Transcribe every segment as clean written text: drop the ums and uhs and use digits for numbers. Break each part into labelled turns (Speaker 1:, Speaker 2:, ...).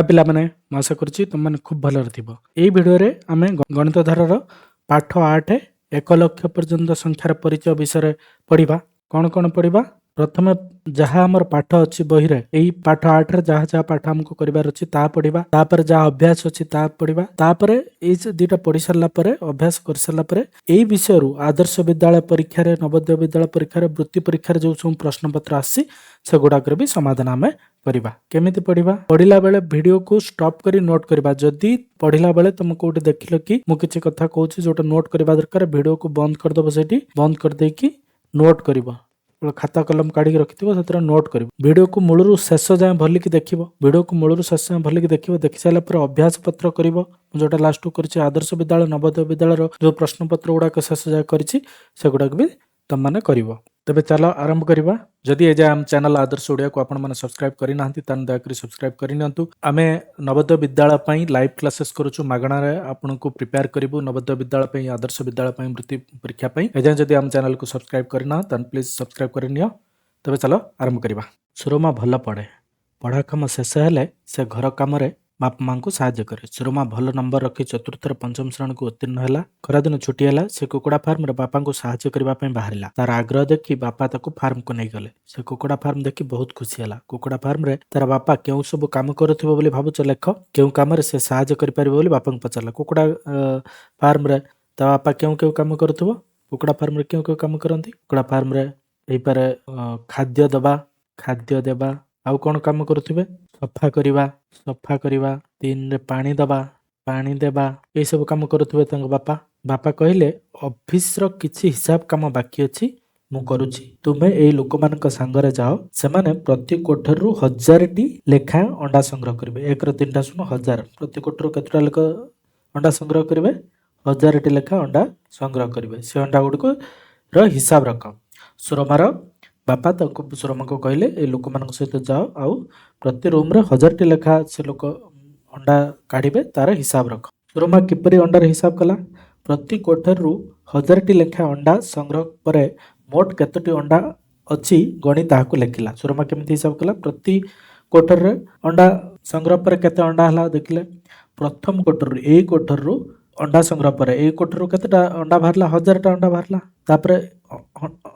Speaker 1: ପିଲାମାନେ ମୁଁ ଆଶା କରୁଛି ତୁମମାନେ ଖୁବ୍ ଭଲରେ ଥିବ। ଏଇ ଭିଡ଼ିଓରେ ଆମେ ଗଣିତ ଧାରାର ପାଠ 8 1 ଲକ୍ଷ ପର୍ଯ୍ୟନ୍ତ ସଂଖ୍ୟାର ପରିଚୟ ବିଷୟରେ ପଢ଼ିବା। କ'ଣ କ'ଣ ପଢ଼ିବା? ପ୍ରଥମେ ଯାହା ଆମର ପାଠ ଅଛି ବହିରେ, ଏଇ ପାଠ 8ରେ ଯାହା ଯାହା ପାଠ ଆମକୁ କରିବାର ଅଛି ତାହା ପଢ଼ିବା। ତାପରେ ଯାହା ଅଭ୍ୟାସ ଅଛି ତାହା ପଢ଼ିବା। ତାପରେ ଏଇ ଦୁଇଟା ପଢ଼ି ସାରିଲା ପରେ, ଅଭ୍ୟାସ କରିସାରିଲା ପରେ, ଏଇ ବିଷୟରୁ ଆଦର୍ଶ ବିଦ୍ୟାଳୟ ପରୀକ୍ଷାରେ, ନବୋଦୟ ବିଦ୍ୟାଳୟ ପରୀକ୍ଷାରେ, ବୃତ୍ତି ପରୀକ୍ଷାରେ ଯେଉଁ ସବୁ ପ୍ରଶ୍ନପତ୍ର ଆସିଛି ସେଗୁଡ଼ାକର ବି ସମାଧାନ ଆମେ କରିବା। କେମିତି ପଢ଼ିବା? ପଢ଼ିଲା ବେଳେ ଭିଡ଼ିଓକୁ ଷ୍ଟପ୍ କରି ନୋଟ୍ କରିବା। ଯଦି ପଢ଼ିଲା ବେଳେ ତୁମେ କୋଉଠି ଦେଖିଲ କି ମୁଁ କିଛି କଥା କହୁଛି ଯୋଉଟା ନୋଟ୍ କରିବା ଦରକାର, ଭିଡ଼ିଓକୁ ବନ୍ଦ କରିଦେବ। ସେଇଠି ବନ୍ଦ କରିଦେଇକି ନୋଟ୍ କରିବ। ଖାତା କଲମ କାଢ଼ିକି ରଖିଥିବ, ସେଥିରେ ନୋଟ୍ କରିବ। ଭିଡ଼ିଓକୁ ମୂଳରୁ ଶେଷ ଯାଏଁ ଭଲିକି ଦେଖିବ। ଭିଡ଼ିଓକୁ ମୂଳରୁ ଶେଷ ଯାଏଁ ଭଲିକି ଦେଖିବ। ଦେଖି ସାରିଲା ପରେ ଅଭ୍ୟାସ ପତ୍ର କରିବ। ମୁଁ ଯୋଉଟା ଲାଷ୍ଟକୁ କରିଛି ଆଦର୍ଶ ବିଦ୍ୟାଳୟ, ନବୋଦୟ ବିଦ୍ୟାଳୟର ଯେଉଁ ପ୍ରଶ୍ନପତ୍ର ଗୁଡ଼ାକ ଶେଷ ଯାଏଁ କରିଛି ସେଗୁଡ଼ାକ ବି ତମମାନେ କରିବ। ତେବେ ଚାଲ ଆରମ୍ଭ କରିବା। ଯଦି ଏଯାଏଁ ଆମ ଚ୍ୟାନେଲ ଆଦର୍ଶ ଓଡ଼ିଆକୁ ଆପଣମାନେ ସବସ୍କ୍ରାଇବ୍ କରିନାହାନ୍ତି ତାହେଲେ ଦୟାକରି ସବସ୍କ୍ରାଇବ୍ କରିନିଅନ୍ତୁ। ଆମେ ନବୋଦୟ ବିଦ୍ୟାଳୟ ପାଇଁ ଲାଇଭ୍ କ୍ଲାसेସ୍ କରୁଛୁ, ମାଗଣାରେ ଆପଣଙ୍କୁ ପ୍ରିପେୟାର କରିବୁ। ନବୋଦୟ ବିଦ୍ୟାଳୟ ପାଇଁ, ଆଦର୍ଶ ବିଦ୍ୟାଳୟ ପାଇଁ, ବୃତ୍ତି ପରୀକ୍ଷା ପାଇଁ। ଏଯାଏଁ ଯଦି ଆମ ଚ୍ୟାନେଲକୁ ସବସ୍କ୍ରାଇବ୍ କରିନାହ ତାହେଲେ ପ୍ଲିଜ୍ ସବସ୍କ୍ରାଇବ୍ କରିନିଅ। ତେବେ ଚାଲ ଆରମ୍ଭ କରିବା। ସୁରମା ଭଲ ପଢ଼େ। ପଢ଼ା କାମ ଶେଷ ହେଲେ ସେ ଘର କାମରେ ବାପା ମାଆଙ୍କୁ ସାହାଯ୍ୟ କରେ। ସୁରମା ଭଲ ନମ୍ବର ରଖି ଚତୁର୍ଥରେ ପଞ୍ଚମ ଶ୍ରେଣୀକୁ ଉତ୍ତୀର୍ଣ୍ଣ ହେଲା। ଖରାଦିନ ଛୁଟି ହେଲା। ସେ କୁକୁଡ଼ା ଫାର୍ମରେ ବାପାଙ୍କୁ ସାହାଯ୍ୟ କରିବା ପାଇଁ ବାହାରିଲା। ତାର ଆଗ୍ରହ ଦେଖି ବାପା ତାକୁ ଫାର୍ମକୁ ନେଇଗଲେ। ସେ କୁକୁଡ଼ା ଫାର୍ମ ଦେଖି ବହୁତ ଖୁସି ହେଲା। କୁକୁଡ଼ା ଫାର୍ମରେ ତାର ବାପା କେଉଁ ସବୁ କାମ କରୁଥିବ ବୋଲି ଭାବୁଛ ଲେଖ। କେଉଁ କାମରେ ସେ ସାହାଯ୍ୟ କରିପାରିବ ବୋଲି ବାପାଙ୍କୁ ପଚାରିଲା। କୁକୁଡ଼ା ଫାର୍ମରେ ତା ବାପା କେଉଁ କେଉଁ କାମ କରୁଥିବ? କୁକୁଡ଼ା ଫାର୍ମରେ କେଉଁ କେଉଁ କାମ କରନ୍ତି? କୁକୁଡ଼ା ଫାର୍ମରେ ହେଇପାରେ ଖାଦ୍ୟ ଦେବା। ଆଉ କ'ଣ କାମ କରୁଥିବେ? ସଫା କରିବା। 3ରେ ପାଣି ଦେବା। ଏଇସବୁ କାମ କରୁଥିବେ ତାଙ୍କ ବାପା। ବାପା କହିଲେ, ଅଫିସର କିଛି ହିସାବ କାମ ବାକି ଅଛି, ମୁଁ କରୁଛି। ତୁମେ ଏଇ ଲୋକମାନଙ୍କ ସାଙ୍ଗରେ ଯାଅ। ସେମାନେ ପ୍ରତି କୋଠରୀରୁ 1000ଟି ଲେଖାଏଁ ଅଣ୍ଡା ସଂଗ୍ରହ କରିବେ। 1ର 3ଟା ଶୂନ 1000। ପ୍ରତି କୋଠରୀରୁ କେତେଟା ଲେଖା ଅଣ୍ଡା ସଂଗ୍ରହ କରିବେ? 1000ଟି ଲେଖା ଅଣ୍ଡା ସଂଗ୍ରହ କରିବେ। ସେ ଅଣ୍ଡା ଗୁଡ଼ିକର ହିସାବ ରଖ। ସୁରମାର ବାପା ସୁରମାକୁ କହିଲେ, ଏଇ ଲୋକମାନଙ୍କ ସହିତ ଯାଅ, ଆଉ ପ୍ରତି ରୁମ୍ରେ 1000ଟି ଲେଖା ସେ ଲୋକ ଅଣ୍ଡା କାଢ଼ିବେ, ତାର ହିସାବ ରଖ। ସୁରମା କିପରି ଅଣ୍ଡାର ହିସାବ କଲା? ପ୍ରତି କୋଠରୀରୁ 1000ଟି ଲେଖା ଅଣ୍ଡା ସଂଗ୍ରହ ପରେ ମୋଟ କେତୋଟି ଅଣ୍ଡା ଅଛି ଗଣି ତାହାକୁ ଲେଖିଲା। ସୁରମା କେମିତି ହିସାବ କଲା? ପ୍ରତି କୋଠରୀରେ ଅଣ୍ଡା ସଂଗ୍ରହ ପରେ କେତେ ଅଣ୍ଡା ହେଲା ଦେଖିଲେ। ପ୍ରଥମ କୋଠରୀରୁ, ଏଇ କୋଠରୀରୁ ଅଣ୍ଡା ସଂଗ୍ରହ ପରେ ଏଇ କୋଠରୀରୁ କେତେଟା ଅଣ୍ଡା ବାହାରିଲା? 1000ଟା ଅଣ୍ଡା ବାହାରିଲା। ତାପରେ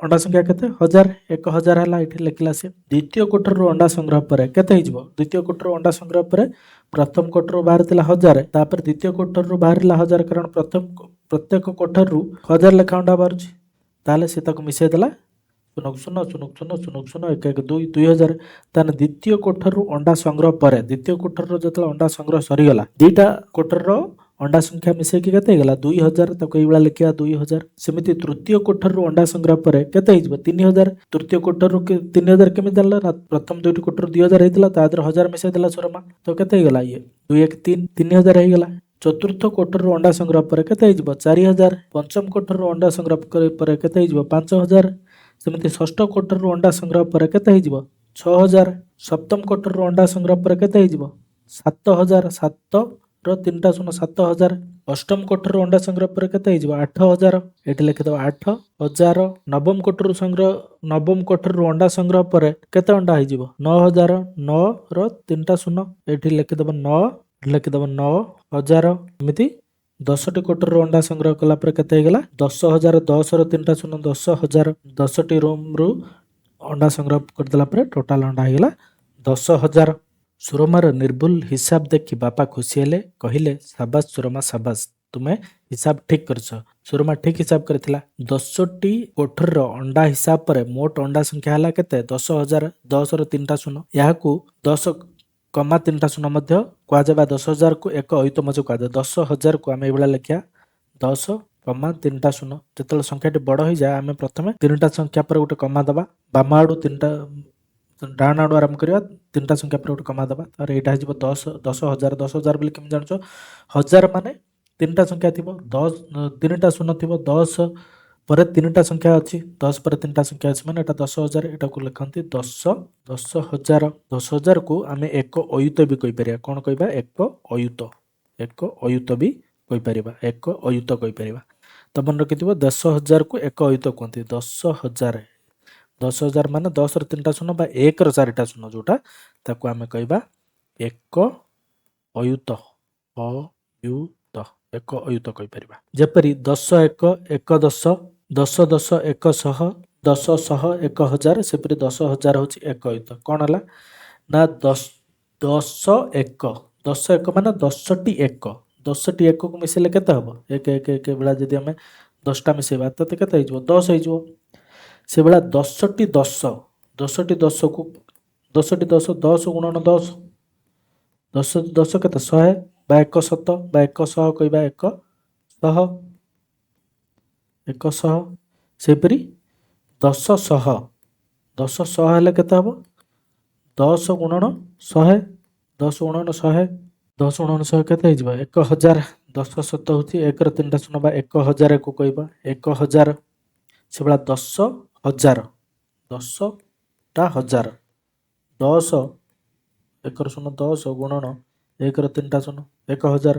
Speaker 1: ଅଣ୍ଡା ସଂଖ୍ୟା କେତେ? 1000। 1000 ହେଲା, ଏଇଠି ଲେଖିଲା ସେ। ଦ୍ୱିତୀୟ କୋଠରୀରୁ ଅଣ୍ଡା ସଂଗ୍ରହ ପରେ କେତେ ହେଇଯିବ? ଦ୍ୱିତୀୟ କୋଠରୀରୁ ଅଣ୍ଡା ସଂଗ୍ରହ ପରେ ପ୍ରଥମ କୋଠରୀରୁ ବାହାରିଥିଲା 1000, ତାପରେ ଦ୍ୱିତୀୟ କୋଠରୀରୁ ବାହାରିଲା 1000, କାରଣ ପ୍ରତ୍ୟେକ କୋଠରୀରୁ 1000 ଲେଖା ଅଣ୍ଡା ବାହାରୁଛି। ତାହେଲେ ସେ ତାକୁ ମିଶାଇ ଦେଲା। 0 1 1 2 2000। ତାହେଲେ ଦ୍ୱିତୀୟ କୋଠରୀରୁ ଅଣ୍ଡା ସଂଗ୍ରହ ପରେ, ଦ୍ୱିତୀୟ କୋଠରୀର ଯେତେବେଳେ ଅଣ୍ଡା ସଂଗ୍ରହ ସରିଗଲା, ଦିଟା କୋଠରୀର ଅଣ୍ଡା ସଂଖ୍ୟା ମିଶାଇକି କେତେ ହେଇଗଲା? 2000। ତାକୁ ଏଇଭଳିଆ ଲେଖିବା 2000। ସେମିତି ତୃତୀୟ କୋଠରୀରୁ ଅଣ୍ଡା ସଂଗ୍ରହ ପରେ କେତେ ହେଇଯିବ? 3000। ତୃତୀୟ କୋଠରୀରୁ 3000 କେମିତି ଜାଣିଲା? ନା ପ୍ରଥମ ଦୁଇଟି କୋଠରୀରୁ 2000 ହେଇଥିଲା, ତା ଦେହରେ 1000 ମିଶାଇ ଦେଲା ସୁରମା। ତ କେତେ ହେଇଗଲା? 2 1 3 3000 ହେଇଗଲା। ଚତୁର୍ଥ କୋଠରୀରୁ ଅଣ୍ଡା ସଂଗ୍ରହ ପରେ କେତେ ହେଇଯିବ? 4000। ପଞ୍ଚମ କୋଠରୀରୁ ଅଣ୍ଡା ସଂଗ୍ରହ ପରେ କେତେ ହେଇଯିବ? 5000। ସେମିତି ଷଷ୍ଠ କୋଠରୀରୁ ଅଣ୍ଡା ସଂଗ୍ରହ ପରେ କେତେ ହେଇଯିବ? 6000। ସପ୍ତମ କୋଠରୀରୁ ଅଣ୍ଡା ସଂଗ୍ରହ ପରେ କେତେ ହେଇଯିବ? 7000। 7ର 3ଟା ଶୂନ 7000। ଅଷ୍ଟମ କୋଠରୀରୁ ଅଣ୍ଡା ସଂଗ୍ରହ ପରେ କେତେ ହେଇଯିବ? 8000। ଏଠି ଲେଖିଦେବ 8000। ନବମ କୋଠରୀରୁ ଅଣ୍ଡା ସଂଗ୍ରହ ପରେ କେତେ ଅଣ୍ଡା ହେଇଯିବ? 9000। 9ର 3ଟା ଶୂନ, ଏଠି ଲେଖିଦେବ 9, ଲେଖିଦେବ 9000। ଏମିତି 10ଟି କୋଠରୀରୁ ଅଣ୍ଡା ସଂଗ୍ରହ କଲା ପରେ କେତେ ହେଇଗଲା? 10000। 10ର 3ଟା ଶୂନ 10000। 10ଟି ରୁମ୍ରୁ ଅଣ୍ଡା ସଂଗ୍ରହ କରିଦେଲା ପରେ ଟୋଟାଲ ଅଣ୍ଡା ହେଇଗଲା 10000। ସୁରମାର ନିର୍ଭୁଲ ହିସାବ ଦେଖି ବାପା ଖୁସି ହେଲେ। କହିଲେ, ସାବାସ୍ ସୁରମା, ସାବାସ୍, ତୁମେ ହିସାବ ଠିକ୍ କରିଛ। ସୁରମା ଠିକ୍ ହିସାବ କରିଥିଲା। 10ଟି କୋଠରୀର ଅଣ୍ଡା ହିସାବ ପରେ ମୋଟ ଅଣ୍ଡା ସଂଖ୍ୟା ହେଲା କେତେ? 10000। 10ର 3ଟା ଶୂନ, ଏହାକୁ 10, 3ଟା ଶୂନ ମଧ୍ୟ କୁହାଯାଏ। 10000କୁ ଏକ ଅୟୁତ ମଧ୍ୟ କୁହାଯାଏ। 10000କୁ ଆମେ ଏଇଭଳିଆ ଲେଖିବା 10, 3ଟା ଶୂନ। ଯେତେବେଳେ ସଂଖ୍ୟାଟି ବଡ଼ ହେଇଯାଏ ଆମେ ପ୍ରଥମେ 3ଟା ସଂଖ୍ୟା ପରେ ଗୋଟେ କମା ଦେବା। ବାମ ଆଡ଼ୁ 3ଟା, ଡାହାଣ ଆଡ଼ୁ ଆରମ୍ଭ କରିବା। 3ଟା ସଂଖ୍ୟା ପରେ ଗୋଟେ କମା ଦେବା। ତାପରେ ଏଇଟା ହେଇଯିବ 10000। 10000 ବୋଲି କେମିତି ଜାଣିଛ? 1000 ମାନେ 3ଟା ସଂଖ୍ୟା ଥିବ, 3ଟା ଶୂନ ଥିବ, 10 ପରେ 3ଟା ସଂଖ୍ୟା ଅଛି, 10 ପରେ 3ଟା ସଂଖ୍ୟା ଅଛି, ମାନେ ଏଟା 10000। ଏଟାକୁ ଲେଖନ୍ତି 10000। 10000କୁ ଆମେ ଏକ ଅୟୁତ ବି କହିପାରିବା। କ'ଣ କହିବା? ଏକ ଅୟୁତ ବି କହିପାରିବା। ଏକ ଅୟୁତ କହିପାରିବା। ତ ମନେ ରଖିଥିବ, 10000କୁ ଏକ ଅୟୁତ କୁହନ୍ତି। 10000 ମାନେ 10ର 3ଟା ଶୂନ ବା 1ର 4ଟା ଶୂନ, ଯୋଉଟା ତାକୁ ଆମେ କହିବା ଏକ ଅୟୁତ ଅୟୁତ ଏକ ଅୟୁତ କହିପାରିବା। ଯେପରି 10 1 1 10 10 10 100 10 100 1000 ସେପରି 10,000 ହେଉଛି ଏକ ଅୟୁତ। କ'ଣ ହେଲା ନା 10 1 10 1 ମାନେ 10ଟି ଏକ 10ଟି ଏକକୁ ମିଶାଇଲେ କେତେ ହେବ 1 1 1 ଭଳିଆ ଯଦି ଆମେ 10ଟା ମିଶାଇବା ତାତେ କେତେ ହେଇଯିବ 10 ହେଇଯିବ। ସେଭଳିଆ 10ଟି 10 10ଟି 10କୁ 10ଟି 10 10 ଗୁଣନ 10 10 10 କେତେ 100 ବା 100 ବା 100 କହିବା 100 100 ସେହିପରି 10 100 ହେଲେ କେତେ ହେବ 10 ଗୁଣନ 100 10 ଗୁଣନ 100 10 ଗୁଣନ 100 କେତେ ହେଇଯିବ 1000 10 7 ହେଉଛି 1ର 3ଟା ଶୂନ ବା 1000କୁ କହିବା 1000 ସେଭଳିଆ 10,000 10ଟା ହଜାର 10 1ର ଶୂନ 10 ଗୁଣନ 1ର 3ଟା ଶୂନ 1000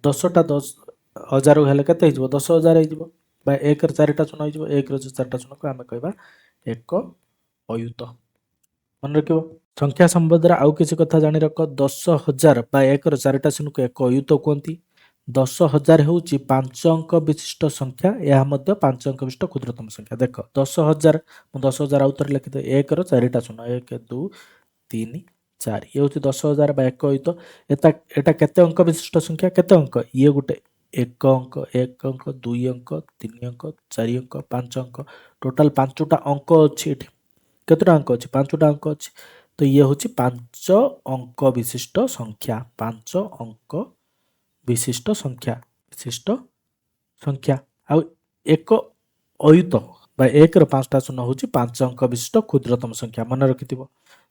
Speaker 1: 10ଟା 10,000 ହେଲେ କେତେ ହେଇଯିବ 10,000 ହେଇଯିବ ବା 1ର 4ଟା ଶୂନ ହେଇଯିବ 1ର 4ଟା ଶୂନକୁ ଆମେ କହିବା ଏକ ଅୟୁତ। ମନେ ରଖିବ। ସଂଖ୍ୟା ସମ୍ବନ୍ଧରେ ଆଉ କିଛି କଥା ଜାଣି ରଖ 10,000 ବା 1ର 4ଟା ଶୂନକୁ ଏକ ଅୟୁତ କୁହନ୍ତି। 10,000 ହେଉଛି 5 ଅଙ୍କ ବିଶିଷ୍ଟ ସଂଖ୍ୟା ଏହା ମଧ୍ୟ 5 ଅଙ୍କ ବିଶିଷ୍ଟ କ୍ଷୁଦ୍ରତମ ସଂଖ୍ୟା। ଦେଖ 10,000 ମୁଁ 10,000 ଆଉ ଥରେ ଲେଖିଦେବି 1ର 4ଟା ଶୂନ 1 2 3 4 ଇଏ ହେଉଛି 10,000 ବା ଏକ ଅୟୁତ। ଏଟା କେତେ ଅଙ୍କ ବିଶିଷ୍ଟ ସଂଖ୍ୟା କେତେ ଅଙ୍କ ଇଏ ଗୋଟେ 1 ଅଙ୍କ 2 ଅଙ୍କ 3 ଅଙ୍କ 4 ଅଙ୍କ 5 ଅଙ୍କ ଟୋଟାଲ 5ଟା ଅଙ୍କ ଅଛି। ଏଠି କେତେଟା ଅଙ୍କ ଅଛି 5ଟା ଅଙ୍କ ଅଛି ତ ଇଏ ହେଉଛି 5 ଅଙ୍କ ବିଶିଷ୍ଟ ସଂଖ୍ୟା 5 ଅଙ୍କ ବିଶିଷ୍ଟ ସଂଖ୍ୟା ଆଉ ଏକ ଅୟୁତ ବା 1ର 5ଟା ଶୂନ ହେଉଛି 5 ଅଙ୍କ ବିଶିଷ୍ଟ କ୍ଷୁଦ୍ରତମ ସଂଖ୍ୟା। ମନେ ରଖିଥିବ।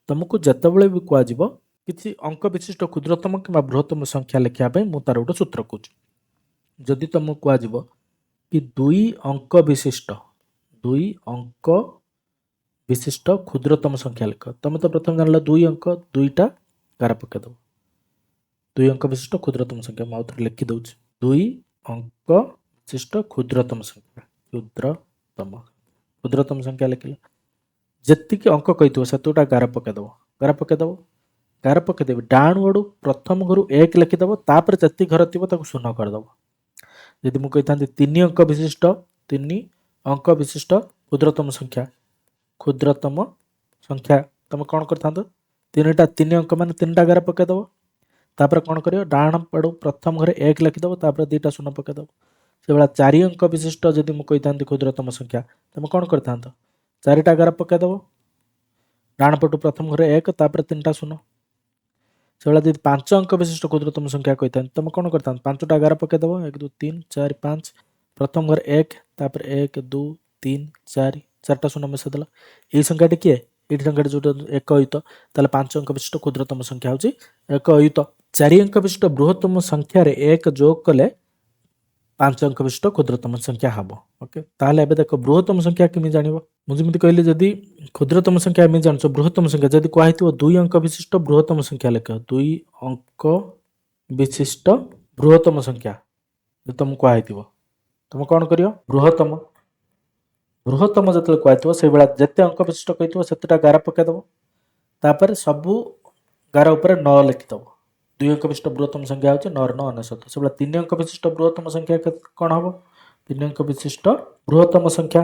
Speaker 1: ତୁମକୁ ଯେତେବେଳେ ବି କୁହାଯିବ କିଛି ଅଙ୍କ ବିଶିଷ୍ଟ କ୍ଷୁଦ୍ରତମ କିମ୍ବା ବୃହତ୍ତମ ସଂଖ୍ୟା ଲେଖିବା ପାଇଁ ମୁଁ ତାର ଗୋଟେ ସୂତ୍ର କହୁଛି। ଯଦି ତୁମକୁ କୁହାଯିବ କି 2 ଅଙ୍କ ବିଶିଷ୍ଟ କ୍ଷୁଦ୍ରତମ ସଂଖ୍ୟା ଲେଖ ତମେ ତ ପ୍ରଥମେ ଜାଣିଲ 2 ଅଙ୍କ 2ଟା ଗାର ପକାଇଦେବ 2 ଅଙ୍କ ବିଶିଷ୍ଟ କ୍ଷୁଦ୍ରତମ ସଂଖ୍ୟା ମୁଁ ଆଉଥରେ ଲେଖିଦେଉଛି 2 ଅଙ୍କ ବିଶିଷ୍ଟ କ୍ଷୁଦ୍ରତମ ସଂଖ୍ୟା ଲେଖିଲେ ଯେତିକି ଅଙ୍କ କହିଥିବ ସେତଟା ଗାର ପକାଇଦେବ ଡାହାଣୁ ଆଡ଼ୁ ପ୍ରଥମ ଘରୁ 1 ଲେଖିଦେବ ତାପରେ ଯେତିକି ଘର ଥିବ ତାକୁ ଶୂନ କରିଦେବ। ଯଦି ମୁଁ କହିଥାନ୍ତି 3 ଅଙ୍କ ବିଶିଷ୍ଟ କ୍ଷୁଦ୍ରତମ ସଂଖ୍ୟା ତମେ କ'ଣ କରିଥାନ୍ତ 3 ଅଙ୍କ ମାନେ 3ଟା ଗାର ପକାଇଦେବ ତାପରେ କ'ଣ କରିବ ଡାହାଣ ଆଡ଼ୁ ପ୍ରଥମ ଘରେ 1 ଲେଖିଦେବ ତାପରେ 2ଟା ଶୂନ ପକାଇଦେବ। ସେଭଳିଆ 4 ଅଙ୍କ ବିଶିଷ୍ଟ ଯଦି ମୁଁ କହିଥାନ୍ତି କ୍ଷୁଦ୍ରତମ ସଂଖ୍ୟା ତମେ କ'ଣ କରିଥାନ୍ତ 4ଟା ଗାର ପକାଇଦେବ ଡାହାଣ ପଟୁ ପ୍ରଥମ ଘରେ 1 ତାପରେ 3ଟା ଶୂନ। ସେଭଳିଆ ଯଦି 5 ଅଙ୍କ ବିଶିଷ୍ଟ କ୍ଷୁଦ୍ରତମ ସଂଖ୍ୟା କହିଥାନ୍ତି ତମେ କ'ଣ କରିଥାନ୍ତ 5ଟା ଗାର ପକାଇଦେବ 1 2 3 4 5 ପ୍ରଥମ ଘରେ 1 ତାପରେ 1 2 3 4 4ଟା ଶୂନ ମିଶାଇଦେଲା ଏଇ ସଂଖ୍ୟାଟି କିଏ ଏଇଠି ସଂଖ୍ୟାଟି ଯୋଉଟା ଏକ ଅୟୁତ ତାହେଲେ 5 ଅଙ୍କ ବିଶିଷ୍ଟ କ୍ଷୁଦ୍ରତମ ସଂଖ୍ୟା ହେଉଛି ଏକ ଅୟୁତ। 4 ଅଙ୍କ ବିଶିଷ୍ଟ ବୃହତ୍ତମ ସଂଖ୍ୟାରେ 1 ଯୋଗ କଲେ 5 ଅଙ୍କ ବିଶିଷ୍ଟ କ୍ଷୁଦ୍ରତମ ସଂଖ୍ୟା ହେବ। ଓକେ ତାହେଲେ ଏବେ ଦେଖ ବୃହତ୍ତମ ସଂଖ୍ୟା କେମିତି ଜାଣିବ ମୁଁ ଯେମିତି କହିଲି ଯଦି କ୍ଷୁଦ୍ରତମ ସଂଖ୍ୟା ଏମିତି ଜାଣିଛ ବୃହତ୍ତମ ସଂଖ୍ୟା ଯଦି କୁହାହେଇଥିବ 2 ଅଙ୍କ ବିଶିଷ୍ଟ ବୃହତ୍ତମ ସଂଖ୍ୟା ଲେଖ 2 ଅଙ୍କ ବିଶିଷ୍ଟ ବୃହତ୍ତମ ସଂଖ୍ୟା ଯଦି ତମକୁ କୁହାହେଇଥିବ ତମେ କ'ଣ କରିବ ବୃହତ୍ତମ ଯେତେବେଳେ କୁହାହେଇଥିବ ସେଇଭଳିଆ ଯେତେ ଅଙ୍କ ବିଶିଷ୍ଟ କହିଥିବ ସେତେଟା ଗାର ପକାଇଦେବ ତାପରେ ସବୁ ଗାର ଉପରେ 9 ଲେଖିଦେବ 2 ଅଙ୍କ ବିଶିଷ୍ଟ ବୃହତ୍ତମ ସଂଖ୍ୟା ହେଉଛି 9 9 99 ସେଭଳିଆ 3 ଅଙ୍କ ବିଶିଷ୍ଟ ବୃହତ୍ତମ ସଂଖ୍ୟା କ'ଣ ହେବ 3 ଅଙ୍କ ବିଶିଷ୍ଟ ବୃହତ୍ତମ ସଂଖ୍ୟା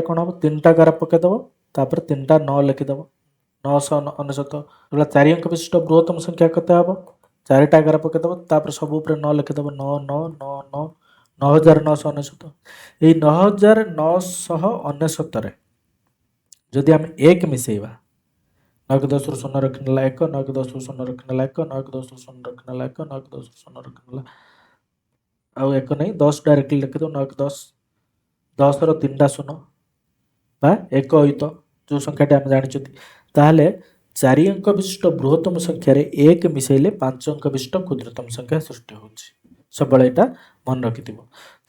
Speaker 1: କ'ଣ ହେବ 3ଟା ଗାର ପକାଇଦେବ ତାପରେ 3ଟା 9 ଲେଖିଦେବ 999 ସେଭଳିଆ 4 ଅଙ୍କ ବିଶିଷ୍ଟ ବୃହତ୍ତମ ସଂଖ୍ୟା କେତେ ହେବ 4ଟା ଗାର ପକାଇଦେବ ତାପରେ ସବୁ ଉପରେ 9 ଲେଖିଦେବ 9 9 9 9 9,999 ଏଇ 9,999ରେ ଯଦି ଆମେ 1 ମିଶାଇବା 9 10ରୁ 0 ରଖିନେଲା 1 9 10ରୁ 0 ରଖିନେଲା 1 9 10ରୁ 0 ରଖିନେଲା 1 9 10ରୁ 0 ରଖିନେଲା ଆଉ 1 ନାହିଁ 10 ଡାଇରେକ୍ଟଲି ଲେଖିଦେବ 9 10 10ର 3ଟା ଶୂନ ବା ଏକ ଅୟୁତ ଯେଉଁ ସଂଖ୍ୟାଟି ଆମେ ଜାଣିଛନ୍ତି ତାହେଲେ 4 ଅଙ୍କ ବିଶିଷ୍ଟ ବୃହତ୍ତମ ସଂଖ୍ୟାରେ 1 ମିଶାଇଲେ 5 ଅଙ୍କ ବିଶିଷ୍ଟ କ୍ଷୁଦ୍ରତମ ସଂଖ୍ୟା ସୃଷ୍ଟି ହେଉଛି। ସବୁବେଳେ ଏଇଟା ମନେ ରଖିଥିବ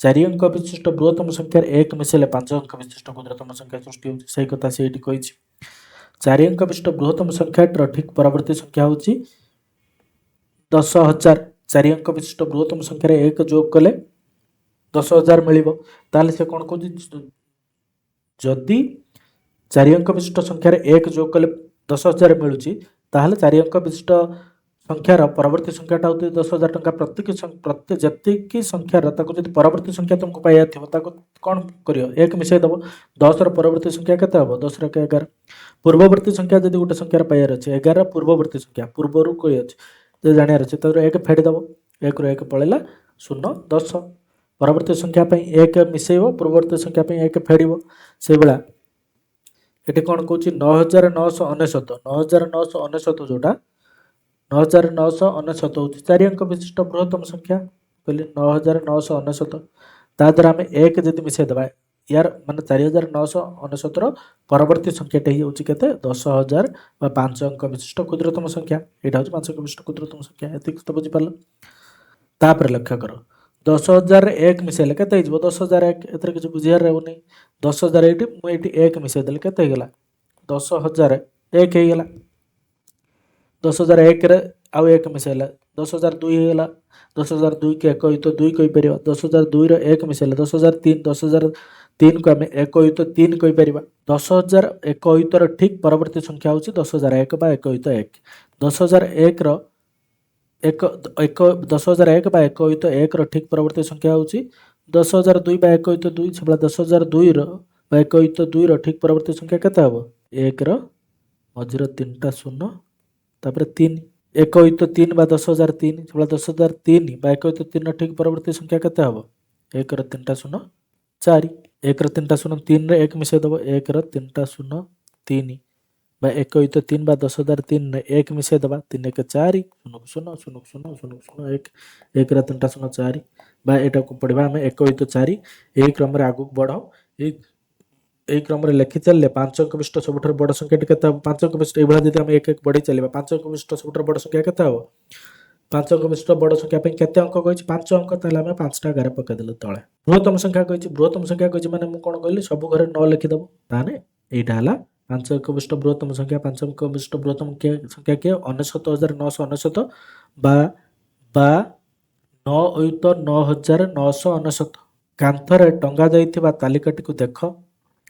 Speaker 1: 4 ଅଙ୍କ ବିଶିଷ୍ଟ ବୃହତ୍ତମ ସଂଖ୍ୟାରେ 1 ମିଶାଇଲେ 5 ଅଙ୍କ ବିଶିଷ୍ଟ କ୍ଷୁଦ୍ରତମ ସଂଖ୍ୟା ସୃଷ୍ଟି ହେଉଛି ସେଇ କଥା ସେ ଏଇଠି କହିଛି। 4 ଅଙ୍କ ବିଶିଷ୍ଟ ବୃହତ୍ତମ ସଂଖ୍ୟାଟିର ଠିକ୍ ପରବର୍ତ୍ତୀ ସଂଖ୍ୟା ହେଉଛି 10,000 4 ଅଙ୍କ ବିଶିଷ୍ଟ ବୃହତ୍ତମ ସଂଖ୍ୟାରେ 1 ଯୋଗ କଲେ 10,000 ମିଳିବ ତାହେଲେ ସେ କ'ଣ କହୁଛି ଯଦି 4 ଅଙ୍କ ବିଶିଷ୍ଟ ସଂଖ୍ୟାରେ 1 ଯୋଗ କଲେ 10,000 ମିଳୁଛି ତାହେଲେ 4 ଅଙ୍କ ବିଶିଷ୍ଟ ସଂଖ୍ୟାର ପରବର୍ତ୍ତୀ ସଂଖ୍ୟାଟା ହେଉଛି 10,000 ଟଙ୍କା। ପ୍ରତି ଯେତିକି ସଂଖ୍ୟାର ତାକୁ ଯଦି ପରବର୍ତ୍ତୀ ସଂଖ୍ୟା ତୁମକୁ ପାଇବାର ଥିବ ତାକୁ କ'ଣ କରିବ? 1 ମିଶାଇ ଦେବ। 10ର ପରବର୍ତ୍ତୀ ସଂଖ୍ୟା କେତେ ହେବ? 10 × 11। ପୂର୍ବବର୍ତ୍ତୀ ସଂଖ୍ୟା ଯଦି ଗୋଟେ ସଂଖ୍ୟାର ପାଇବାର ଅଛି, 11ର ପୂର୍ବବର୍ତ୍ତୀ ସଂଖ୍ୟା ପୂର୍ବରୁ କହି ଅଛି ଯଦି ଜାଣିବାର ଅଛି, ତାପରେ 1 ଫେଡ଼ି ଦେବ। 1ରୁ 1 ପଳେଇଲା 0, 10। ପରବର୍ତ୍ତୀ ସଂଖ୍ୟା ପାଇଁ 1 ମିଶାଇବ, ପୂର୍ବବର୍ତ୍ତୀ ସଂଖ୍ୟା ପାଇଁ 1 ଫେଡ଼ିବ। ସେଇଭଳିଆ ଏଠି କ'ଣ କହୁଛି? 9,999। 9,999 ଯେଉଁଟା 9,999 ହେଉଛି 4 ଅଙ୍କ ବିଶିଷ୍ଟ ବୃହତ୍ତମ ସଂଖ୍ୟା। କହିଲେ 9,999 ତା ଦ୍ୱାରା ଆମେ 1 ଯଦି ମିଶାଇ ଦେବା, ୟାର ମାନେ 4,999ର ପରବର୍ତ୍ତୀ ସଂଖ୍ୟାଟା ହେଉଛି କେତେ? 10,000 ବା 5 ଅଙ୍କ ବିଶିଷ୍ଟ କ୍ଷୁଦ୍ରତମ ସଂଖ୍ୟା। ଏଇଟା ହେଉଛି 5 ଅଙ୍କ ବିଶିଷ୍ଟ କ୍ଷୁଦ୍ରତମ ସଂଖ୍ୟା। ଏତିକି ତ ବୁଝିପାରିଲ। ତାପରେ ଲକ୍ଷ୍ୟ କର, 10,000ରେ 1 ମିଶାଇଲେ କେତେ ହେଇଯିବ? 10,001। ଏଥିରେ କିଛି ବୁଝିବାର ରହୁନି। 10,000 ଏଇଠି ମୁଁ ଏଇଠି 1 ମିଶାଇ ଦେଲେ କେତେ ହେଇଗଲା? 10,001 ହେଇଗଲା। 10,001ରେ ଆଉ 1 ମିଶାଇଲା 10,002 ହେଇଗଲା। 10,002କୁ 1 ସହିତ 2 କହିପାରିବା। 10,002ର 1 ମିଶାଇଲେ 10,003। 10,003କୁ ଆମେ 1 ସହିତ 3 କହିପାରିବା। 10,001 ସହିତର ଠିକ୍ ପରବର୍ତ୍ତୀ ସଂଖ୍ୟା ହେଉଛି 10,001 ବା 1 ସହିତ 1। 10,001ର 10,001 ବା 1 ସହିତ 1ର ଠିକ୍ ପରବର୍ତ୍ତୀ ସଂଖ୍ୟା ହେଉଛି 10,002 ବା 1 ସହିତ 2। ସେଭଳିଆ 10,002ର ବା 1 ସହିତ 2ର ଠିକ୍ ପରବର୍ତ୍ତୀ ସଂଖ୍ୟା କେତେ ହେବ? 1ର ମଝିରେ 3ଟା ଶୂନ ତାପରେ 3। 1 ସହିତ 3 ବା 10,003। ସେଭଳିଆ 10,003 ବା 1 ସହିତ 3ର ଠିକ୍ ପରବର୍ତ୍ତୀ ସଂଖ୍ୟା କେତେ ହେବ? 1ର 3ଟା ଶୂନ 4। 1ର 3ଟା ଶୂନ 3ରେ 1 ମିଶାଇ ଦେବ। 1ର 3ଟା ଶୂନ 3 ବା 1 ସହିତ 3 ବା 10,003ରେ 1 ମିଶାଇ ଦେବା। 3 1 4 0 0 0 0 0 0 1। 1ର 3ଟା ଶୂନ 4 ବା ଏଇଟାକୁ ପଢ଼ିବା ଆମେ 1 ସହିତ 4। ଏହି କ୍ରମରେ ଆଗକୁ ବଢ଼ାଉ। এই କ୍ରମରେ ଲେଖି ଚାଲିଲେ 5 ଅଙ୍କ ବିଶିଷ୍ଟ ସବୁଠାରୁ ବଡ଼ ସଂଖ୍ୟାଟି କେତେ ହେବ? 5 ଅଙ୍କ ବିଶିଷ୍ଟ ଏଇଭଳିଆ ଯଦି ଆମେ 1 1 ବଢ଼େଇ ଚାଲିବା, 5 ଅଙ୍କ ବିଶିଷ୍ଟ ସବୁଠାରୁ ବଡ଼ ସଂଖ୍ୟା କେତେ ହେବ? 5 ଅଙ୍କ ବିଶିଷ୍ଟ ବଡ଼ ସଂଖ୍ୟା ପାଇଁ କେତେ ଅଙ୍କ କହିଛି? 5 ଅଙ୍କ। ତାହେଲେ ଆମେ 5ଟା ଗାର ପକାଇଦେଲେ ତଳେ। ବୃହତ୍ତମ ସଂଖ୍ୟା କହିଛି। ବୃହତ୍ତମ ସଂଖ୍ୟା କହିଛି ମାନେ ମୁଁ କ'ଣ କହିଲି? ସବୁ ଘରେ 9 ଲେଖିଦେବ। ତାହେଲେ ଏଇଟା ହେଲା 5 ଅଙ୍କ ବିଶିଷ୍ଟ ବୃହତ୍ତମ ସଂଖ୍ୟା। 5 ଅଙ୍କ ବିଶିଷ୍ଟ ବୃହତ୍ତମ ସଂଖ୍ୟା କିଏ? 69,999 ବା 9 ସହିତ 9,999। କାନ୍ଥରେ ଟଙ୍ଗା ଯାଇଥିବା ତାଲିକାଟିକୁ ଦେଖ।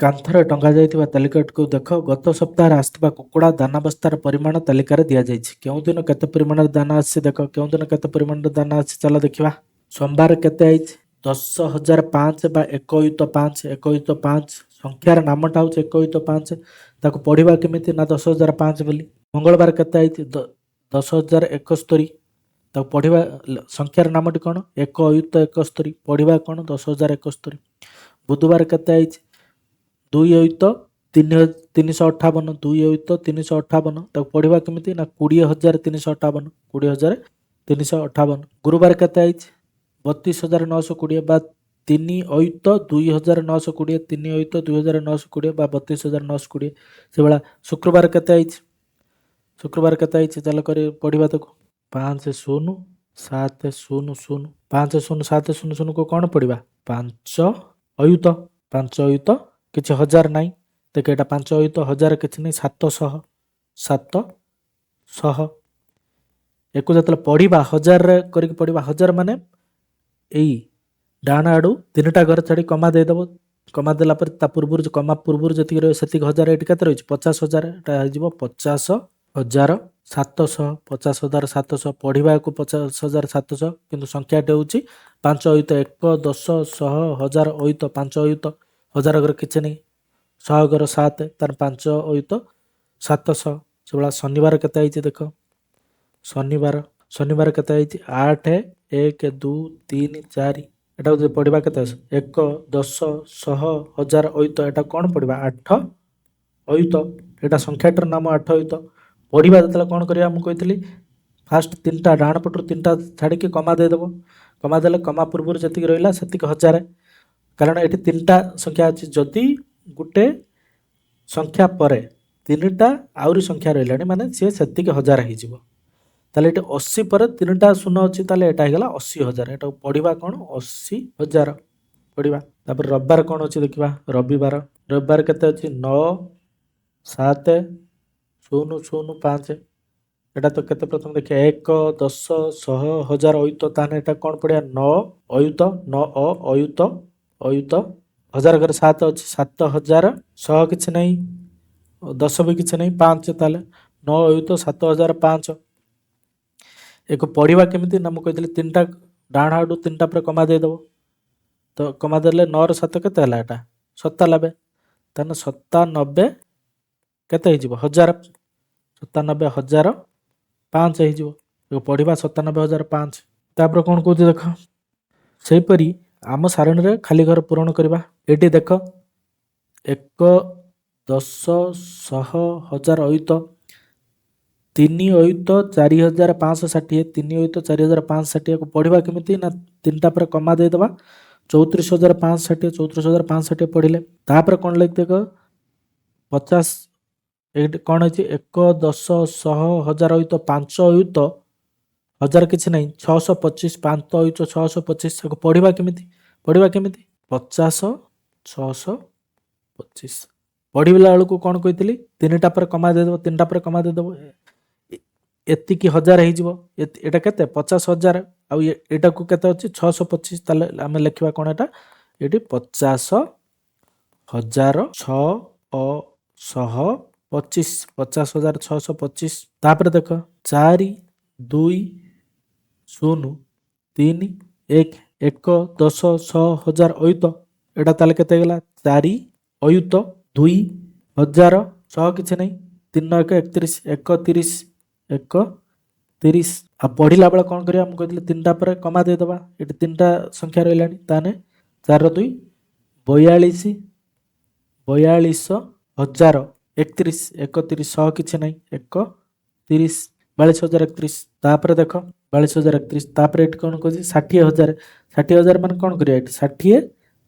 Speaker 1: କାନ୍ଥରେ ଟଙ୍ଗା ଯାଇଥିବା ତାଲିକାଟିକୁ ଦେଖ। ଗତ ସପ୍ତାହରେ ଆସିଥିବା କୁକୁଡ଼ା ଦାନା ବସ୍ତାର ପରିମାଣ ତାଲିକାରେ ଦିଆଯାଇଛି। କେଉଁଦିନ କେତେ ପରିମାଣର ଦାନା ଆସିଛି ଦେଖ। କେଉଁଦିନ କେତେ ପରିମାଣର ଦାନା ଆସିଛି ଚାଲ ଦେଖିବା। ସୋମବାର କେତେ ହେଇଛି? 10,005 ବା 1 ସହିତ 5। 1 ସହିତ 5 ସଂଖ୍ୟାର ନାମଟା ହେଉଛି 1 ସହିତ 5। ତାକୁ ପଢ଼ିବା କେମିତି? ନା 10,005 ବୋଲି। ମଙ୍ଗଳବାର କେତେ ହେଇଛି? 10,071। ତାକୁ ପଢ଼ିବା ସଂଖ୍ୟାର ନାମଟି କ'ଣ? 1 ସହିତ 71। ପଢ଼ିବା କ'ଣ? 10,071। ବୁଧବାର କେତେ ହେଇଛି? 2 ସହିତ 358। 2 ସହିତ 358 ତାକୁ ପଢ଼ିବା କେମିତି? ନା 20,358। 20,358। ଗୁରୁବାର କେତେ ହେଇଛି? 32,920 ବା 3 ସହିତ 2,920। 3 ସହିତ 2,920 ବା 32,920। ସେଭଳିଆ ଶୁକ୍ରବାର କେତେ ହେଇଛି? ଶୁକ୍ରବାର କେତେ ହେଇଛି ଚାଲ କରି ପଢ଼ିବା ତାକୁ। 5,0,7,0,0। 5,0,7,0,0କୁ କ'ଣ ପଢ଼ିବା? 5 ଅୟୁତ। 5 ଅୟୁତ କିଛି ହଜାର ନାହିଁ। ଦେଖ ଏଇଟା 5 ସହିତ 1000 କିଛି ନାହିଁ। 700। 700 ୟାକୁ ଯେତେବେଳେ ପଢ଼ିବା 1000ରେ କରିକି ପଢ଼ିବା। 1000 ମାନେ ଏଇ ଡାହାଣ ଆଡ଼ୁ 3ଟା ଘର ଛାଡ଼ି କମା ଦେଇଦେବ। କମା ଦେଲା ପରେ ତା ପୂର୍ବରୁ କମା ପୂର୍ବରୁ ଯେତିକି ରହିବ ସେତିକି 1000। ଏଠି କେତେ ରହିଛି? 50,000। ଏଟା ହେଇଯିବ 50,000 700। 50,700 ପଢ଼ିବାକୁ 50,700 କିନ୍ତୁ ସଂଖ୍ୟାଟି ହେଉଛି 5 ସହିତ 1 10 100 1000 ଅୟୁତ। 5 ଅୟୁତ 1000 ଘର କିଛି ନାହିଁ। 100 ଘର 7 ତାର 5 ସହିତ 700। ସେଭଳିଆ ଶନିବାର କେତେ ହେଇଛି ଦେଖ। ଶନିବାର କେତେ ହେଇଛି? 8 1 2 3 4। ଏଟାକୁ ଯଦି ପଢ଼ିବା କେତେ? 1 10 100 1000 ଅୟୁତ। ଏଟା କ'ଣ ପଢ଼ିବା? 8 ଅୟୁତ। ଏଟା ସଂଖ୍ୟାଟାର ନାମ 8 ଅୟୁତ। ପଢ଼ିବା ଯେତେବେଳେ କ'ଣ କରିବା? ମୁଁ କହିଥିଲି ଫାଷ୍ଟ 3ଟା ଡାହାଣ ପଟରୁ 3ଟା ଛାଡ଼ିକି କମା ଦେଇଦେବ। କମା ଦେଲେ କମା ପୂର୍ବରୁ ଯେତିକି ରହିଲା ସେତିକି 1000। କାରଣ ଏଠି 3ଟା ସଂଖ୍ୟା ଅଛି। ଯଦି ଗୋଟେ ସଂଖ୍ୟା ପରେ 3ଟା ଆହୁରି ସଂଖ୍ୟା ରହିଲାଣି ମାନେ ସିଏ ସେତିକି 1000 ହେଇଯିବ। ତାହେଲେ ଏଠି 80 ପରେ 3ଟା ଶୂନ ଅଛି। ତାହେଲେ ଏଟା ହେଇଗଲା 80,000। ଏଟାକୁ ପଢ଼ିବା କ'ଣ? 80,000 ପଢ଼ିବା। ତାପରେ ରବିବାର କ'ଣ ଅଛି ଦେଖିବା। ରବିବାର କେତେ ଅଛି? 9 7 0 0 5। ଏଟା ତ କେତେ ପ୍ରଥମେ ଦେଖିବା। 1 10 100 1000 ଅୟୁତ। ତାହେଲେ ଏଟା କ'ଣ ପଢ଼ିବା? 9 ଅୟୁତ। 9 ଅୟୁତ 1000 ଘରେ 7 ଅଛି। 7,000 100 କିଛି ନାହିଁ। 10 ବି କିଛି ନାହିଁ। 5 ତାହେଲେ 9 ଅୟୁତ 7005। ୟାକୁ ପଢ଼ିବା କେମିତି ନା ମୁଁ କହିଥିଲି ତିନିଟା ଡାହାଣ ଆଡ଼ୁ ତିନିଟା ପରେ କମା ଦେଇଦେବ। ତ କମା ଦେଲେ 9ର 7 କେତେ ହେଲା ଏଟା 97। ତାହେଲେ 97 କେତେ ହେଇଯିବ 1000, 97,005 ହେଇଯିବ। ୟାକୁ ପଢ଼ିବା 97,005। ତାପରେ କ'ଣ କହୁଛି ଦେଖ, ସେହିପରି ଆମ ସାରଣୀରେ ଖାଲି ଘର ପୂରଣ କରିବା। ଏଠି ଦେଖ 1, 10, 100, 1000 ଅୟୁତ 3 ଅୟୁତ 4560, 3 ଅୟୁତ 4560 କୁ ପଢ଼ିବା କେମିତି ନା ତିନିଟା ପରେ କମା ଦେଇଦେବା 34,560, 34,560 ପଢ଼ିଲେ ତାପରେ କ'ଣ ଲେଖିଦେବ 50। ଏଇଠି କ'ଣ ହେଇଛି 1, 10, 100, 1000 ଅୟୁତ 5 ଅୟୁତ 1000 କିଛି ନାହିଁ 625, 5 ଅୟୁତ 625। ତାକୁ ପଢ଼ିବା କେମିତି 50, 625। ପଢ଼ିଲା ବେଳକୁ କ'ଣ କହିଥିଲି ତିନିଟା ପରେ କମା ଦେଇଦେବ, ତିନିଟା ପରେ କମା ଦେଇଦେବ ଏତିକି 1000 ହେଇଯିବ। ଏଟା କେତେ 50,000 ଆଉ ଏଟାକୁ କେତେ ଅଛି 625। ତାହେଲେ ଆମେ ଲେଖିବା କ'ଣ ଏଟା ଏଠି 50,625, 50,625। ତାପରେ ଦେଖ 4, 2, 0, 3, 1, 1, 10, 100, 1000 ଅୟୁତ ଏଟା ତାହେଲେ କେତେ ହେଇଗଲା 4 ଅୟୁତ 2, 1000, 100 କିଛି ନାହିଁ 3, 1, 31, 1, 30, 1, 30। ଆଉ ପଢ଼ିଲା ବେଳେ କ'ଣ କରିବା ମୁଁ କହିଥିଲି ତିନିଟା ପରେ କମା ଦେଇଦେବା। ଏଠି ତିନିଟା ସଂଖ୍ୟା ରହିଲାଣି ତାହେଲେ 4, 2, 42, 42,031, 31, 100 କିଛି ନାହିଁ 1, 30, 42,031। ତାପରେ ଦେଖ 42,031 ତାପରେ ଏଠି କ'ଣ କହୁଛି 60,000, 60,000 ମାନେ କ'ଣ କରିବା ଏଠି 60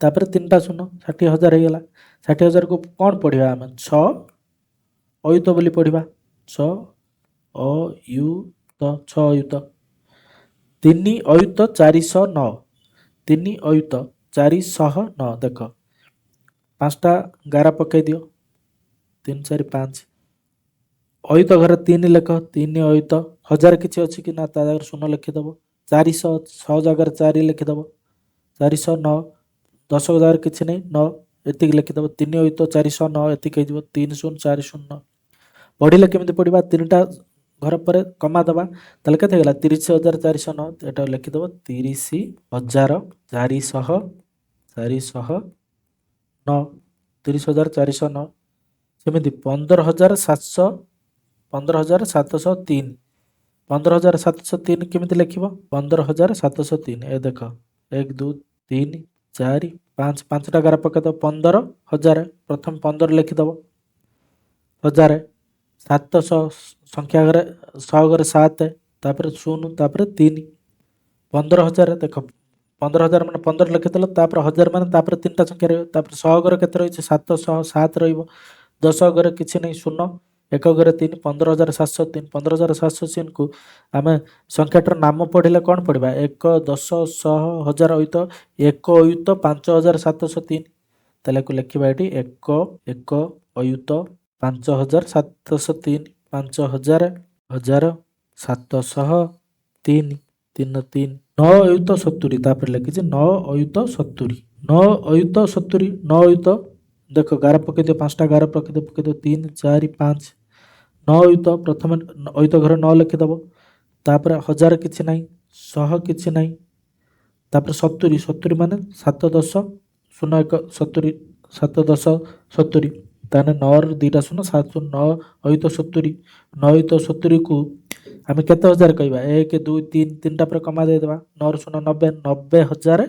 Speaker 1: ତାପରେ ତିନିଟା ଶୂନ 60,000 ହେଇଗଲା। 60,000କୁ କ'ଣ ପଢ଼ିବା ଆମେ 6 ଅୟୁତ ବୋଲି ପଢ଼ିବା 6 ଅୟୁତ 6 ଅୟୁତ 3 ଅୟୁତ 409, 3 ଅୟୁତ 409। ଦେଖ 5ଟା ଗାର ପକାଇ ଦିଅ 3, 4, 5 ଅୟୁତ ଘରେ 3 ଲେଖ 3 ଅୟୁତ 1000 କିଛି ଅଛି କି ନା ତା ଜାଗାରେ ଶୂନ ଲେଖିଦେବ 400 6 ଜାଗାରେ 4 ଲେଖିଦେବ 409 10 ଜାଗାରେ କିଛି ନାହିଁ 9 ଏତିକି ଲେଖିଦେବ 3 ଅୟୁତ 409 ଏତିକି ହେଇଯିବ 30,409। ପଢ଼ିଲେ କେମିତି ପଢ଼ିବା ତିନିଟା ଘର ପରେ କମା ଦେବା ତାହେଲେ କେତେ ହେଇଗଲା 30,409। ଏଟା ଲେଖିଦେବ 30,409, 30,409। ସେମିତି 15,703, 15,703 କେମିତି ଲେଖିବ 15,703 ଏ ଦେଖ 1, 2, 3, 4, 5 5ଟା ଗାର ପକାଇଦେବ 15,000 ପ୍ରଥମେ 15 ଲେଖିଦେବ 1000 700 ସଂଖ୍ୟା ଘରେ 100 ଘରେ 7 ତାପରେ 0 ତାପରେ 3 15,000 ଦେଖ 15,000 ମାନେ 15 ଲେଖିଦେଲ ତାପରେ 1000 ମାନେ ତାପରେ ତିନିଟା ସଂଖ୍ୟା ରହିବ ତାପରେ 100 ଘରେ କେତେ ରହିଛି 707 ରହିବ 10 ଘରେ କିଛି ନାହିଁ 0 1 ଘରେ 3 15,703 15,703କୁ ଆମେ ସଂଖ୍ୟାଟାର ନାମ ପଢ଼ିଲେ କ'ଣ ପଢ଼ିବା 1, 10, 100, 1000 ଅୟୁତ 1 ଅୟୁତ 5,703। ତାହେଲେ ୟାକୁ ଲେଖିବା ଏଠି 1, 1 ଅୟୁତ 5,703 5,000, 1,000, 703 3, 3 9 ଅୟୁତ 70 ତାପରେ ଲେଖିଛି 9 ଅୟୁତ 70 9 ଅୟୁତ 70 9 ଅୟୁତ ଦେଖ ଗାର ପକାଇଦିଅ 5ଟା ଗାର ପକାଇଦିଅ 3, 4, 5 9 ଅୟୁତ ପ୍ରଥମେ ଅୟୁତ ଘରେ 9 ଲେଖିଦେବ ତାପରେ 1000 କିଛି ନାହିଁ 100 କିଛି ନାହିଁ ତାପରେ 70 70 ମାନେ 7, 10, 0, 1 70 7, 10, 70 ତାହେଲେ 9ର 2ଟା ଶୂନ 7, 9 ଅୟୁତ 70 9 ଅୟୁତ 70କୁ ଆମେ କେତେ ହଜାର କହିବା 1, 2, 3 ତିନିଟା ପରେ କମା ଦେଇଦେବା 9ର ଶୂନ 90 90,000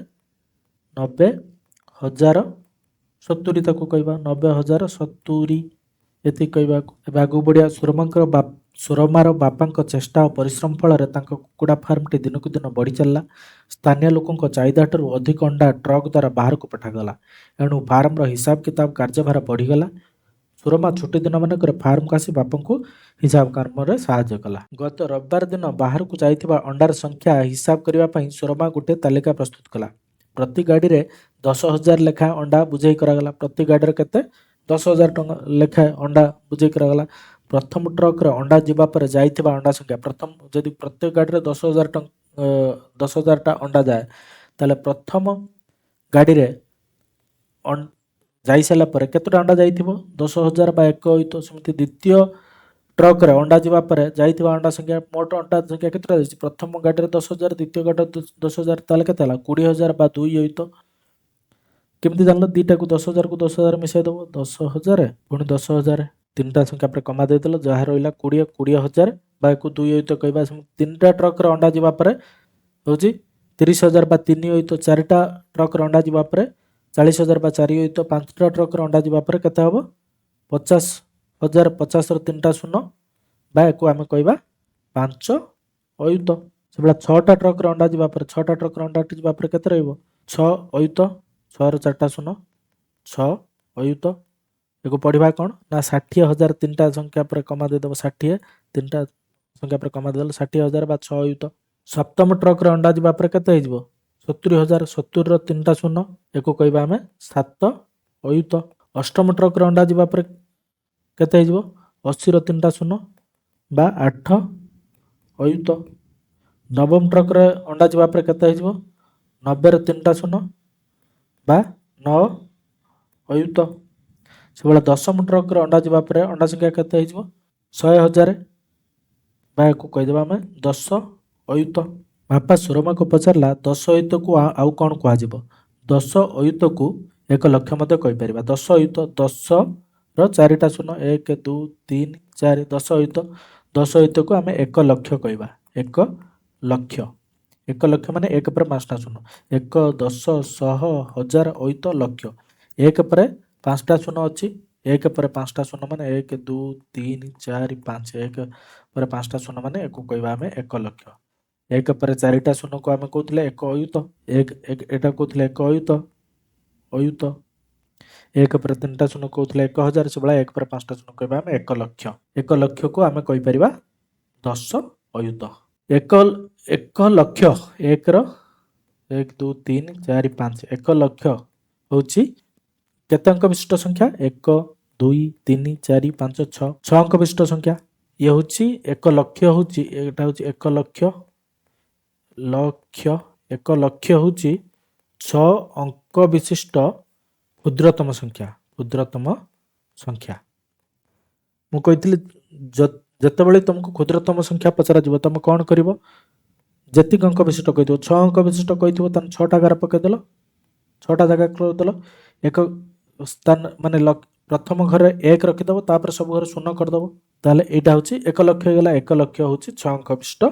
Speaker 1: 90,070 ତାକୁ କହିବା 90,070 ଏତିକି କହିବାକୁ। ଏବେ ଆଗକୁ ବଢ଼ିବା ସୁରମାର ବାପାଙ୍କ ଚେଷ୍ଟା ଓ ପରିଶ୍ରମ ଫଳରେ ତାଙ୍କ କୁକୁଡ଼ା ଫାର୍ମଟି ଦିନକୁ ଦିନ ବଢ଼ି ଚାଲିଲା। ସ୍ଥାନୀୟ ଲୋକଙ୍କ ଚାହିଦାଠାରୁ ଅଧିକ ଅଣ୍ଡା ଟ୍ରକ୍ ଦ୍ୱାରା ବାହାରକୁ ପଠାଗଲା। ଏଣୁ ଫାର୍ମର ହିସାବ କିତାବ କାର୍ଯ୍ୟଭାର ବଢ଼ିଗଲା। ସୁରମା ଛୁଟି ଦିନମାନଙ୍କରେ ଫାର୍ମକୁ ଆସି ବାପାଙ୍କୁ ହିସାବ କାମରେ ସାହାଯ୍ୟ କଲା। ଗତ ରବିବାର ଦିନ ବାହାରକୁ ଯାଇଥିବା ଅଣ୍ଡାର ସଂଖ୍ୟା ହିସାବ କରିବା ପାଇଁ ସୁରମା ଗୋଟିଏ ତାଲିକା ପ୍ରସ୍ତୁତ କଲା। ପ୍ରତି ଗାଡ଼ିରେ 10,000 ଲେଖାଏଁ ଅଣ୍ଡା ବୁଝେଇ କରାଗଲା। ପ୍ରତି ଗାଡ଼ିରେ କେତେ 10,000 ଟଙ୍କା ଲେଖାଏଁ ଅଣ୍ଡା ବୁଝେଇ କରାଗଲା। ପ୍ରଥମ ଟ୍ରକରେ ଅଣ୍ଡା ଯିବା ପରେ ଯାଇଥିବା ଅଣ୍ଡା ସଂଖ୍ୟା ଯଦି ପ୍ରତ୍ୟେକ ଗାଡ଼ିରେ 10,000ଟା ଅଣ୍ଡା ଯାଏ ତାହେଲେ ପ୍ରଥମ ଗାଡ଼ିରେ ଯାଇସାରିଲା ପରେ କେତେଟା ଅଣ୍ଡା ଯାଇଥିବ 10,000 ବା 1 ଅୟୁତ ସେମିତି ଦ୍ୱିତୀୟ ट्रक अंडा जावापर जाइथिबा अंडा संख्या मोट अंडा संख्या केतटा अछि प्रथम गाड़ी 10,000 द्वितीय गाड़ी 10,000 ताले केते हला 20,000 बा 2 होइतो केमती जानलो दीटा को 10,000 को 10,000 मिसाई दबो 10,000 पुणी 10,000 तीनटा संख्या पर कमा देदेलो जहाँ रहिला 20,000 बा को 2 होइतो कहबा तीनटा ट्रक अंडा जावापर होची 30,000 बा 3 होइतो चारटा ट्रक अंडा जावापर 40,000 बा 4 होइतो पांचटा ट्रक अंडा जावापर केते हबो 50,000 50 ର 3ଟା ଶୂନ ବା ୟାକୁ ଆମେ କହିବା 5 ଅୟୁତ ସେଭଳିଆ 6ଟା ଟ୍ରକର ଅଣ୍ଡା ଯିବା ପରେ 6ଟା ଟ୍ରକର ଅଣ୍ଡାଟି ଯିବା ପରେ କେତେ ରହିବ 6 ଅୟୁତ 6ର 4ଟା ଶୂନ 6 ଅୟୁତ ୟାକୁ ପଢିବା କ'ଣ ନା 60,000 3ଟା ସଂଖ୍ୟା ପରେ କମା ଦେଇଦେବ 60 3ଟା ସଂଖ୍ୟା ପରେ କମା ଦେଇଦେଲେ 60,000 ବା 6 ଅୟୁତ ସପ୍ତମ ଟ୍ରକର ଅଣ୍ଡା ଯିବା ପରେ କେତେ ହେଇଯିବ 70,000 70ର 3ଟା ଶୂନ ୟାକୁ କହିବା ଆମେ 7 ଅୟୁତ ଅଷ୍ଟମ ଟ୍ରକର ଅଣ୍ଡା ଯିବା ପରେ କେତେ ହେଇଯିବ 80ର 3ଟା ଶୂନ ବା 8 ଅୟୁତ ନବମ ଟ୍ରକରେ ଅଣ୍ଡା ଯିବା ପରେ କେତେ ହେଇଯିବ 90ର 3ଟା ଶୂନ ବା 9 ଅୟୁତ ସେଭଳିଆ ଦଶମ ଟ୍ରକରେ ଅଣ୍ଡା ଯିବା ପରେ ଅଣ୍ଡା ସଂଖ୍ୟା କେତେ ହେଇଯିବ 100,000 ବା ୟାକୁ କହିଦେବା ଆମେ 10 ଅୟୁତ ବାପା ସୁରମାକୁ ପଚାରିଲା 10 ଅୟୁତକୁ ଆଉ କ'ଣ କୁହାଯିବ 10 ଅୟୁତକୁ 1 ଲକ୍ଷ ମଧ୍ୟ କହିପାରିବା 10 ଅୟୁତ 10ର 4ଟା ଶୂନ 1 2 3 4 10 ଅୟୁତ 10 ଅୟୁତକୁ ଆମେ 1 ଲକ୍ଷ କହିବା 1 ଲକ୍ଷ 1 ଲକ୍ଷ ମାନେ 1 ପରେ 5ଟା ଶୂନ 1 10 100 1000 ଅୟୁତ ଲକ୍ଷ 1 ପରେ 5ଟା ଶୂନ ଅଛି 1 ପରେ 5ଟା ଶୂନ ମାନେ 1 2 3 4 5 1 ପରେ 5ଟା ଶୂନ ମାନେ ୟାକୁ କହିବା ଆମେ 1 ଲକ୍ଷ 1 ପରେ 4ଟା ଶୂନକୁ ଆମେ କହୁଥିଲେ 1 ଅୟୁତ ଏଟା କହୁଥିଲେ 1 ଅୟୁତ ଅୟୁତ 1 ପରେ 3ଟା ଶୂନ କହୁଥିଲେ 1,000 ସେଭଳିଆ 1 ପରେ 5ଟା ଶୂନ କହିବା ଆମେ 1 ଲକ୍ଷ 1 ଲକ୍ଷକୁ ଆମେ କହିପାରିବା 10 ଅୟୁତ 1 ଲକ୍ଷ 1ର 1 2 3 4 5 1 ଲକ୍ଷ ହେଉଛି କେତେ ଅଙ୍କ ବିଶିଷ୍ଟ ସଂଖ୍ୟା 1 2 3 4 5 6 6 ଅଙ୍କ ବିଶିଷ୍ଟ ସଂଖ୍ୟା ଇଏ ହେଉଛି 1 ଲକ୍ଷ ହେଉଛି ଏଇଟା ହେଉଛି 1 ଲକ୍ଷ 1 ଲକ୍ଷ ହେଉଛି 6 ଅଙ୍କ ବିଶିଷ୍ଟ କ୍ଷୁଦ୍ରତମ ସଂଖ୍ୟା ମୁଁ କହିଥିଲି ଯେତେବେଳେ ତୁମକୁ କ୍ଷୁଦ୍ରତମ ସଂଖ୍ୟା ପଚରାଯିବ ତୁମେ କ'ଣ କରିବ ଯେତିକି ଅଙ୍କ ବିଶିଷ୍ଟ କହିଥିବ 6 ଅଙ୍କ ବିଶିଷ୍ଟ କହିଥିବ ତାହେଲେ 6ଟା ଗାର ପକାଇଦେଲ 6ଟା ଜାଗା କରିଦେଲ ଏକ ସ୍ଥାନ ମାନେ ପ୍ରଥମ ଘରେ 1 ରଖିଦେବ ତାପରେ ସବୁ ଘରେ ଶୂନ କରିଦେବ ତାହେଲେ ଏଇଟା ହେଉଛି 1 ଲକ୍ଷ ହେଇଗଲା 1 ଲକ୍ଷ ହେଉଛି 6 ଅଙ୍କ ବିଶିଷ୍ଟ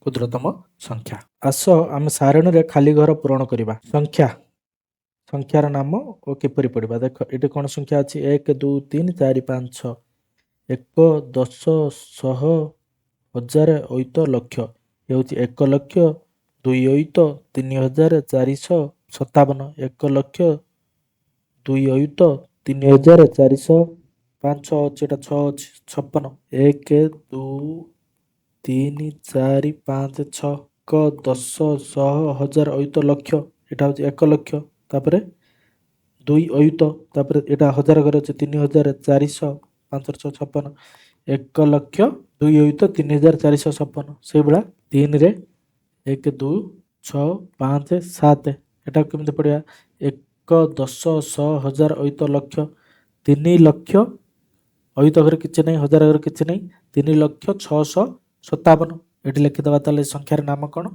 Speaker 1: କ୍ଷୁଦ୍ରତମ ସଂଖ୍ୟା ଆସ ଆମେ ସାରଣୀରେ ଖାଲି ଘର ପୂରଣ କରିବା ସଂଖ୍ୟାର ନାମ ଓ କିପରି ପଡ଼ିବା ଦେଖ ଏଠି କ'ଣ ସଂଖ୍ୟା ଅଛି 1 2 3 4 5 6 1 10 100 1000 ଅୟୁତ ଲକ୍ଷ ଏ ହେଉଛି 1 ଲକ୍ଷ 2 ଅୟୁତ 3,457 1 ଲକ୍ଷ 2 ଅୟୁତ 3,400 5 6 ଅଛି ଏଟା 6 ଅଛି 56 1 2 3 4 5 6 1 10 100 1000 ଅୟୁତ ଲକ୍ଷ ଏଟା ହେଉଛି 1 ଲକ୍ଷ ତାପରେ 2 ଅୟୁତ ତାପରେ ଏଟା 1000 ଘରେ ଅଛି 3,400 5 6 56 1 ଲକ୍ଷ 2 ଅୟୁତ 3,456 ସେଇଭଳିଆ 3ରେ 1 2 6 5 7 ଏଟା କେମିତି ପଡ଼ିବା 1 10 100 1000 ଅୟୁତ ଲକ୍ଷ 3 ଲକ୍ଷ ଅୟୁତ ଘରେ କିଛି ନାହିଁ 1000 ଘରେ କିଛି ନାହିଁ 3 ଲକ୍ଷ 657 ଏଠି ଲେଖିଦେବା ତାହେଲେ ସଂଖ୍ୟାର ନାମ କ'ଣ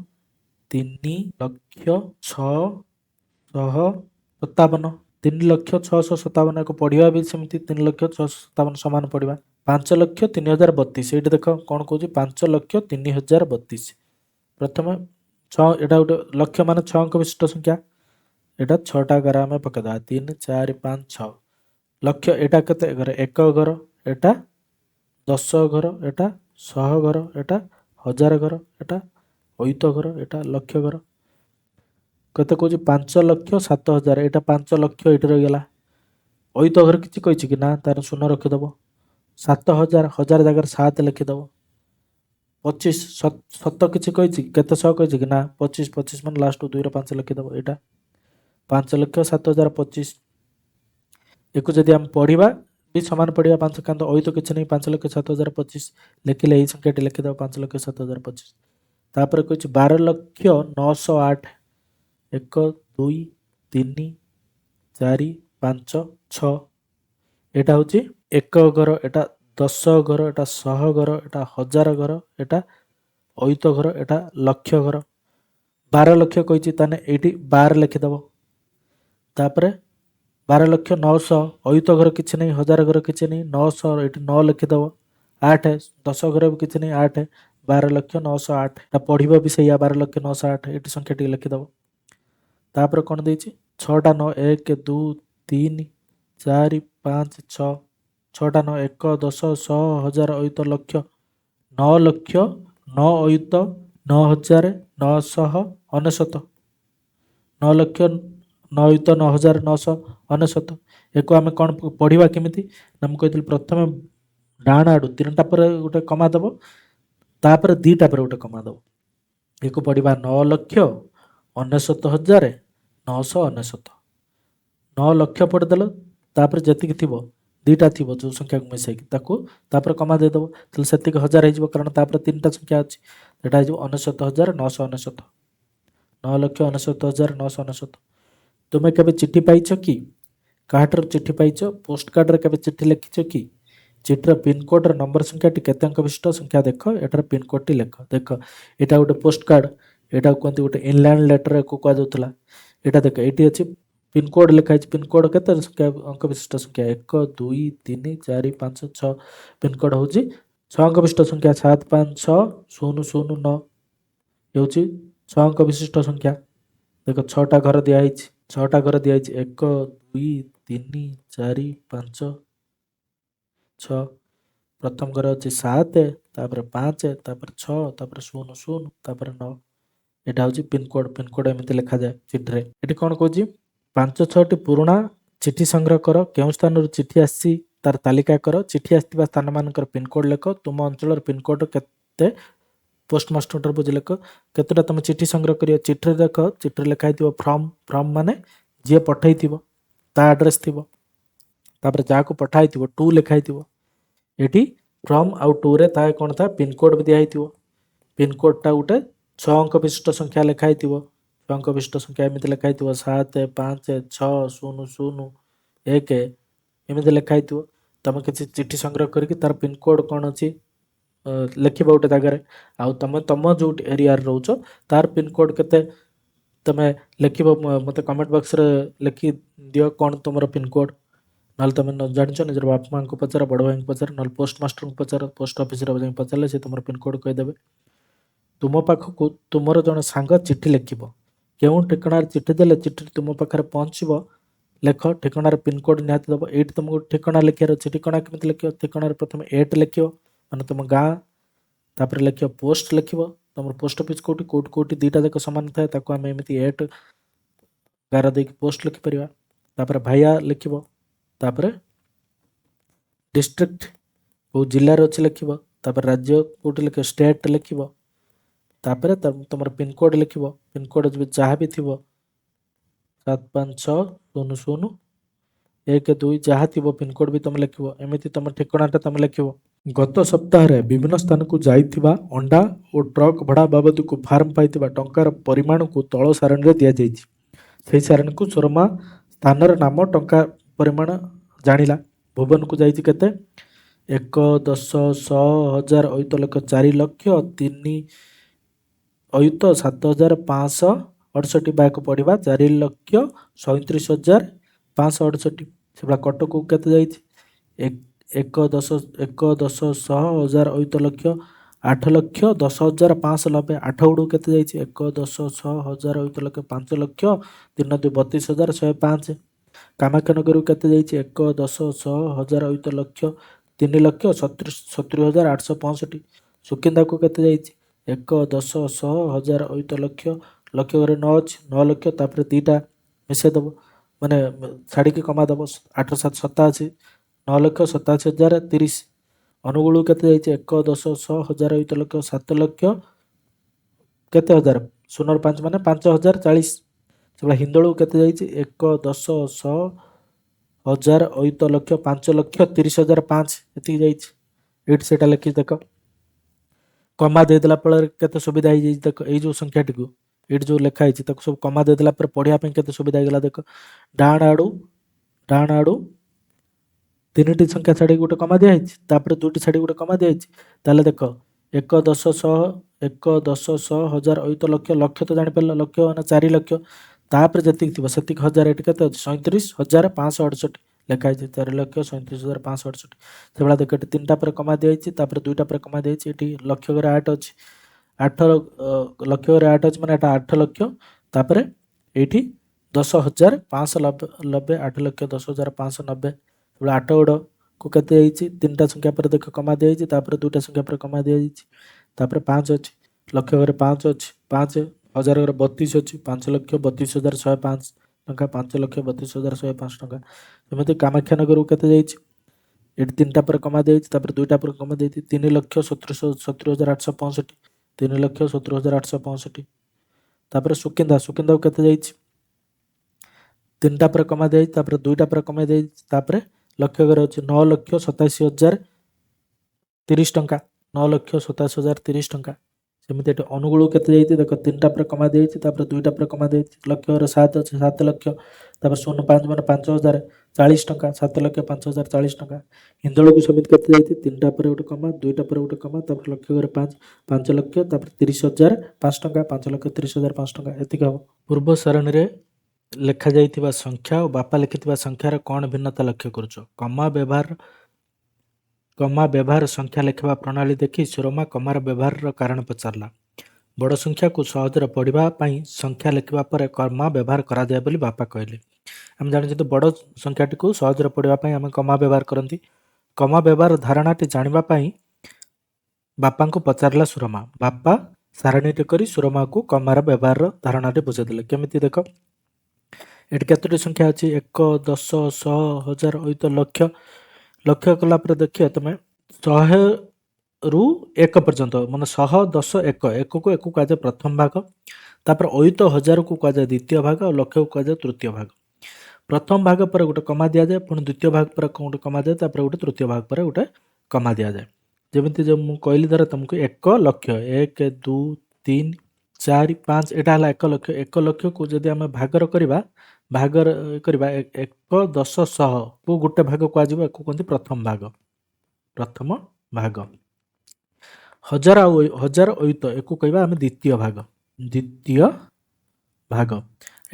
Speaker 1: 3 ଲକ୍ଷ 657 3 ଲକ୍ଷ 657 କୁ ପଢ଼ିବା ବି ସେମିତି 3 ଲକ୍ଷ 657 ସମାନ ପଡ଼ିବା 5 ଲକ୍ଷ 3,032 ଏଇଠି ଦେଖ କ'ଣ କହୁଛି 5 ଲକ୍ଷ 3,032 ପ୍ରଥମେ 6 ଏଟା ଗୋଟେ ଲକ୍ଷ ମାନେ 6 ଅଙ୍କ ବିଶିଷ୍ଟ ସଂଖ୍ୟା ଏଟା 6ଟା ଗାର ଆମେ ପକାଇଦେବା 3 4 5 6 ଲକ୍ଷ ଏଟା କେତେ ଘର 1 ଘର ଏଟା 10 ଘର ଏଟା 100 ଘର ଏଟା 1000 ଘର ଏଟା ଅୟୁତ ଘର ଏଟା ଲକ୍ଷ ଘର କେତେ କହୁଛି 5 ଲକ୍ଷ 7,000 ଏଟା 5 ଲକ୍ଷ ଏଇଠି ରହିଗଲା ଅୟୁତ ଘର କିଛି କହିଛି କି ନା ତାର ଶୂନ ରଖିଦେବ 7,000 1000 ଜାଗାରେ 7 ଲେଖିଦେବ 25 ସତ କିଛି କହିଛି କେତେ ଶହ କହିଛି କି ନା 25 ମାନେ ଲାଷ୍ଟ 2ର 5 ଲେଖିଦେବ ଏଇଟା 5 ଲକ୍ଷ 7,025 ୟାକୁ ଯଦି ଆମେ ପଢ଼ିବା ବି ସମାନ ପଡ଼ିବା 5 କାନ୍ତ ଅୟୁତ କିଛି ନାହିଁ 5 ଲକ୍ଷ 7,025 ଲେଖିଲେ ଏଇ ସଂଖ୍ୟାଟି ଲେଖିଦେବ 5 ଲକ୍ଷ 7,025 ତାପରେ କହିଛି 12 ଲକ୍ଷ 908 1 2 3 4 5 6 ଏଟା ହେଉଛି 1 ଘର ଏଟା 10 ଘର, ଏଟା 100 ଘର, ଏଟା 1000 ଘର, ଏଟା ଅୟୁତ ଘର, ଏଟା ଲକ୍ଷ ଘର। 12 ଲକ୍ଷ କହିଛି ତାହେଲେ ଏଇଠି 12 ଲେଖିଦେବ। ତାପରେ 12,09,000 ଅୟୁତ ଘର କିଛି ନାହିଁ, 1000 ଘର କିଛି ନାହିଁ, 900 ଏଇଠି 9 ଲେଖିଦେବ। 8 10 ଘର ବି କିଛି ନାହିଁ, 8 12,09,008 ଏଟା ପଢ଼ିବ ବି ସେଇଆ 12,09,008 ଏଇଠି ସଂଖ୍ୟା ଟିକେ ଲେଖିଦେବ। ତାପରେ କ'ଣ ଦେଇଛି 6ଟା 9 1 2 3 4 5 6 6ଟା 9 1 10 100 1000 ଅୟୁତ ଲକ୍ଷ 9 ଲକ୍ଷ 9 ଅୟୁତ 9,000 9,999 9 ଲକ୍ଷ 9 ଅୟୁତ 9,999। ୟାକୁ ଆମେ କ'ଣ ପଢ଼ିବା କେମିତି ନା ମୁଁ କହିଥିଲି ପ୍ରଥମେ ଡାହାଣ ଆଡ଼ୁ 3ଟା ପରେ ଗୋଟେ କମା ଦେବ, ତାପରେ 2ଟା ପରେ ଗୋଟେ କମା ଦେବ। ୟାକୁ ପଢ଼ିବା 9,99,999। 9 ଲକ୍ଷ ପଢ଼ିଦେଲ, ତାପରେ ଯେତିକି ଥିବ 2ଟା ଥିବ ଯେଉଁ ସଂଖ୍ୟାକୁ ମିଶାଇକି ତାକୁ ତାପରେ କମା ଦେଇଦେବ, ତାହେଲେ ସେତିକି 1000 ହେଇଯିବ, କାରଣ ତାପରେ 3ଟା ସଂଖ୍ୟା ଅଛି। ସେଟା ହେଇଯିବ 99,999। 9,99,999। ତୁମେ କେବେ ଚିଠି ପାଇଛ କି? କାହାଠାରୁ ଚିଠି ପାଇଛ? ପୋଷ୍ଟ କାର୍ଡ଼ରେ କେବେ ଚିଠି ଲେଖିଛ କି? ଚିଠିର ପିନ୍କୋଡ଼ର ନମ୍ବର ସଂଖ୍ୟାଟି କେତେ ଅଙ୍କ ବିଶିଷ୍ଟ ସଂଖ୍ୟା ଦେଖ, ଏଠାର ପିନ୍କୋଡ଼ଟି ଲେଖ। ଦେଖ ଏଇଟା ଗୋଟେ ପୋଷ୍ଟ କାର୍ଡ଼, ଏଇଟାକୁ କୁହନ୍ତି ଗୋଟେ ଇନଲ୍ୟାଣ୍ଡ ଲେଟର କୁହାଯାଉଥିଲା। ଏଇଟା ଦେଖ ଏଇଠି ଅଛି ପିନ୍କୋଡ଼ ଲେଖା ହେଇଛି। ପିନ୍କୋଡ଼ କେତେ ସଂଖ୍ୟା ଅଙ୍କ ବିଶିଷ୍ଟ ସଂଖ୍ୟା 1 2 3 4 5 6। ପିନ୍କୋଡ଼ ହେଉଛି 6 ଅଙ୍କ ବିଶିଷ୍ଟ ସଂଖ୍ୟା 756,009 ହେଉଛି 6 ଅଙ୍କ ବିଶିଷ୍ଟ ସଂଖ୍ୟା। ଦେଖ 6ଟା ଘର ଦିଆହେଇଛି, 6ଟା ଘର ଦିଆହେଇଛି 1 2 3 4 5 6। ପ୍ରଥମ ଘର ଅଛି 7, ତାପରେ 5, ତାପରେ 6, ତାପରେ 0 0, ତାପରେ 9। ଏଇଟା ହେଉଛି ପିନ୍କୋଡ଼। ପିନ୍କୋଡ଼ ଏମିତି ଲେଖାଯାଏ ଚିଠିରେ। ଏଠି କ'ଣ କହୁଛି 5-6ଟି ପୁରୁଣା ଚିଠି ସଂଗ୍ରହ କର। କେଉଁ ସ୍ଥାନରୁ ଚିଠି ଆସିଛି ତାର ତାଲିକା କର। ଚିଠି ଆସିଥିବା ସ୍ଥାନମାନଙ୍କର ପିନ୍କୋଡ଼ ଲେଖ। ତୁମ ଅଞ୍ଚଳର ପିନ୍କୋଡ଼ କେତେ? ପୋଷ୍ଟମାଷ୍ଟର ବୁଝି ଲେଖ। କେତେଟା ତୁମେ ଚିଠି ସଂଗ୍ରହ କରିବ? ଚିଠିରେ ଦେଖ, ଚିଠିରେ ଲେଖା ହେଇଥିବ ଫ୍ରମ୍। ଫ୍ରମ୍ ମାନେ ଯିଏ ପଠାଇଥିବ ତା ଆଡ୍ରେସ୍ ଥିବ, ତାପରେ ଯାହାକୁ ପଠା ହେଇଥିବ ଟୁ ଲେଖା ହେଇଥିବ। ଏଠି ଫ୍ରମ୍ ଆଉ ଟୁରେ ତା କ'ଣ ଥାଏ ପିନ୍କୋଡ଼ ବି ଦିଆହେଇଥିବ। ପିନ୍କୋଡ଼ଟା ଗୋଟେ 6 ଅଙ୍କ ବିଶିଷ୍ଟ ସଂଖ୍ୟା ଲେଖା ହେଇଥିବ। 6 ଅଙ୍କ ବିଶିଷ୍ଟ ସଂଖ୍ୟା ଏମିତି ଲେଖା ହେଇଥିବ 7 5 6 0 0 1 ଏମିତି ଲେଖା ହେଇଥିବ। ତୁମେ କିଛି ଚିଠି ସଂଗ୍ରହ କରିକି ତାର ପିନ୍କୋଡ଼ କ'ଣ ଅଛି ଲେଖିବ ଗୋଟେ ଜାଗାରେ। ଆଉ ତୁମେ ତୁମ ଯେଉଁ ଏରିଆରେ ରହୁଛ ତାର ପିନ୍କୋଡ଼ କେତେ ତୁମେ ଲେଖିବ। ମୋତେ କମେଣ୍ଟ ବକ୍ସରେ ଲେଖି ଦିଅ କ'ଣ ତୁମର ପିନ୍କୋଡ଼। ନହେଲେ ତୁମେ ନ ଜାଣିଛ ନିଜର ବାପା ମାଆଙ୍କୁ ପଚାର, ବଡ଼ ଭାଇଙ୍କୁ ପଚାର, ନହେଲେ ପୋଷ୍ଟମାଷ୍ଟରଙ୍କୁ ପଚାର। ପୋଷ୍ଟ ଅଫିସରେ ଯାଇ ପଚାରିଲେ ସେ ତୁମର ପିନ୍କୋଡ଼ କହିଦେବେ। ତୁମ ପାଖକୁ ତୁମର ଜଣେ ସାଙ୍ଗ ଚିଠି ଲେଖିବ। କେଉଁ ଠିକଣାରେ ଚିଠି ଦେଲେ ଚିଠି ତୁମ ପାଖରେ ପହଞ୍ଚିବ ଲେଖ। ଠିକଣାର ପିନ୍କୋଡ଼ ନିହାତି ଦେବ। ଏଇଠି ତୁମକୁ ଠିକଣା ଲେଖିବାର ଅଛି। ଠିକଣା କେମିତି ଲେଖିବ? ଠିକଣାରେ ପ୍ରଥମେ 8 ଲେଖିବ, ମାନେ ତୁମ ଗାଁ। ତାପରେ ଲେଖିବ ପୋଷ୍ଟ ଲେଖିବ। ତୁମର ପୋଷ୍ଟ ଅଫିସ୍ କେଉଁଠି କେଉଁଠି 2ଟା ଯାକ ସମାନ ଥାଏ, ତାକୁ ଆମେ ଏମିତି 8 ଗାର ଦେଇକି ପୋଷ୍ଟ ଲେଖିପାରିବା। ତାପରେ ଭାଇଆ ଲେଖିବ। ତାପରେ ଡିଷ୍ଟ୍ରିକ୍ଟ କେଉଁ ଜିଲ୍ଲାରେ ଅଛି ଲେଖିବ। ତାପରେ ରାଜ୍ୟ କେଉଁଠି ଲେଖିବ, ଷ୍ଟେଟ୍ ଲେଖିବ। ତାପରେ ତୁମର ପିନ୍କୋଡ଼ ଲେଖିବ। ପିନ୍କୋଡ଼ ଯାହା ବି ଥିବ 756,000 1 2 ଯାହା ଥିବ ପିନ୍କୋଡ଼ ବି ତୁମେ ଲେଖିବ। ଏମିତି ତୁମ ଠିକଣାଟା ତୁମେ ଲେଖିବ। ଗତ ସପ୍ତାହରେ ବିଭିନ୍ନ ସ୍ଥାନକୁ ଯାଇଥିବା ଅଣ୍ଡା ଓ ଟ୍ରକ୍ ଭଡ଼ା ବାବଦକୁ ଫାର୍ମ ପାଇଥିବା ଟଙ୍କାର ପରିମାଣକୁ ତଳ ସାରଣୀରେ ଦିଆଯାଇଛି। ସେହି ସାରଣୀକୁ ସୁରମା ସ୍ଥାନର ନାମ ଟଙ୍କା ପରିମାଣ ଜାଣିଲା। ଭୁବନକୁ ଯାଇଛି କେତେ? 1 10 100 1000 ଅୟୁତ ଲକ୍ଷ 4 ଲକ୍ଷ 3 ଅୟୁତ 7,568। ବାକୁ ପଢ଼ିବା 4,37,568। ସେଗୁଡ଼ା କଟକକୁ କେତେ ଯାଇଛି? 1 10 1 10 100 1000 ଅୟୁତ ଲକ୍ଷ 8,10,590। 8 ଗୁଡ଼କୁ କେତେ ଯାଇଛି? 1 10 100 1000 ଅୟୁତ ଲକ୍ଷ 5,00,000 3 2 32,105। କାମାକ୍ଷାନଗରକୁ କେତେ ଯାଇଛି? 1 10 100 1000 ଅୟୁତ ଲକ୍ଷ 3,70,865। ସୁକିନ୍ଦାକୁ କେତେ ଯାଇଛି? 1 10 100 1000 ଅୟୁତ ଲକ୍ଷ ଲକ୍ଷ ଘରେ 9 ଅଛି, 9 ଲକ୍ଷ। ତାପରେ 2ଟା ମିଶାଇ ଦେବ, ମାନେ ଛାଡ଼ିକି କମା ଦେବ। 8 7 87, 9,87,030। ଅନୁଗୁଳକୁ କେତେ ଯାଇଛି? 1 10 100 1000 ଅୟୁତ ଲକ୍ଷ 7,00,000 କେତେ ହଜାର? 0 5 ମାନେ 5,040। ସେଗୁଡ଼ା ହିନ୍ଦଳକୁ କେତେ ଯାଇଛି? 1 10 100 1000 ଅୟୁତ ଲକ୍ଷ 5,30,005। ଏତିକି ଯାଇଛି। ଏଇଠି ସେଇଟା ଲେଖିଛି ଦେଖ। କମା ଦେଇଦେଲା ଫଳରେ କେତେ ସୁବିଧା ହେଇଯାଇଛି ଦେଖ। ଏଇ ଯେଉଁ ସଂଖ୍ୟାଟିକୁ ଏଇଠି ଯେଉଁ ଲେଖା ହେଇଛି ତାକୁ ସବୁ କମା ଦେଇଦେଲା ପରେ ପଢ଼ିବା ପାଇଁ କେତେ ସୁବିଧା ହେଇଗଲା ଦେଖ। ଡାହାଣ ଆଡ଼ୁ ତିନିଟି ସଂଖ୍ୟା ଛାଡ଼ି ଗୋଟେ କମା ଦିଆହେଇଛି, ତାପରେ ଦୁଇଟି ଛାଡ଼ି ଗୋଟେ କମା ଦିଆହେଇଛି। ତାହେଲେ ଦେଖ 1 10 100 1 10 100 1000 ଅୟୁତ ଲକ୍ଷ, ଲକ୍ଷ ତ ଜାଣିପାରିଲ ଲକ୍ଷ ମାନେ 4 ଲକ୍ଷ, ତାପରେ ଯେତିକି ଥିବ ସେତିକି ହଜାର, ଏଠି କେତେ ଅଛି 37,568 ଲେଖା ହେଇଛି, 4,37,568। ସେଭଳିଆ ଦେଖ ଏଠି ତିନିଟା ପରେ କମା ଦିଆହେଇଛି, ତାପରେ ଦୁଇଟା ପରେ କମା ଦିଆହେଇଛି, ଏଠି ଲକ୍ଷ ଘରେ 8 ଅଛି, 8 ଲକ୍ଷ ଘରେ 8 ଅଛି ମାନେ ଏଟା 8 ଲକ୍ଷ, ତାପରେ ଏଇଠି 10,590, 8 ଲକ୍ଷ 10,590। ସେଭଳିଆ 8 ଗୁଡ଼କୁ କେତେ ହେଇଛି, ତିନିଟା ସଂଖ୍ୟା ପରେ ଦେଖ କମା ଦିଆହେଇଛି, ତାପରେ ଦୁଇଟା ସଂଖ୍ୟା ପରେ କମା ଦିଆଯାଇଛି, ତାପରେ 5 ଅଛି, ଲକ୍ଷ ଘରେ 5 ଅଛି, 5 ହଜାର ଘରେ 32 ଅଛି, 5,32,105 ଟଙ୍କା, 5,32,105 ଟଙ୍କା। ସେମିତି କାମାକ୍ଷାନଗରକୁ କେତେ ଯାଇଛି, ଏଠି ତିନିଟା ପରେ କମା ଦିଆଯାଇଛି, ତାପରେ ଦୁଇଟା ପରେ କମା ଦେଇଛି, 3,70,865, 3,70,865। ତାପରେ ସୁକିନ୍ଦାକୁ କେତେ ଯାଇଛି, ତିନିଟା ପରେ କମା ଦିଆଯାଇଛି, ତାପରେ ଦୁଇଟା ପରେ କମା ଦିଆଯାଇଛି, ତାପରେ ଲକ୍ଷ ଘରେ ଅଛି 9,87,030 ଟଙ୍କା, 9,87,030 ଟଙ୍କା। ସେମିତି ଏଠି ଅନୁଗୁଳକୁ କେତେ ଯାଇଛି ଦେଖ, ତିନିଟା ପରେ କମା ଦିଆଯାଇଛି, ତାପରେ ଦୁଇଟା ପରେ କମା ଦିଆଯାଇଛି, ଲକ୍ଷ ଘରେ 7 ଅଛି, 7 ଲକ୍ଷ, ତାପରେ 0,5 ମାନେ 5,040 ଟଙ୍କା, 7,05,040 ଟଙ୍କା। ହିନ୍ଦଳକୁ ସେମିତି କେତେ ଯାଇଛି, ତିନିଟା ପରେ ଗୋଟେ କମା, ଦୁଇଟା ପରେ ଗୋଟେ କମା, ତାପରେ ଲକ୍ଷ ଘରେ 5 ଲକ୍ଷ, ତାପରେ 30,005 ଟଙ୍କା, 5,30,005 ଟଙ୍କା, ଏତିକି ହବ। ପୂର୍ବ ସାରଣୀରେ ଲେଖାଯାଇଥିବା ସଂଖ୍ୟା ଓ ବାପା ଲେଖିଥିବା ସଂଖ୍ୟାର କ'ଣ ଭିନ୍ନତା ଲକ୍ଷ୍ୟ କରୁଛ? କମା ବ୍ୟବହାର ସଂଖ୍ୟା ଲେଖିବା ପ୍ରଣାଳୀ ଦେଖି ସୁରମା କମାର ବ୍ୟବହାରର କାରଣ ପଚାରିଲା। ବଡ଼ ସଂଖ୍ୟାକୁ ସହଜରେ ପଢ଼ିବା ପାଇଁ ସଂଖ୍ୟା ଲେଖିବା ପରେ କମା ବ୍ୟବହାର କରାଯାଏ ବୋଲି ବାପା କହିଲେ। ଆମେ ଜାଣିଛୁ ବଡ଼ ସଂଖ୍ୟାଟିକୁ ସହଜରେ ପଢ଼ିବା ପାଇଁ ଆମେ କମା ବ୍ୟବହାର କରନ୍ତି। କମା ବ୍ୟବହାର ଧାରଣାଟି ଜାଣିବା ପାଇଁ ବାପାଙ୍କୁ ପଚାରିଲା ସୁରମା। ବାପା ସାରଣୀଟି କରି ସୁରମାକୁ କମାର ବ୍ୟବହାରର ଧାରଣାଟି ବୁଝାଇଦେଲେ। କେମିତି ଦେଖ, ଏଠି କେତୋଟି ସଂଖ୍ୟା ଅଛି, 1 10 100 1000 ଅୟୁତ ଲକ୍ଷ। ଲକ୍ଷ୍ୟ କଲା ପରେ ଦେଖିବ ତମେ 100ରୁ 1 ପର୍ଯ୍ୟନ୍ତ ମାନେ 100 10 1, ଏକକୁ କୁହାଯାଏ ପ୍ରଥମ ଭାଗ, ତାପରେ ଅୟୁତ 1000କୁ କୁହାଯାଏ ଦ୍ୱିତୀୟ ଭାଗ, ଆଉ ଲକ୍ଷକୁ କୁହାଯାଏ ତୃତୀୟ ଭାଗ। ପ୍ରଥମ ଭାଗ ପରେ ଗୋଟେ କମା ଦିଆଯାଏ, ପୁଣି ଦ୍ୱିତୀୟ ଭାଗ ପରେ ଗୋଟେ କମା ଦିଆଯାଏ, ତାପରେ ଗୋଟେ ତୃତୀୟ ଭାଗ ପରେ ଗୋଟେ କମା ଦିଆଯାଏ। ଯେମିତି ଯେ ମୁଁ କହିଲି ଧର ତମକୁ 1 ଲକ୍ଷ, 1 2 3 4 5, ଏଇଟା ହେଲା 1 ଲକ୍ଷ। 1 ଲକ୍ଷକୁ ଯଦି ଆମେ ଭାଗର କରିବା 1 10 100କୁ ଗୋଟେ ଭାଗ କୁହାଯିବ, ଏକୁ କୁହନ୍ତି ପ୍ରଥମ ଭାଗ। 1000 ଅୟୁତ ଏକୁ କହିବା ଆମେ ଦ୍ୱିତୀୟ ଭାଗ,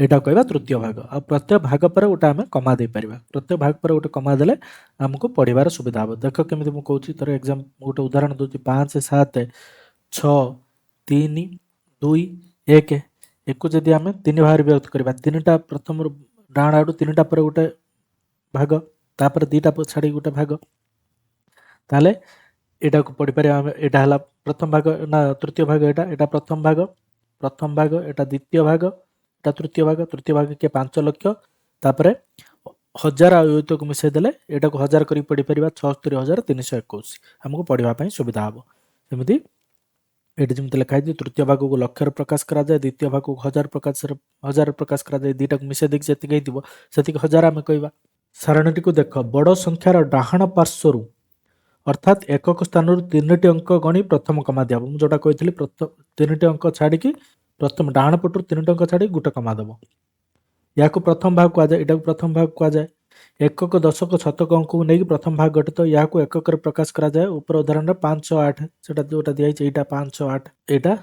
Speaker 1: ଏଇଟା କହିବା ତୃତୀୟ ଭାଗ। ଆଉ ପ୍ରତ୍ୟେକ ଭାଗ ପରେ ଗୋଟେ ଆମେ କମା ଦେଇପାରିବା, ପ୍ରତ୍ୟେକ ଭାଗ ପରେ ଗୋଟେ କମା ଦେଲେ ଆମକୁ ପଢ଼ିବାର ସୁବିଧା ହେବ। ଦେଖ କେମିତି ମୁଁ କହୁଛି, ଧର ଗୋଟେ ଉଦାହରଣ ଦେଉଛି, 5 7 6 3 2 1, ଏକୁ ଯଦି ଆମେ 3 ଭାଗରେ ବିଭକ୍ତ କରିବା, ତିନିଟା ପ୍ରଥମରୁ ଡାହାଣ ଆଡ଼ୁ ତିନିଟା ପରେ ଗୋଟେ ଭାଗ, ତାପରେ ଦୁଇଟା ଛାଡ଼ି ଗୋଟେ ଭାଗ, ତାହେଲେ ଏଇଟାକୁ ପଢ଼ିପାରିବା ଆମେ। ଏଇଟା ହେଲା ପ୍ରଥମ ଭାଗ ନା ତୃତୀୟ ଭାଗ, ଏଇଟା ପ୍ରଥମ ଭାଗ, ଏଇଟା ଦ୍ୱିତୀୟ ଭାଗ, ଏଇଟା ତୃତୀୟ ଭାଗ କିଏ 5 ଲକ୍ଷ, ତାପରେ 1000 ଆଉ ଅୟୁତକୁ ମିଶାଇ ଦେଲେ ଏଇଟାକୁ 1000 କରି ପଢ଼ିପାରିବା, 76,321, ଆମକୁ ପଢ଼ିବା ପାଇଁ ସୁବିଧା ହେବ। ସେମିତି ଏଠି ଯେମିତି ଲେଖା ହେଇଛି, ତୃତୀୟ ଭାଗକୁ ଲକ୍ଷରେ ପ୍ରକାଶ କରାଯାଏ, ଦ୍ୱିତୀୟ ଭାଗକୁ 1000 ପ୍ରକାଶ କରାଯାଏ, ଦୁଇଟାକୁ ମିଶାଇ ଦେଇକି ଯେତିକି ହେଇଥିବ ସେତିକି 1000 ଆମେ କହିବା। ସାରଣୀଟିକୁ ଦେଖ, ବଡ଼ ସଂଖ୍ୟାର ଡାହାଣ ପାର୍ଶ୍ୱରୁ ଅର୍ଥାତ୍ ଏକକ ସ୍ଥାନରୁ 3ଟି ଅଙ୍କ ଗଣି ପ୍ରଥମ କମା ଦିଆବ। ମୁଁ ଯେଉଁଟା କହିଥିଲି 3ଟି ଅଙ୍କ ଛାଡ଼ିକି ପ୍ରଥମ ଡାହାଣ ପଟରୁ 3ଟି ଅଙ୍କ ଛାଡ଼ି ଗୋଟେ କମା ଦେବ, ଏହାକୁ ପ୍ରଥମ ଭାଗ କୁହାଯାଏ, ଏଇଟାକୁ ପ୍ରଥମ ଭାଗ କୁହାଯାଏ। ଏକକ ଦଶକ ଶତକ ଅଙ୍କକୁ ନେଇକି ପ୍ରଥମ ଭାଗ ଗଠିତ, ଏହାକୁ ଏକକରେ ପ୍ରକାଶ କରାଯାଏ। ଉପର ଉଦାହରଣରେ 508, ସେଟା ଯେଉଁଟା ଦିଆଯାଇଛି ଏଇଟା 508,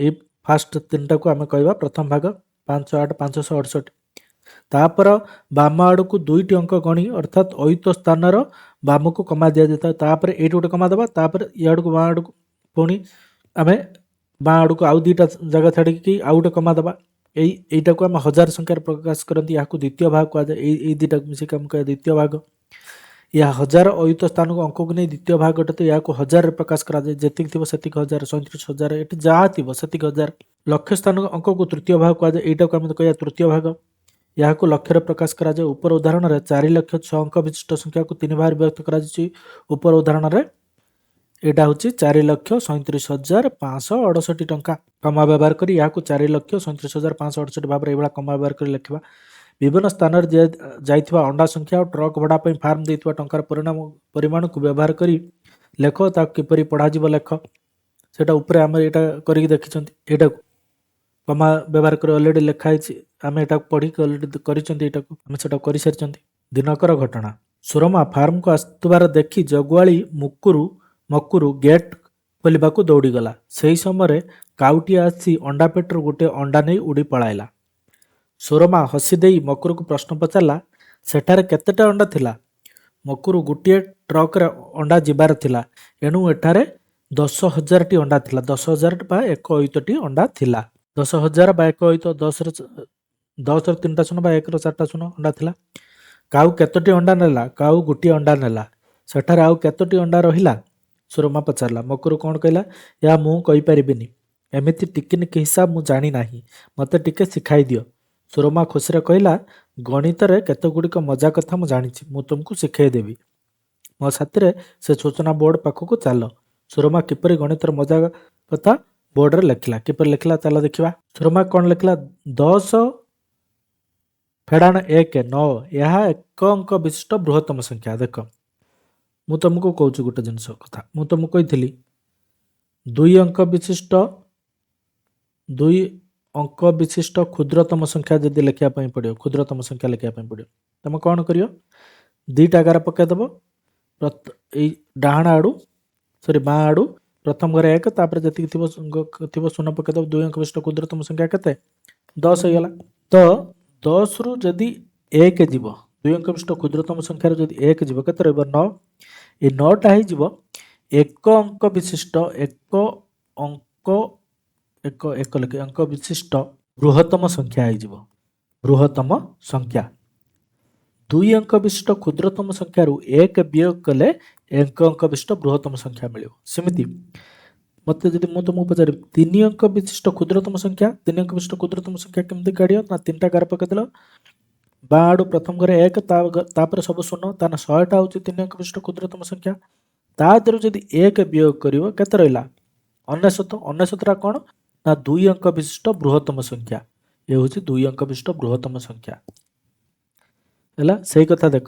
Speaker 1: ଏଇ ଫାଷ୍ଟ ତିନିଟାକୁ ଆମେ କହିବା ପ୍ରଥମ ଭାଗ, 508 568। ତାପରେ ବାମ ଆଡ଼କୁ 2ଟି ଅଙ୍କ ଗଣି ଅର୍ଥାତ୍ ଅୟୁତ ସ୍ଥାନର ବାମକୁ କମା ଦିଆଯାଇଥାଏ, ତାପରେ ଏଇଠି ଗୋଟେ କମା ଦେବା, ତାପରେ ଇଆଡ଼କୁ ବାଁ ଆଡ଼କୁ ପୁଣି ଆମେ ବାଁ ଆଡ଼କୁ ଆଉ 2ଟା ଜାଗା ଛାଡ଼ିକି ଆଉ ଗୋଟେ କମା ଦେବା। এইটাକୁ ଆମେ 1000 ସଂଖ୍ୟାରେ ପ୍ରକାଶ କରନ୍ତି, ଏହାକୁ ଦ୍ୱିତୀୟ ଭାଗ କୁହାଯାଏ। ଏଇ ଦୁଇଟାକୁ ମିଶିକି ଆମେ କହିବା ଦ୍ୱିତୀୟ ଭାଗ। ଏହା 1000 ଅୟୁତ ସ୍ଥାନକୁ ଅଙ୍କକୁ ନେଇ ଦ୍ୱିତୀୟ ଭାଗ ଗଠିତ, ଏହାକୁ 1000ରେ ପ୍ରକାଶ କରାଯାଏ, ଯେତିକି ଥିବ ସେତିକି 1000, 37,000, ଏଠି ଯାହା ଥିବ ସେତିକି 1000। ଲକ୍ଷ ସ୍ଥାନକୁ ଅଙ୍କକୁ ତୃତୀୟ ଭାଗ କୁହାଯାଏ, ଏଇଟାକୁ ଆମେ କହିବା ତୃତୀୟ ଭାଗ, ଏହାକୁ ଲକ୍ଷରେ ପ୍ରକାଶ କରାଯାଏ। ଉପର ଉଦାହରଣରେ 4 ଲକ୍ଷ 6 ଅଙ୍କ ବିଶିଷ୍ଟ ସଂଖ୍ୟାକୁ 3 ଭାଗରେ ବିଭକ୍ତ କରାଯାଇଛି। ଉପର ଉଦାହରଣରେ ଏଇଟା ହେଉଛି 4,37,568 ଟଙ୍କା। କମା ବ୍ୟବହାର କରି ଏହାକୁ 4,37,568 ଭାବରେ ଏଇଭଳିଆ କମା ବ୍ୟବହାର କରି ଲେଖିବା। ବିଭିନ୍ନ ସ୍ଥାନରେ ଯାଇଥିବା ଅଣ୍ଡା ସଂଖ୍ୟା ଓ ଟ୍ରକ୍ ଭଡ଼ା ପାଇଁ ଫାର୍ମ ଦେଇଥିବା ଟଙ୍କାର ପରିମାଣକୁ ବ୍ୟବହାର କରି ଲେଖ, ତାକୁ କିପରି ପଢ଼ାଯିବ ଲେଖ। ସେଇଟା ଉପରେ ଆମେ ଏଇଟା କରିକି ଦେଖିଛନ୍ତି, ଏଇଟାକୁ କମା ବ୍ୟବହାର କରି ଅଲରେଡ଼ି ଲେଖା ହେଇଛି, ଆମେ ଏଟାକୁ ପଢ଼ିକି ଅଲରେଡ଼ି କରିଛନ୍ତି, ଏଇଟାକୁ ଆମେ ସେଟାକୁ କରିସାରିଛନ୍ତି। ଦିନକର ଘଟଣା, ସୁରମା ଫାର୍ମକୁ ଆସୁଥିବାର ଦେଖି ଜଗୁଆଳି ମକୁରୁ ଗେଟ୍ ଖୋଲିବାକୁ ଦୌଡ଼ିଗଲା। ସେହି ସମୟରେ କାଉଟିଏ ଆସି ଅଣ୍ଡା ପେଟରୁ ଗୋଟିଏ ଅଣ୍ଡା ନେଇ ଉଡ଼ି ପଳାଇଲା। ସୁରମା ହସି ଦେଇ ମକୁରୁକୁ ପ୍ରଶ୍ନ ପଚାରିଲା, ସେଠାରେ କେତେଟା ଅଣ୍ଡା ଥିଲା? ମକୁରୁ, ଗୋଟିଏ ଟ୍ରକରେ ଅଣ୍ଡା ଯିବାର ଥିଲା, ଏଣୁ ଏଠାରେ 10,000ଟି ଅଣ୍ଡା ଥିଲା। 10,000 ବା 1 ଅୟୁତଟି ଅଣ୍ଡା ଥିଲା। 10,000 ବା 1 ଅୟୁତ, 10ର 3ଟା ଶୂନ ବା 1ର 4ଟା ଶୂନ ଅଣ୍ଡା ଥିଲା। କାଉ କେତୋଟି ଅଣ୍ଡା ନେଲା? କାଉ ଗୋଟିଏ ଅଣ୍ଡା ନେଲା। ସେଠାରେ ଆଉ କେତୋଟି ଅଣ୍ଡା ରହିଲା? ସୁରମା ପଚାରିଲା। ମକୁରୁ କ'ଣ କହିଲା? ଏହା ମୁଁ କହିପାରିବିନି। ଏମିତି ଟିକିନିକି ହିସାବ ମୁଁ ଜାଣି ନାହିଁ। ମୋତେ ଟିକେ ଶିଖାଇ ଦିଅ। ସୁରମା ଖୁସିରେ କହିଲା, ଗଣିତରେ କେତେଗୁଡ଼ିକ ମଜା କଥା ମୁଁ ଜାଣିଛି। ମୁଁ ତୁମକୁ ଶିଖାଇ ଦେବି। ମୋ ସାଥିରେ ସେ ସୂଚନା ବୋର୍ଡ଼ ପାଖକୁ ଚାଲ। ସୁରମା କିପରି ଗଣିତର ମଜା କଥା ବୋର୍ଡ଼ରେ ଲେଖିଲା। କିପରି ଲେଖିଲା ଚାଲ ଦେଖିବା। ସୁରମା କ'ଣ ଲେଖିଲା? 10 ଫେଡ଼ାଣ 1 9। ଏହା 1 ଅଙ୍କ ବିଶିଷ୍ଟ ବୃହତ୍ତମ ସଂଖ୍ୟା। ଦେଖ, ମୁଁ ତୁମକୁ କହୁଛି ଗୋଟେ ଜିନିଷ କଥା। ମୁଁ ତୁମକୁ କହିଥିଲି 2 ଅଙ୍କ ବିଶିଷ୍ଟ କ୍ଷୁଦ୍ରତମ ସଂଖ୍ୟା ଯଦି ଲେଖିବା ପାଇଁ ପଡ଼ିବ, କ୍ଷୁଦ୍ରତମ ସଂଖ୍ୟା ଲେଖିବା ପାଇଁ ପଡ଼ିବ, ତୁମେ କ'ଣ କରିବ? 2ଟା ଗାର ପକାଇଦେବ। ଏଇ ଡାହାଣ ଆଡ଼ୁ ବାଁ ଆଡ଼ୁ ପ୍ରଥମ ଘରେ 1, ତାପରେ ଯେତିକି ଥିବ ଶୂନ ପକାଇଦେବ। 2 ଅଙ୍କ ବିଶିଷ୍ଟ କ୍ଷୁଦ୍ରତମ ସଂଖ୍ୟା କେତେ? 10 ହେଇଗଲା। ତ 10ରୁ ଯଦି 1 ଯିବ, 2 ଅଙ୍କ ବିଶିଷ୍ଟ କ୍ଷୁଦ୍ରତମ ସଂଖ୍ୟାରୁ ଯଦି 1 ଯିବ, କେତେ ରହିବ? 9। ଏ 9ଟା ହେଇଯିବ 1 ଅଙ୍କ ବିଶିଷ୍ଟ ଅଙ୍କ ବିଶିଷ୍ଟ ବୃହତ୍ତମ ସଂଖ୍ୟା ହେଇଯିବ। ବୃହତ୍ତମ ସଂଖ୍ୟା। 2 ଅଙ୍କ ବିଶିଷ୍ଟ କ୍ଷୁଦ୍ରତମ ସଂଖ୍ୟାରୁ 1 ବିୟୋଗ କଲେ 1 ଅଙ୍କ ବିଶିଷ୍ଟ ବୃହତ୍ତମ ସଂଖ୍ୟା ମିଳିବ। ସେମିତି ମୋତେ ଯଦି ମୁଁ ତୁମକୁ ପଚାରିବି 3 ଅଙ୍କ ବିଶିଷ୍ଟ କ୍ଷୁଦ୍ରତମ ସଂଖ୍ୟା, 3 ଅଙ୍କ ବିଶିଷ୍ଟ କ୍ଷୁଦ୍ରତମ ସଂଖ୍ୟା କେମିତି କାଢ଼ିବ? ନା 3ଟା ଗାର ପକାଇଦେଲ। ବାଁ ଆଡ଼ୁ ପ୍ରଥମ ଘରେ 1, ତାପରେ ସବୁ ଶୂନ, ତାହେଲେ 100ଟା ହେଉଛି 3 ଅଙ୍କ ବିଶିଷ୍ଟ କ୍ଷୁଦ୍ରତମ ସଂଖ୍ୟା। ତା ଦେହରୁ ଯଦି 1 ବିୟୋଗ କରିବ, କେତେ ରହିଲା? 99। 99ଟା କ'ଣ? ନା 2 ଅଙ୍କ ବିଶିଷ୍ଟ ବୃହତ୍ତମ ସଂଖ୍ୟା। ଏ ହେଉଛି 2 ଅଙ୍କ ବିଶିଷ୍ଟ ବୃହତ୍ତମ ସଂଖ୍ୟା। ହେଲା, ସେଇ କଥା ଦେଖ।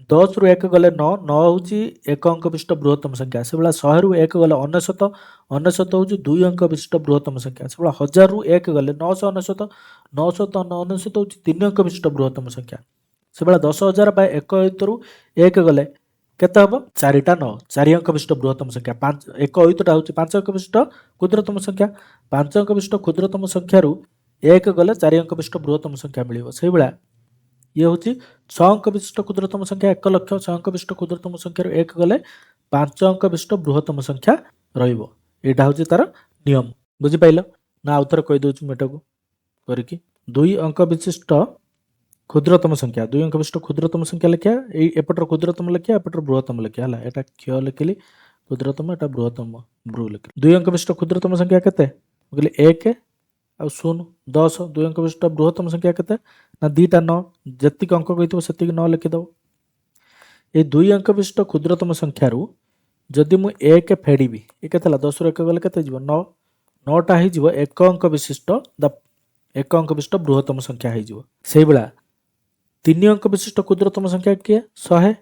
Speaker 1: 10ରୁ 1 ଗଲେ 9, 9 ହେଉଛି 1 ଅଙ୍କ ବିଶିଷ୍ଟ ବୃହତ୍ତମ ସଂଖ୍ୟା। ସେଭଳିଆ 100ରୁ 1 ଗଲେ 99, 99 ହେଉଛି 2 ଅଙ୍କ ବିଶିଷ୍ଟ ବୃହତ୍ତମ ସଂଖ୍ୟା। ସେଭଳିଆ 1000ରୁ 1 ଗଲେ 999, 999 ହେଉଛି 3 ଅଙ୍କ ବିଶିଷ୍ଟ ବୃହତ୍ତମ ସଂଖ୍ୟା। ସେଭଳିଆ 10,000 ବା 1 ଅୟୁତରୁ 1 ଗଲେ କେତେ ହେବ? 4ଟା 9, 4 ଅଙ୍କ ବିଶିଷ୍ଟ ବୃହତ୍ତମ ସଂଖ୍ୟା। 1 ଅୟୁତଟା ହେଉଛି 5 ଅଙ୍କ ବିଶିଷ୍ଟ କ୍ଷୁଦ୍ରତମ ସଂଖ୍ୟା। 5 ଅଙ୍କ ବିଶିଷ୍ଟ କ୍ଷୁଦ୍ରତମ ସଂଖ୍ୟାରୁ 1 ଗଲେ 4 ଅଙ୍କ ବିଶିଷ୍ଟ ବୃହତ୍ତମ ସଂଖ୍ୟା ମିଳିବ। ସେଇଭଳିଆ ଇଏ ହେଉଛି 6 ଅଙ୍କ ବିଶିଷ୍ଟ କ୍ଷୁଦ୍ରତମ ସଂଖ୍ୟା 1 ଲକ୍ଷ। 6 ଅଙ୍କ ବିଶିଷ୍ଟ କ୍ଷୁଦ୍ରତମ ସଂଖ୍ୟାରୁ 1 ଗଲେ 5 ଅଙ୍କ ବିଶିଷ୍ଟ ବୃହତ୍ତମ ସଂଖ୍ୟା ରହିବ। ଏଇଟା ହେଉଛି ତାର ନିୟମ। ବୁଝିପାରିଲ ନା? ଆଉଥରେ କହିଦେଉଛି ମୁଁ ଏଟାକୁ କରିକି। 2 ଅଙ୍କ ବିଶିଷ୍ଟ କ୍ଷୁଦ୍ରତମ ସଂଖ୍ୟା, 2 ଅଙ୍କ ବିଶିଷ୍ଟ କ୍ଷୁଦ୍ରତମ ସଂଖ୍ୟା ଲେଖିବା। ଏଇ ଏପଟର କ୍ଷୁଦ୍ରତମ ଲେଖିବା, ଏପଟର ବୃହତ୍ତମ ଲେଖିବା। ହେଲା, ଏଟା କ୍ଷୟ ଲେଖିଲି କ୍ଷୁଦ୍ରତମ, ଏଟା ବୃହତ୍ତମ ବୃ ଲେଖିଲି। 2 ଅଙ୍କ ବିଶିଷ୍ଟ କ୍ଷୁଦ୍ରତମ ସଂଖ୍ୟା କେତେ? ମୁଁ କହିଲି 1 ଆଉ 0, 10। 2 ଅଙ୍କ ବିଶିଷ୍ଟ ବୃହତ୍ତମ ସଂଖ୍ୟା କେତେ? ନା 2ଟା 9। ଯେତିକି ଅଙ୍କ କହିଥିବ ସେତିକି 9 ଲେଖିଦେବ। ଏଇ 2 ଅଙ୍କ ବିଶିଷ୍ଟ କ୍ଷୁଦ୍ରତମ ସଂଖ୍ୟାରୁ ଯଦି ମୁଁ 1 ଫେଡ଼ିବି, ଏ କେତେ ହେଲା? 10ରୁ 1 ଗଲେ କେତେ ହେଇଯିବ? 9। 9ଟା ହେଇଯିବ 1 ଅଙ୍କ ବିଶିଷ୍ଟ ବୃହତ୍ତମ ସଂଖ୍ୟା ହେଇଯିବ। ସେଇଭଳିଆ 3 ଅଙ୍କ ବିଶିଷ୍ଟ କ୍ଷୁଦ୍ରତମ ସଂଖ୍ୟା କିଏ? 100।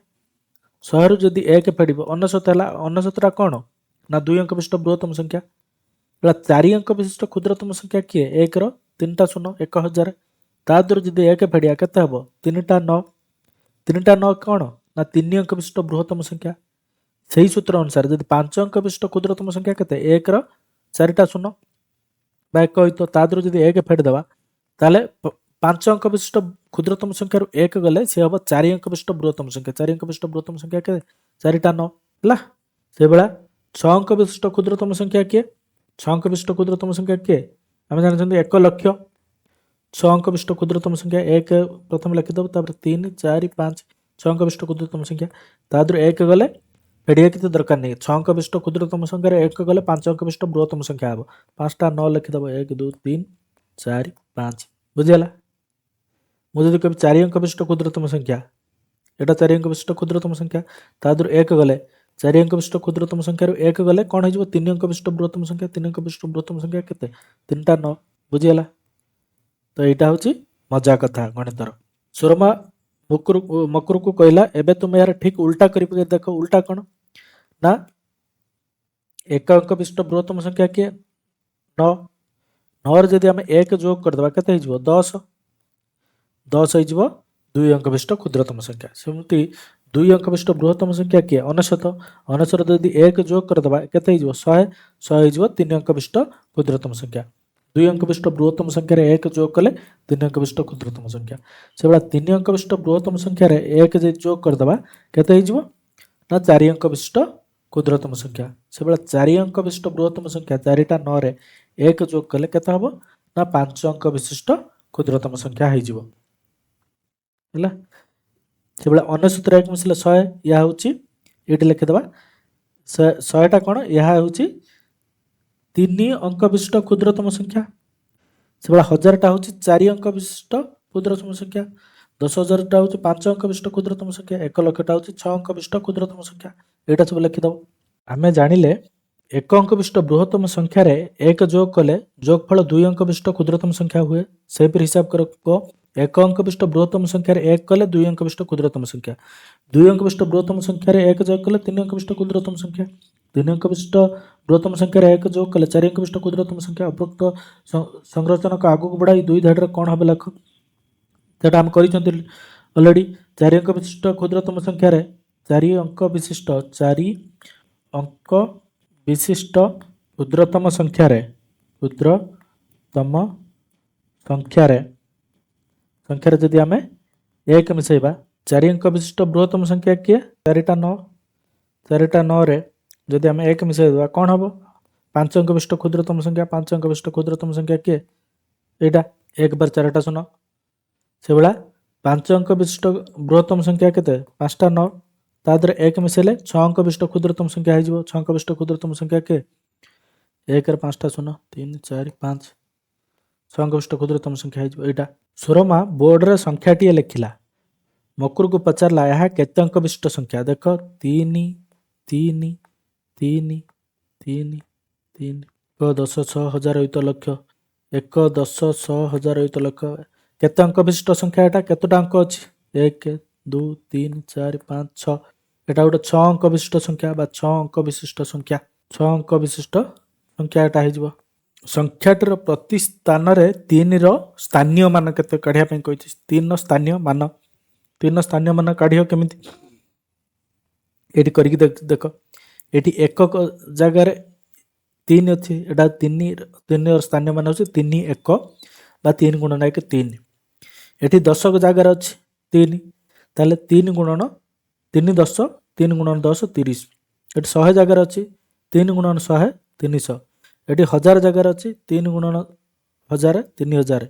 Speaker 1: 100ରୁ ଯଦି 1 ଫେଡ଼ିବ, 99 ହେଲା। 99ଟା କ'ଣ? ନା 2 ଅଙ୍କ ବିଶିଷ୍ଟ ବୃହତ୍ତମ ସଂଖ୍ୟା। 4 ଅଙ୍କ ବିଶିଷ୍ଟ କ୍ଷୁଦ୍ରତମ ସଂଖ୍ୟା କିଏ? 1ର 3ଟା ଶୂନ, 1000। ତା ଦେହରୁ ଯଦି 1 ଫେଡ଼ିବା, କେତେ ହେବ? 3ଟା 9। 3ଟା 9 କ'ଣ? ନା 3 ଅଙ୍କ ବିଶିଷ୍ଟ ବୃହତ୍ତମ ସଂଖ୍ୟା। ସେହି ସୂତ୍ର ଅନୁସାରେ ଯଦି 5 ଅଙ୍କ ବିଶିଷ୍ଟ କ୍ଷୁଦ୍ରତମ ସଂଖ୍ୟା କେତେ? 1ର 4ଟା ଶୂନ ବା 1 ଅୟୁତ, ତା ଦେହରୁ ଯଦି 1 ଫେଡ଼ିଦେବା, ତାହେଲେ 5 ଅଙ୍କ ବିଶିଷ୍ଟ କ୍ଷୁଦ୍ରତମ ସଂଖ୍ୟାରୁ 1 ଗଲେ ସେ ହେବ 4 ଅଙ୍କ ବିଶିଷ୍ଟ ବୃହତ୍ତମ ସଂଖ୍ୟା। 4 ଅଙ୍କ ବିଶିଷ୍ଟ ବୃହତ୍ତମ ସଂଖ୍ୟା କେତେ? 4ଟା 9। ହେଲା, ସେଇଭଳିଆ 6 ଅଙ୍କ ବିଶିଷ୍ଟ କ୍ଷୁଦ୍ରତମ ସଂଖ୍ୟା କିଏ? 6 ଅଙ୍କ ବିଶିଷ୍ଟ କ୍ଷୁଦ୍ରତମ ସଂଖ୍ୟା କିଏ? ଆମେ ଜାଣିଛନ୍ତି 1 ଲକ୍ଷ। 6 ଅଙ୍କ ବିଶିଷ୍ଟ କ୍ଷୁଦ୍ରତମ ସଂଖ୍ୟା 1 ପ୍ରଥମେ ଲେଖିଦେବ, ତାପରେ 3, 4, 5। 6 ଅଙ୍କ ବିଶିଷ୍ଟ କ୍ଷୁଦ୍ରତମ ସଂଖ୍ୟା, ତା ଦେହରୁ 1 ଗଲେ ଫେଡ଼ିବା କିଛି ଦରକାର ନାହିଁ। 6 ଅଙ୍କ ବିଶିଷ୍ଟ କ୍ଷୁଦ୍ରତମ ସଂଖ୍ୟାରେ 1 ଗଲେ 5 ଅଙ୍କ ବିଶିଷ୍ଟ ବୃହତ୍ତମ ସଂଖ୍ୟା ହେବ। 5ଟା 9 ଲେଖିଦେବ। 1, 2, 3, 4, 5। ବୁଝିଗଲା? ମୁଁ ଯଦି କହିବି 4 ଅଙ୍କ ବିଶିଷ୍ଟ କ୍ଷୁଦ୍ରତମ ସଂଖ୍ୟା, ଏଟା 4 ଅଙ୍କ ବିଶିଷ୍ଟ କ୍ଷୁଦ୍ରତମ ସଂଖ୍ୟା, ତା ଦେହରୁ 1 ଗଲେ 4 ଅଙ୍କ ବିଶିଷ୍ଟ କ୍ଷୁଦ୍ରତମ ସଂଖ୍ୟାରୁ 1 ଗଲେ କ'ଣ ହେଇଯିବ? 3 ଅଙ୍କ ବିଶିଷ୍ଟ ବୃହତ୍ତମ ସଂଖ୍ୟା। 3 ଅଙ୍କ ବିଶିଷ୍ଟ ବୃହତ୍ତମ ସଂଖ୍ୟା କେତେ? 3ଟା 9। ବୁଝିଗଲା? ତ ଏଇଟା ହେଉଛି ମଜା କଥା ଗଣିତର। ସୁରମା ମକୁରୁକୁ କହିଲା, ଏବେ ତୁମେ ଏହାର ଠିକ୍ ଉଲ୍ଟା କରିବ। ଦେଖ, ଉଲ୍ଟା କ'ଣ? ନା 1 ଅଙ୍କ ବିଶିଷ୍ଟ ବୃହତ୍ତମ ସଂଖ୍ୟା କିଏ? 9। 9ରେ ଯଦି ଆମେ 1 ଯୋଗ କରିଦେବା, କେତେ ହେଇଯିବ? 10। 10 ହେଇଯିବ 2 ଅଙ୍କ ବିଶିଷ୍ଟ କ୍ଷୁଦ୍ରତମ ସଂଖ୍ୟା। ସେମିତି दुई अंक विशिष्ट बृहत्तम संख्या किए 99 99 यदि 1 जोग करदे केते हो 100 100 हो 3 अंक विशिष्ट क्षुद्रतम संख्या दुई अंक विशिष्ट बृहत्तम संख्यार 1 जोग कले 3 अंक विशिष्ट क्षुद्रतम संख्या से भाया 3 अंक विशिष्ट बृहत्तम संख्यार 1 जो जोग करदे केते हो ना 4 अंक विशिष्ट क्षुद्रतम संख्या से भाया 4 अंक विशिष्ट बृहत्तम संख्या 4टा 9 रे 1 जोग कले केते हबो ना 5 अंक विशिष्ट क्षुद्रतम संख्या हो से भाया 99 1 मिसले 100 या हूँ ये लिखिदेवा 100टा कौन यह हूँ 3 अंक विशिष्ट क्षुद्रतम संख्या से भाया 1000टा हूँ 4 अंक विशिष्ट क्षुद्रतम संख्या 10,000टा हूँ 5 अंक विशिष्ट क्षुद्रतम संख्या 1 लक्षटा हूँ 6 अंक विशिष्ट क्षुद्रतम संख्या यहाँ सब लिखिदेव आम जानिले 1 अंक विशिष्ट बृहत्तम संख्यार 1 जोग कले जोगफल 2 अंक विशिष्ट क्षुद्रतम संख्या हुए से हिसाब कर 1 अंक विशिष्ट बृहत्तम संख्यार 1 कले 2 अंक विशिष्ट क्षुद्रतम संख्या 2 अंक विशिष्ट बृहत्तम संख्यार 1 जोग कले 3 अंक विशिष्ट क्षुद्रतम संख्या 3 अंक विशिष्ट बृहत्तम संख्यार 1 जोग कले 4 अंक विशिष्ट क्षुद्रतम संख्या उपरोक्त संरचना को आगू बढ़ाई 2 धाड़ी कौन हम लेख सेटा आम कर अलरेडी 4 अंक विशिष्ट क्षुद्रतम संख्यार 4 अंक विशिष्ट 4 अंक विशिष्ट क्षुद्रतम संख्यार संख्यार जदि आम 1 मिसेबा 4 अंक विशिष्ट बृहत्तम संख्या किए 4टा 9 रे जदि आम 1 मिसेदेवा कौन हम 5 अंक विशिष्ट क्षुद्रतम संख्या 5 अंक विशिष्ट क्षुद्रतम संख्या किए यहाँ 1 बार 4टा 0 से भाया 5 अंक विशिष्ट बृहत्तम संख्या के 5टा 9 तादर 1 मिसेले 6 अंक विशिष्ट क्षुद्रतम संख्या हो 6 अंक विशिष्ट क्षुद्रतम संख्या के 1 5टा 0 3 4 5 6 अंक विशिष्ट क्षुद्रतम संख्या हो यहाँ सुरमा बोर्ड रे संख्याटी लिखिला मकुर को पचारला यह केते अंक विशिष्ट संख्या देख 3 3 3 3 3 1 10 6,000 होइत लक्ष 1 10 6,000 होइत लक्ष केते अंक विशिष्ट संख्या यहाँ केतोटा अंक अच्छी 1 2 3 4 5 6 एटा गोटे 6 अंक विशिष्ट संख्या 6 अंक विशिष्ट संख्या 6 अंक विशिष्ट संख्या यहाँ हो संख्याटर प्रति स्थान रे 3 रो स्थानीय मान केते काढिया पई कहिछि 3 स्थानीय मान काढियो केमिति एटी करिक देख एटी एक जगह 3 अच्छी एटा 3 स्थानीय मान होछि 3 1 बा 3 गुणन 1 3 एटी 10 जगार अच्छी 3 ताले 3 गुणन 3 10 3 गुणन 10 30 एटी 100 जगार अच्छी 3 गुणन 100 300 एटी 1000 जगार अच्छी 3 गुणन 1000 3000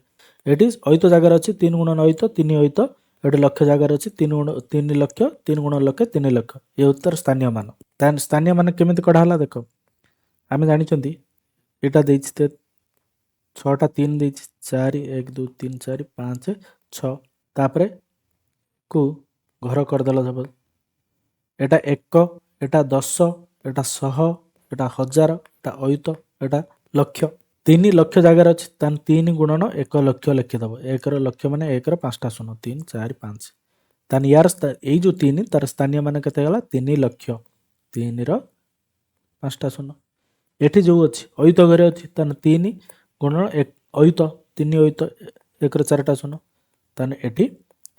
Speaker 1: एटी अयुत जगार अच्छी 3 गुणन अयुत 3 अयुत एटी लक्ष जगार अच्छी 3 लक्ष 3 गुणन लक्ष 3 लक्ष ये उत्तर स्थानीय मान स्थानीय मान केमिति कढ़ाला देख आम जानी यहाँ देते 6टा 3 देती 4 1 2 3 4 5 6 तापर को घर करदेल सब एटा 1 एटा 10 एटा 100 एटा 1000 एटा अयुत एटा लक्ष 3 लक्ष जगार अच्छी 3 गुणन 1 लक्ष लिखिदेव 1 लक्ष मान 1 5टा 0 3 4 5 तान यार यही जो 3 तार स्थानीय मान के 3 लक्ष 3 5टा 0 एठी जो अच्छी अयुत घरे अच्छी तान 3 गुणन 1 अयुत 3 अयुत 1 4टा 0 तान एठी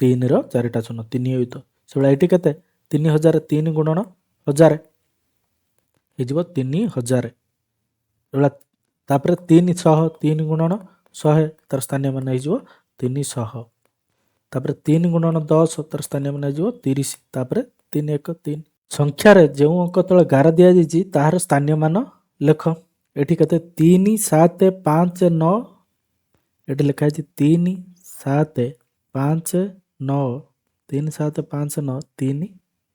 Speaker 1: 3 4टा 0 3 अयुत से भाया ये के 3000 3 गुणन 1000 हो 3000 तापर 300 3 गुणन 100 तार स्थानीय मान हो 300 तापर 3 गुणन 10 तार स्थानीय मान हो 30 तापर 3 1 3 संख्यार जो अंक तले गार दि जाइए तार स्थानीय मान लेख एठी केते 3 7 5 9 एठी लिखा है 3 7 5 9 3 7 5 9 3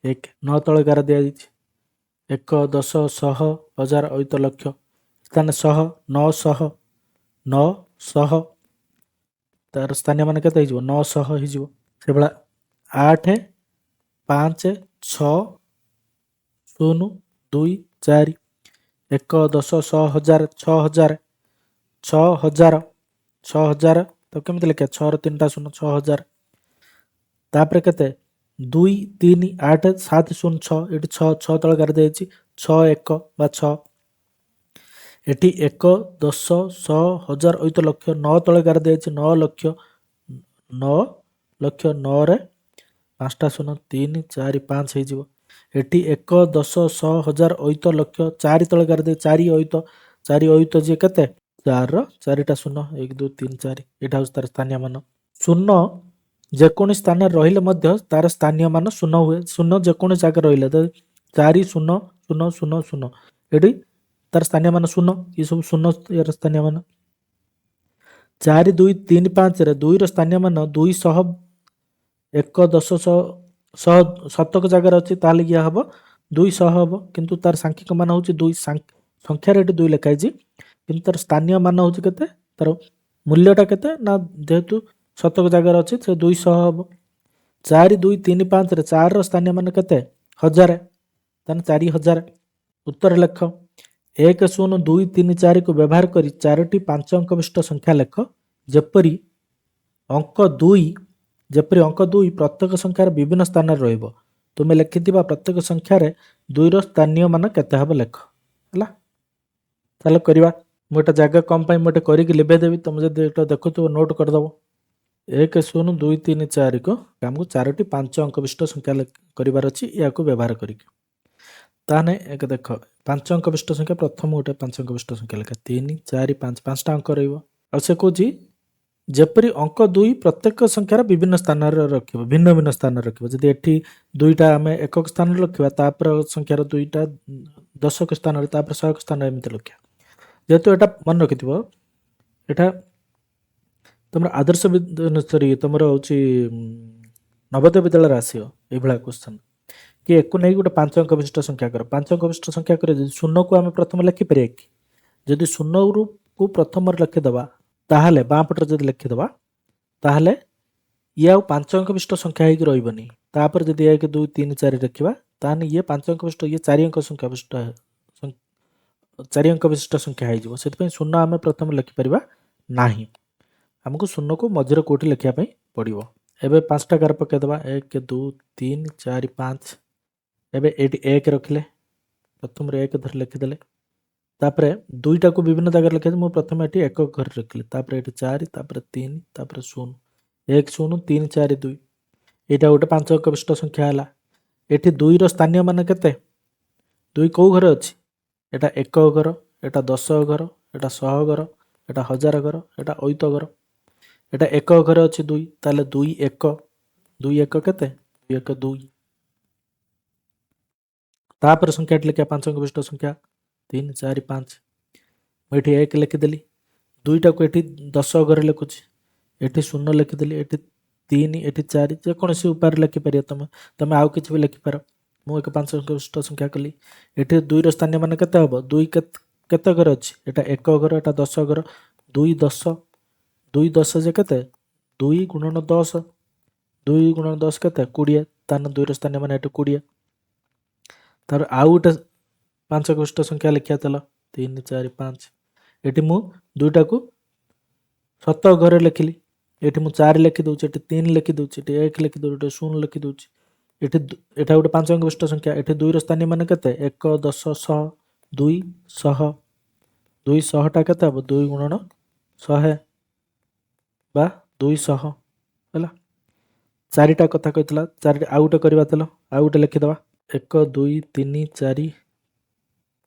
Speaker 1: 1 9 तले गार दि जाइए 1 10 100 1000 अयुत लक्ष स्थान 100 900 900 तार स्थानीय मान केते हो 900 हो से भाया 8 5 6 0 2 4 1 10 100,000 6,000 6,000 6,000 तो केमिति लिखा 6 3टा 0 6,000 तापर केते 2 3 8 7 0 6 ये 6 तले गार दी 6 1 बा 6 एटी 1 10 100,000 अयुत लक्ष 9 तले गार दी 9 लक्ष 9 लक्ष 9 रे ପାଞ୍ଚଟା ଶୂନ 3 4 5 ହେଇଯିବ। ଏଠି 1 10 100 1000 ଅୟୁତ ଲକ୍ଷ 4 ତଳେ ଗାରିଦେଇ 4 ଅୟୁତ ଯିଏ କେତେ 4ର 4ଟା ଶୂନ 1 2 3 4 ଏଇଟା ହେଉଛି ତାର ସ୍ଥାନୀୟ ମାନ। ଶୂନ ଯେକୌଣସି ସ୍ଥାନରେ ରହିଲେ ମଧ୍ୟ ତାର ସ୍ଥାନୀୟ ମାନ ଶୂନ ହୁଏ। ଶୂନ ଯେକୌଣସି ଜାଗାରେ ରହିଲେ 4 0 0 0 0 ଏଠି ତାର ସ୍ଥାନୀୟ ମାନ ଶୂନ। ଏ ସବୁ ଶୂନ ଏର ସ୍ଥାନୀୟ ମାନ। 4 2 3 5 ରେ 2 ର ସ୍ଥାନୀୟ ମାନ 200 1 10 100 ଶତକ ଜାଗାରେ ଅଛି ତାହେଲେ ଇଏ ହବ 200 ହବ, କିନ୍ତୁ ତାର ସାଂଖ୍ୟିକ ମାନ ହେଉଛି 2 ସଂଖ୍ୟାରେ ଏଠି 2 ଲେଖା ହେଇଛି, କିନ୍ତୁ ତାର ସ୍ଥାନୀୟ ମାନ ହେଉଛି କେତେ, ତାର ମୂଲ୍ୟଟା କେତେ ନା ଯେହେତୁ ଶତକ ଜାଗାରେ ଅଛି ସେ 200 ହବ। 4 2 3 5 ରେ 4 ର ସ୍ଥାନୀୟ ମାନ କେତେ 1000, ତାହେଲେ 4000। ଉତ୍ତର ଲେଖ 1 0 2 3 4 କୁ ବ୍ୟବହାର କରି 4ଟି 5 ଅଙ୍କ ବିଶିଷ୍ଟ ସଂଖ୍ୟା ଲେଖ ଯେପରି ଅଙ୍କ 2 ପ୍ରତ୍ୟେକ ସଂଖ୍ୟାର ବିଭିନ୍ନ ସ୍ଥାନରେ ରହିବ। ତୁମେ ଲେଖିଥିବା ପ୍ରତ୍ୟେକ ସଂଖ୍ୟାରେ 2ର ସ୍ଥାନୀୟ ମାନ କେତେ ହେବ ଲେଖ। ହେଲା, ଚାଲ କରିବା। ମୁଁ ଏଟା ଜାଗା କମ ପାଇଁ ମୁଁ ଏଟା କରିକି ଲିଭେଇ ଦେବି, ତମେ ଯଦି ଏଟା ଦେଖୁଥିବ ନୋଟ୍ କରିଦେବ। 1 0 2 3 4 କୁ ଆମକୁ 4ଟି 5 ଅଙ୍କ ବିଶିଷ୍ଟ ସଂଖ୍ୟା କରିବାର ଅଛି ଏହାକୁ ବ୍ୟବହାର କରିକି। ତାହେଲେ ଏକ ଦେଖ 5 ଅଙ୍କ ବିଶିଷ୍ଟ ସଂଖ୍ୟା, ପ୍ରଥମ ଗୋଟେ 5 ଅଙ୍କ ବିଶିଷ୍ଟ ସଂଖ୍ୟା ଲେଖା 3 4 5 5ଟା ଅଙ୍କ ରହିବ। ଆଉ ସେ କହୁଛି ଯେପରି ଅଙ୍କ 2 ପ୍ରତ୍ୟେକ ସଂଖ୍ୟାର ବିଭିନ୍ନ ସ୍ଥାନରେ ରଖିବ, ଭିନ୍ନ ଭିନ୍ନ ସ୍ଥାନରେ ରଖିବ। ଯଦି ଏଠି 2ଟା ଆମେ ଏକକ ସ୍ଥାନରେ ରଖିବା, ତାପରେ ସଂଖ୍ୟାର 2ଟା ଦଶକ ସ୍ଥାନରେ, ତାପରେ ଶହକ ସ୍ଥାନରେ ଏମିତି ରଖିବା। ଯେହେତୁ ଏଟା ମନେ ରଖିଥିବ, ଏଟା ତମର ଆଦର୍ଶ ତମର ହେଉଛି ନବୋଦୟ ବିଦ୍ୟାଳୟରେ ଆସିବ ଏଇଭଳିଆ କ୍ୱେଶ୍ଚନ୍ କି ଏକୁ ନେଇ ଗୋଟେ 5 ଅଙ୍କ ବିଶିଷ୍ଟ ସଂଖ୍ୟା କର। 5 ଅଙ୍କ ବିଶିଷ୍ଟ ସଂଖ୍ୟା କରି ଯଦି ଶୂନକୁ ଆମେ ପ୍ରଥମେ ଲେଖିପାରିବା କି? ଯଦି ଶୂନକୁ ପ୍ରଥମରେ ଲେଖିଦେବା ତାହେଲେ ବାଁ ପଟରେ ଯଦି ଲେଖିଦେବା ତାହେଲେ ଇଏ ଆଉ 5 ଅଙ୍କ ବିଶିଷ୍ଟ ସଂଖ୍ୟା ହେଇକି ରହିବନି। ତାପରେ ଯଦି 1 2 3 4 ଲେଖିବା ତାହେଲେ ଇଏ 5 ଅଙ୍କ ବିଶିଷ୍ଟ, ଇଏ 4 ଅଙ୍କ ସଂଖ୍ୟା ବିଶିଷ୍ଟ 4 ଅଙ୍କ ବିଶିଷ୍ଟ ସଂଖ୍ୟା ହେଇଯିବ। ସେଥିପାଇଁ ଶୂନ ଆମେ ପ୍ରଥମେ ଲେଖିପାରିବା ନାହିଁ, ଆମକୁ ଶୂନକୁ ମଝିରେ କୋଉଠି ଲେଖିବା ପାଇଁ ପଡ଼ିବ। ଏବେ 5ଟା ଗାର ପକାଇଦେବା 1 2 3 4 5। ଏବେ ଏଇଠି 1 ରଖିଲେ, ପ୍ରଥମରେ 1 ଧରି ଲେଖିଦେଲେ, ତାପରେ 2ଟାକୁ ବିଭିନ୍ନ ଜାଗାରେ ଲେଖିଲେ, ମୁଁ ପ୍ରଥମେ ଏଠି ଏକକ ଘରେ ରଖିଲି, ତାପରେ ଏଠି 4, ତାପରେ 3, ତାପରେ 0 1 0 3 4 2। ଏଇଟା ଗୋଟେ 5 ଅଙ୍କ ବିଶିଷ୍ଟ ସଂଖ୍ୟା ହେଲା। ଏଠି 2ର ସ୍ଥାନୀୟ ମାନ କେତେ? 2 କୋଉ ଘରେ ଅଛି? ଏଟା ଏକକ ଘର, ଏଟା ଦଶକ ଘର, ଏଟା ଶହ ଘର, ଏଟା ହଜାର ଘର, ଏଟା ଅୟୁତ ଘର। ଏଟା ଏକକ ଘରେ ଅଛି 2, ତାହେଲେ 2 1 2 1 କେତେ 2 1 2। ତାପରେ ସଂଖ୍ୟାଟି ଲେଖିବା 5 ଅଙ୍କ ବିଶିଷ୍ଟ ସଂଖ୍ୟା 3 4 5। ମୁଁ ଏଠି 1 ଲେଖିଦେଲି, 2ଟାକୁ ଏଠି ଦଶକ ଘରେ ଲେଖୁଛି, ଏଠି 0 ଲେଖିଦେଲି, ଏଠି 3 ଏଠି 4, ଯେକୌଣସି ଉପାୟରେ ଲେଖିପାରିବ ତମେ ଆଉ କିଛି ବି ଲେଖିପାର। ମୁଁ ଏକ 5 ଅଙ୍କ ବିଶିଷ୍ଟ ସଂଖ୍ୟା କଲି। ଏଠି 2ର ସ୍ଥାନୀୟ ମାନ କେତେ ହେବ? 2 କେତେ ଘରେ ଅଛି? ଏଟା ଏକକ ଘର, ଏଟା ଦଶକ ଘର। 2 10 ଯେ କେତେ 2 ଗୁଣନ 10, 2 ଗୁଣନ 10 କେତେ 20, ତାହେଲେ 2ର ସ୍ଥାନୀୟ ମାନ ଏଠି 20। ତାପରେ ଆଉ ଗୋଟେ 5 ଅଙ୍କ ବିଶିଷ୍ଟ ସଂଖ୍ୟା ଲେଖିବା ଚାଲ 3 4 5। ଏଠି ମୁଁ 2ଟାକୁ ଶତକ ଘରେ ଲେଖିଲି, ଏଠି ମୁଁ 4 ଲେଖିଦେଉଛି, ଏଠି 3 ଲେଖିଦେଉଛି, ଏଠି 1 ଲେଖିଦେଉଛି, ଏଠି 0 ଲେଖିଦେଉଛି। ଏଟା ଗୋଟେ 5 ଅଙ୍କ ବିଶିଷ୍ଟ ସଂଖ୍ୟା। ଏଠି 2ର ସ୍ଥାନୀୟ ମାନ କେତେ 1 10 100 200। 200ଟା କେତେ ହେବ? 2 ଗୁଣନ 100 ବା 200 ହେଲା। 4ଟା କଥା କହିଥିଲା, 4 ଆଉ ଗୋଟେ କରିବା ଚାଲ, ଆଉ ଗୋଟେ ଲେଖିଦେବା 1 2 3 4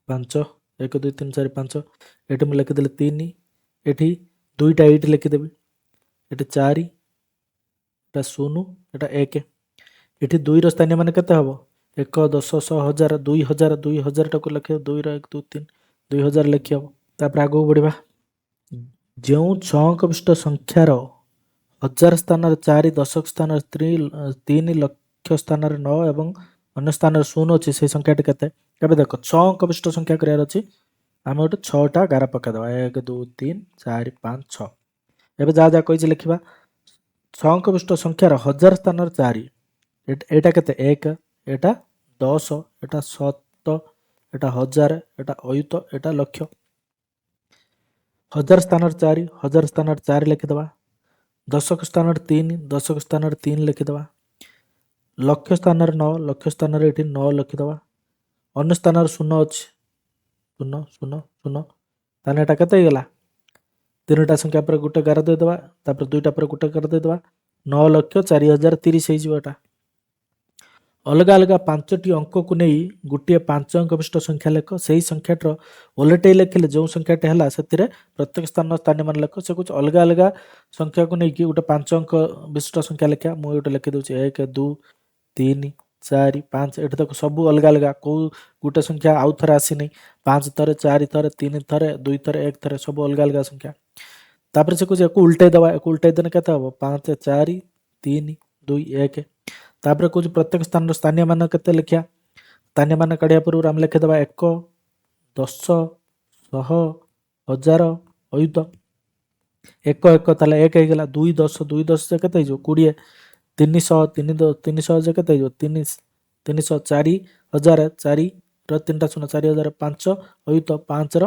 Speaker 1: 5 1 2 3 4 5। ଏଠି ମୁଁ ଲେଖିଦେଲି 3, ଏଠି 2ଟା ଏଇଠି ଲେଖିଦେବି, ଏଠି 4, ଏଟା 0, ଏଟା 1। ଏଠି 2ର ସ୍ଥାନୀୟ ମାନେ କେତେ ହେବ? 1 10 100 1000 2000, 2000ଟାକୁ ଲେଖିବ 2ର 1 2 3 2000 ଲେଖିବ। ତାପରେ ଆଗକୁ ବଢ଼ିବା। ଯେଉଁ 6 ଅଙ୍କ ବିଶିଷ୍ଟ ସଂଖ୍ୟାର 1000 ସ୍ଥାନରେ 4, ଦଶକ ସ୍ଥାନରେ 3, ଲକ୍ଷ ସ୍ଥାନରେ 9 ଏବଂ ଅନ୍ୟ ସ୍ଥାନରେ 0 ଅଛି, ସେଇ ସଂଖ୍ୟାଟି କେତେ? ଏବେ ଦେଖ 6 ଅଙ୍କ ବିଶିଷ୍ଟ ସଂଖ୍ୟା କରିବାର ଅଛି, ଆମେ ଗୋଟେ 6ଟା ଗାର ପକାଇଦେବା 1 2 3 4 5 6। ଏବେ ଯାହା ଯାହା କହିଛି ଲେଖିବା। 6 ଅଙ୍କ ବିଶିଷ୍ଟ ସଂଖ୍ୟାର 1000 ସ୍ଥାନରେ 4, ଏଇଟା କେତେ 1, ଏଟା 10, ଏଟା 100, ଏଟା 1000, ଏଟା ଅୟୁତ, ଏଟା ଲକ୍ଷ। 1000 ସ୍ଥାନରେ 4, 1000 ସ୍ଥାନରେ 4 ଲେଖିଦେବା। ଦଶକ ସ୍ଥାନରେ 3, ଦଶକ ସ୍ଥାନରେ 3 ଲେଖିଦେବା। ଲକ୍ଷ ସ୍ଥାନରେ 9, ଲକ୍ଷ ସ୍ଥାନରେ ଏଠି 9 ଲେଖିଦେବା। ଅନ୍ୟ ସ୍ଥାନରେ 0 ଅଛି, 0 0 0, ତାହେଲେ ଏଟା କେତେ ହେଇଗଲା? 3ଟା ସଂଖ୍ୟା ପରେ ଗୋଟେ ଗାର ଦେଇଦେବା, ତାପରେ 2ଟା ପରେ ଗୋଟେ ଗାର ଦେଇଦେବା, 9 ଲକ୍ଷ 4030 ହେଇଯିବ ଏଟା। ଅଲଗା ଅଲଗା 5ଟି ଅଙ୍କକୁ ନେଇ ଗୋଟିଏ 5 ଅଙ୍କ ବିଶିଷ୍ଟ ସଂଖ୍ୟା ଲେଖ। ସେହି ସଂଖ୍ୟାଟିର ଓଲଟେଇ ଲେଖିଲେ ଯେଉଁ ସଂଖ୍ୟାଟି ହେଲା ସେଥିରେ ପ୍ରତ୍ୟେକ ସ୍ଥାନର ସ୍ଥାନୀୟମାନ ଲେଖ। ସେ କହୁଛି ଅଲଗା ଅଲଗା ସଂଖ୍ୟାକୁ ନେଇକି ଗୋଟେ 5 ଅଙ୍କ ବିଶିଷ୍ଟ ସଂଖ୍ୟା ଲେଖିବା। ମୁଁ ଏଇଟା ଲେଖିଦେଉଛି 1 2 3 4 5। ଏଠି ଦେଖ ସବୁ ଅଲଗା ଅଲଗା, କେଉଁ ଗୋଟେ ସଂଖ୍ୟା ଆଉ ଥରେ ଆସିନି। 5 ଥରେ, 4 ଥରେ, 3 ଥରେ, 2 ଥରେ, 1 ଥରେ, ସବୁ ଅଲଗା ଅଲଗା ସଂଖ୍ୟା। ତାପରେ ସେ କହୁଛି ୟାକୁ ଉଲଟେଇ ଦେବା। ୟାକୁ ଉଲଟେଇ ଦେଲେ କେତେ ହେବ? 5 4 3 2 1। ତାପରେ କହୁଛି ପ୍ରତ୍ୟେକ ସ୍ଥାନର ସ୍ଥାନୀୟ ମାନ କେତେ ଲେଖିବା। ସ୍ଥାନୀୟ ମାନ କାଢ଼ିବା ପୂର୍ବରୁ ଆମେ ଲେଖିଦେବା 1 10 100 1000 ଅୟୁତ। 1 1 ତାହେଲେ 1 ହେଇଗଲା। 2 10 2 10 ଯେ କେତେ ହେଇଯିବ? 20। 300 300 ଯେ କେତେ ହେଇଯିବ? 300 4000 4 ର 3ଟା ଶୂନ 4000 5 ଅୟୁତ 5 ର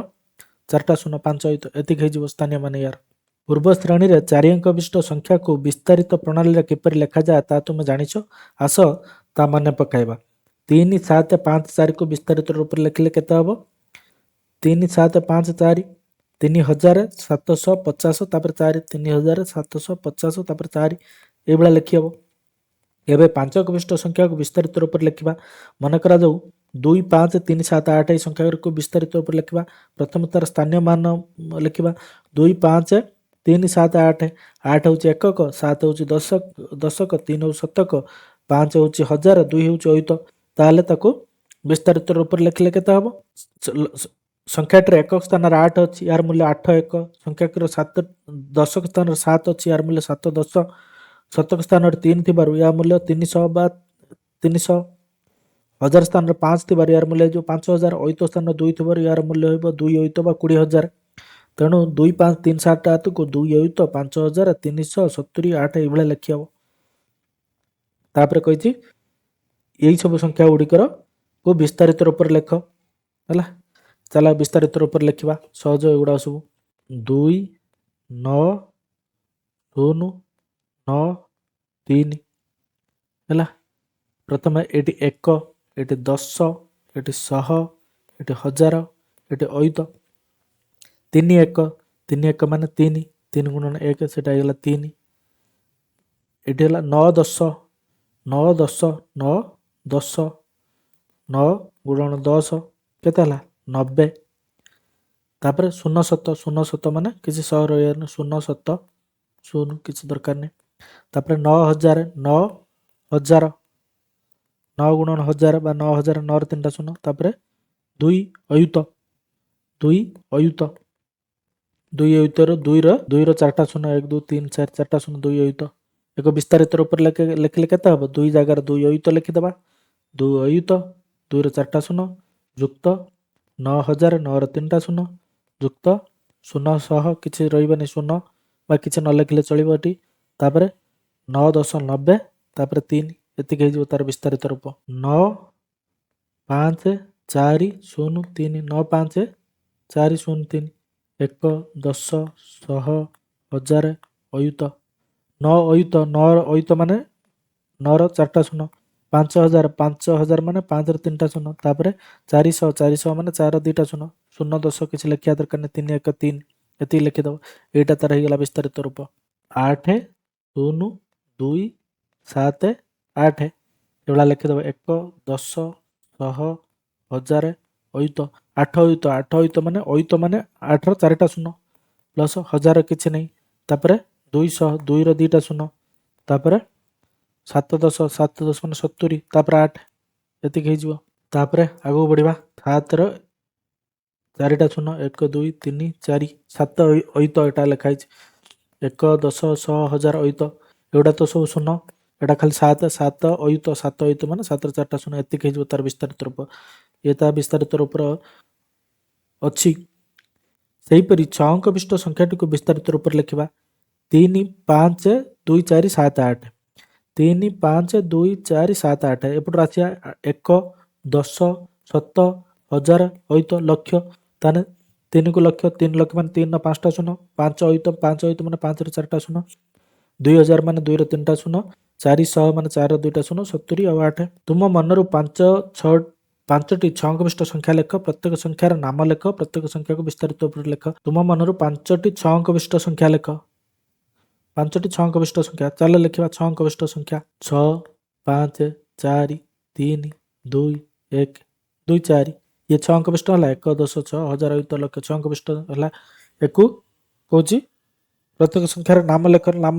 Speaker 1: 4ଟା ଶୂନ 5 ଅୟୁତ। ଏତିକି ହେଇଯିବ ସ୍ଥାନୀୟ ମାନ ୟାର। ପୂର୍ବ ଶ୍ରେଣୀରେ 4 ଅଙ୍କ ବିଶିଷ୍ଟ ସଂଖ୍ୟାକୁ ବିସ୍ତାରିତ ପ୍ରଣାଳୀରେ କିପରି ଲେଖାଯାଏ ତାହା ତୁମେ ଜାଣିଛ। ଆସ ତା ମନେ ପକାଇବା। 3 7 5 4କୁ ବିସ୍ତାରିତ ରୂପରେ ଲେଖିଲେ କେତେ ହେବ? 3 7 5 4 3750 ତାପରେ 4 3750 ତାପରେ 4 ଏଇଭଳିଆ ଲେଖି ହେବ। ଏବେ 5 ଅଙ୍କ ବିଶିଷ୍ଟ ସଂଖ୍ୟାକୁ ବିସ୍ତାରିତ ରୂପରେ ଲେଖିବା। ମନେ କରାଯାଉ 2 5 3 7 8 ଏହି ସଂଖ୍ୟାକୁ ବିସ୍ତାରିତ ରୂପରେ ଲେଖିବା। ପ୍ରଥମେ ତାର ସ୍ଥାନୀୟ ମାନ ଲେଖିବା। 2 5 3 7 8 8 ହେଉଛି ଏକକ, 7 ହେଉଛି ଦଶକ, 3 ହେଉଛି ଶତକ, 5 ହେଉଛି ହଜାର, 2 ହେଉଛି ଅୟୁତ। ତାହେଲେ ତାକୁ ବିସ୍ତାରିତ ରୂପରେ ଲେଖିଲେ କେତେ ହେବ? ସଂଖ୍ୟାଟିର ଏକକ ସ୍ଥାନରେ 8 ଅଛି, ୟାର ମୂଲ୍ୟ 8 ଏକ। ସଂଖ୍ୟାଟିର ଦଶକ ସ୍ଥାନରେ 7 ଅଛି, ୟାର ମୂଲ୍ୟ 7 10। ଶତକ ସ୍ଥାନରେ 3 ଥିବାରୁ ୟା ମୂଲ୍ୟ 300 ବା 300। ହଜାର ସ୍ଥାନରେ 5 ଥିବାରୁ ୟାର ମୂଲ୍ୟ ହେଇଯିବ 5000। ଅୟୁତ ସ୍ଥାନରେ 2 ଥିବାରୁ ୟାର ମୂଲ୍ୟ ହେବ 2 ଅୟୁତ ବା 20000। ତେଣୁ 2 5 3 7 8କୁ 2 ଅୟୁତ 5000 370 8 ଏଇଭଳିଆ ଲେଖି ହେବ। ତାପରେ କହିଛି ଏଇ ସବୁ ସଂଖ୍ୟା ଗୁଡ଼ିକର କୁ ବିସ୍ତାରିତ ରୂପରେ ଲେଖ। ହେଲା, ଚାଲ ବିସ୍ତାରିତ ରୂପରେ ଲେଖିବା। ସହଜ ଏଗୁଡ଼ା ସବୁ। 2 9 0 9 3 ହେଲା। ପ୍ରଥମେ ଏଠି 1, ଏଠି 10, ଏଠି 100, ଏଠି 1000, ଏଠି ଅୟୁତ। 3 1 3 1 ମାନେ 3 3 ଗୁଣନ 1 ସେଟା ହେଇଗଲା 3। ଏଠି ହେଲା 9 10 9 10 9 10 9 ଗୁଣନ 10 କେତେ ହେଲା? 90। ତାପରେ 0 7 ମାନେ କିଛି ସହ ରହିବାର 0 7 0 କିଛି ଦରକାର ନାହିଁ। ତାପରେ 9000 9 1000 9 ଗୁଣନ 1000 ବା 9000 9 ର 3ଟା ଶୂନ। ତାପରେ 2 ଅୟୁତ 2 ଅୟୁତ 2 ଅୟୁତର 2 ର 4ଟା ଶୂନ 1 2 3 4 4ଟା ଶୂନ 2 ଅୟୁତ। ଏକ ବିସ୍ତାରିତ ରୂପରେ ଲେଖିଲେ କେତେ ହେବ? 2 ଜାଗାରେ 2 ଅୟୁତ ଲେଖିଦେବା। 2 ଅୟୁତ 2 ର 4ଟା ଶୂନ ଯୁକ୍ତ 9000 9 ର 3ଟା ଶୂନ ଯୁକ୍ତ 0 ସହ କିଛି ରହିବନି ଶୂନ ବା କିଛି ନ ଲେଖିଲେ ଚଳିବ ଏଠି। ତାପରେ 9 10 90 ତାପରେ 3 ଏତିକି ହେଇଯିବ ତାର ବିସ୍ତାରିତ ରୂପ। 9 5 4 0 3 9 5 4 0 3 1 10 100 1000 ଅୟୁତ। 9 ଅୟୁତ 9 ଅୟୁତ ମାନେ 9 ର 4ଟା ଶୂନ। 5000 ମାନେ 5 ର 3ଟା ଶୂନ। ତାପରେ 400 ମାନେ 4 ର 2ଟା ଶୂନ। 0 10 କିଛି ଲେଖିବା ଦରକାର ନାହିଁ। 3 1 3 ଏତିକି ଲେଖିଦେବ। ଏଇଟା ତାର ହେଇଗଲା ବିସ୍ତାରିତ ରୂପ। 8 0 2 7 8 ଏଭଳିଆ ଲେଖିଦେବ। 1 10 100 1000 ଅୟୁତ। 8 ଅୟୁତ ମାନେ 8 ର 4ଟା ଶୂନ ପ୍ଲସ୍ 1000 କିଛି ନାହିଁ। ତାପରେ 200 2 ର 2ଟା ଶୂନ। ତାପରେ 7 10 ମାନେ 70 ତାପରେ 8 ଏତିକି ହେଇଯିବ। ତାପରେ ଆଗକୁ ବଢ଼ିବା। 7 ର 4ଟା ଶୂନ 1 2 3 4 7 ଅୟୁତ ଏଟା ଲେଖା ହେଇଛି। 1 10 100 1000 ଅୟୁତ ଏଗୁଡ଼ା ତ ସବୁ ଶୂନ। ଏଟା ଖାଲି 7 ଅୟୁତ 7 ଅୟୁତ ମାନେ 7 ର 4ଟା ଶୂନ ଏତିକି ହେଇଯିବ ତାର ବିସ୍ତାରିତ ରୂପ। ଏ ତା ବିସ୍ତାରିତ ରୂପର ଅଛି। ସେହିପରି 6 ଅଙ୍କ ବିଶିଷ୍ଟ ସଂଖ୍ୟାଟିକୁ ବିସ୍ତାରିତ ରୂପରେ ଲେଖିବା। 3 5 2 4 7 8 3 5 2 4 7 8 ଏପଟରୁ ଆସିବା 1 10 7 1000 ଅୟୁତ ଲକ୍ଷ। ତାହେଲେ 3କୁ ଲକ୍ଷ 3 ଲକ୍ଷ ମାନେ 3 ର 5ଟା ଶୂନ 5 ଅୟୁତ ମାନେ 5 ର 4ଟା ଶୂନ 2000 ମାନେ 2 ର 3ଟା ଶୂନ 400 ମାନେ 4 ର 2ଟା ଶୂନ 70 ଆଉ 8। ତୁମ ମନରୁ 5ଟି 6 ଅଙ୍କ ବିଶିଷ୍ଟ ସଂଖ୍ୟା ଲେଖ। ପ୍ରତ୍ୟେକ ସଂଖ୍ୟାର ନାମ ଲେଖ। ପ୍ରତ୍ୟେକ ସଂଖ୍ୟାକୁ ବିସ୍ତାରିତ ରୂପରେ ଲେଖ। ତୁମ ମନରୁ 5ଟି 6 ଅଙ୍କ ବିଶିଷ୍ଟ ସଂଖ୍ୟା ଲେଖ। 5ଟି 6 ଅଙ୍କ ବିଶିଷ୍ଟ ସଂଖ୍ୟା। ଚାଲ ଲେଖିବା 6 ଅଙ୍କ ବିଶିଷ୍ଟ ସଂଖ୍ୟା। 6 5 4 3 2 1 2 4 ये 6 अंक विशिष्ट है 1 10 6 1000 ଅୟୁତ ଲକ୍ଷ 6 अंक विशिष्ट है एकु कौची प्रत्येक संख्यार नाम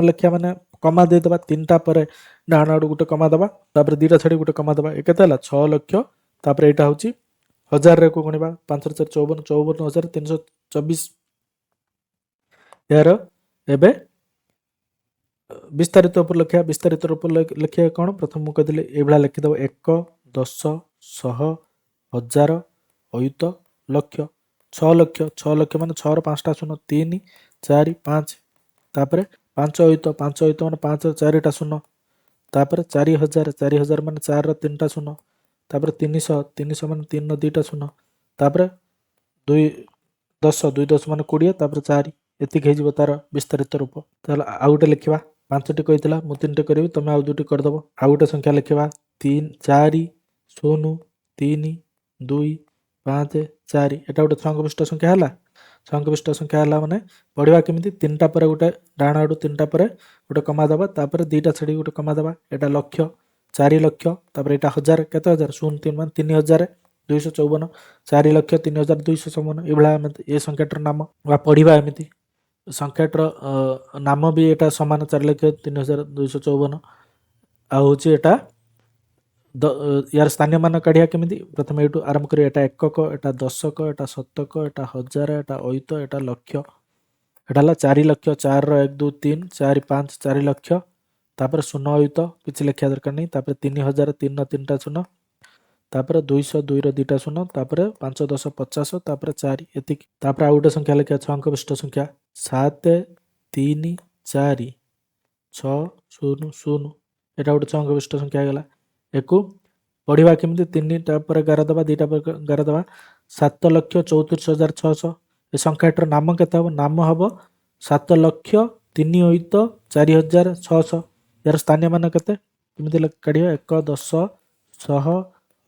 Speaker 1: लेखिया माने कमा देदेबा 3टा पर डाण आड़ गोटे कमा दबा तापर 2टा छाड़ी गोटे कमा दबा एक 6 लक्ष तापर एटा होची 1000 रे को गणिबा 5 4 54 54324 यार एबे विस्तारित ऊपर लिखिया विस्तारित ऊपर लिखिया कौन प्रथम मुझे कहते ये लिखिदेव 1 10 100 1000 अयुत लक्ष 6 लक्ष मान 6 5टा शून्य 3 4 5 तापर 5 अयुत मान 5 4टा शून्य तापर 4000 मान 4 3टा शून्य तापर 300 मान 3 2टा शून्य तापर 2 10 मान 20 तापर 4 एतिक हो तार विस्तारित रूप ताहले आउ गोटे लिखा 5टी कही मुझे 3टे करी तुम आउ 2टी करदेव आउ गोटे संख्या लिखा 3 4 0 3 2 5 4 एटा गोटे 6 अंक विशिष्ट संख्या है 6 अंक विशिष्ट संख्या है माने पढ़ा केमी 3टा पर गोटे डाण आड़ू 3टा पर गोटे कमा दबा तापर 2टा छाड़ी गोटे कमा दबा एटा लक्ष 4 लक्ष तापर एटा 1000 केते 1000 0 3 मान 3000 254 4 लक्ष 3254 ये संख्याटर नाम पढ़ा एमती संख्याटर नाम भी एटा सामान 4 लक्ष 3254 आहूँ एटा यार स्थानीय मान काढ़िया केमी प्रथम ये आरंभ कर एटा एकक एटा दशक एटा शतक एटा 1000 एटा अयुत एटा लक्ष एटा 4 लक्ष 4 1 2 3 4 5 4 लक्ष तापर शून्य अयुत किसी लिखा दरकार नहीं तापर 3000 3 3टा शून्य तापर 200 2 2टा शून्य तापर 5 10 50 तापर 4 एतिक तापर आउ गोटे संख्या लिखा 6 अंक विशिष्ट संख्या 7 3 4 6 0 0 एटा गोटे 6 अंक विशिष्ट संख्या है एकु पढ़ा केमी 3टा पर गार दबा 2टा पर गार दबा 7 लक्ष 34,600 ए संख्याटर नाम केते हम नाम हम 7 लक्ष 3 अयुत 4600 यार स्थानीय मान केते केमी काढ़िया 1 10 100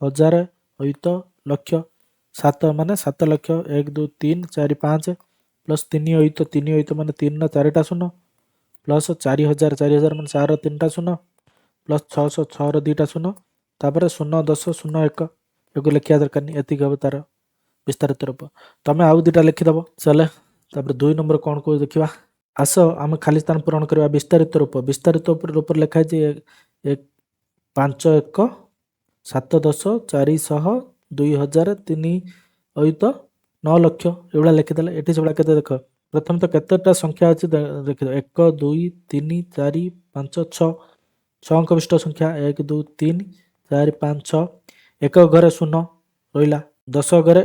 Speaker 1: 1000 अयुत लक्ष 7 माने 7 लक्ष 1 2 3 4 5 प्लस 3 अयुत माने 3 4टा शून्य प्लस 4000 माने 4 3टा शून्य प्लस 600 6 2टा शून्य तापर 0 10 0 1 एक लिखा दरकार नहीं एतिक हम तार विस्तारित रूप तुम आउ 2टा लिखिदेव चले तापर 2 नंबर कौन को देखा आस आम खाली स्थान पूरण करवा विस्तारित रूप लिखाई 5 1 7 10 400 2000 3 अयुत 9 लक्ष ये लिखिदे ये सब के देख प्रथम तो केतेटा संख्या अच्छी देखिद 1 2 3 4 5 6 6 अंक विशिष्ट संख्या 1 2 3 4 5 6 एक घरे शून्य रहा 10 घरे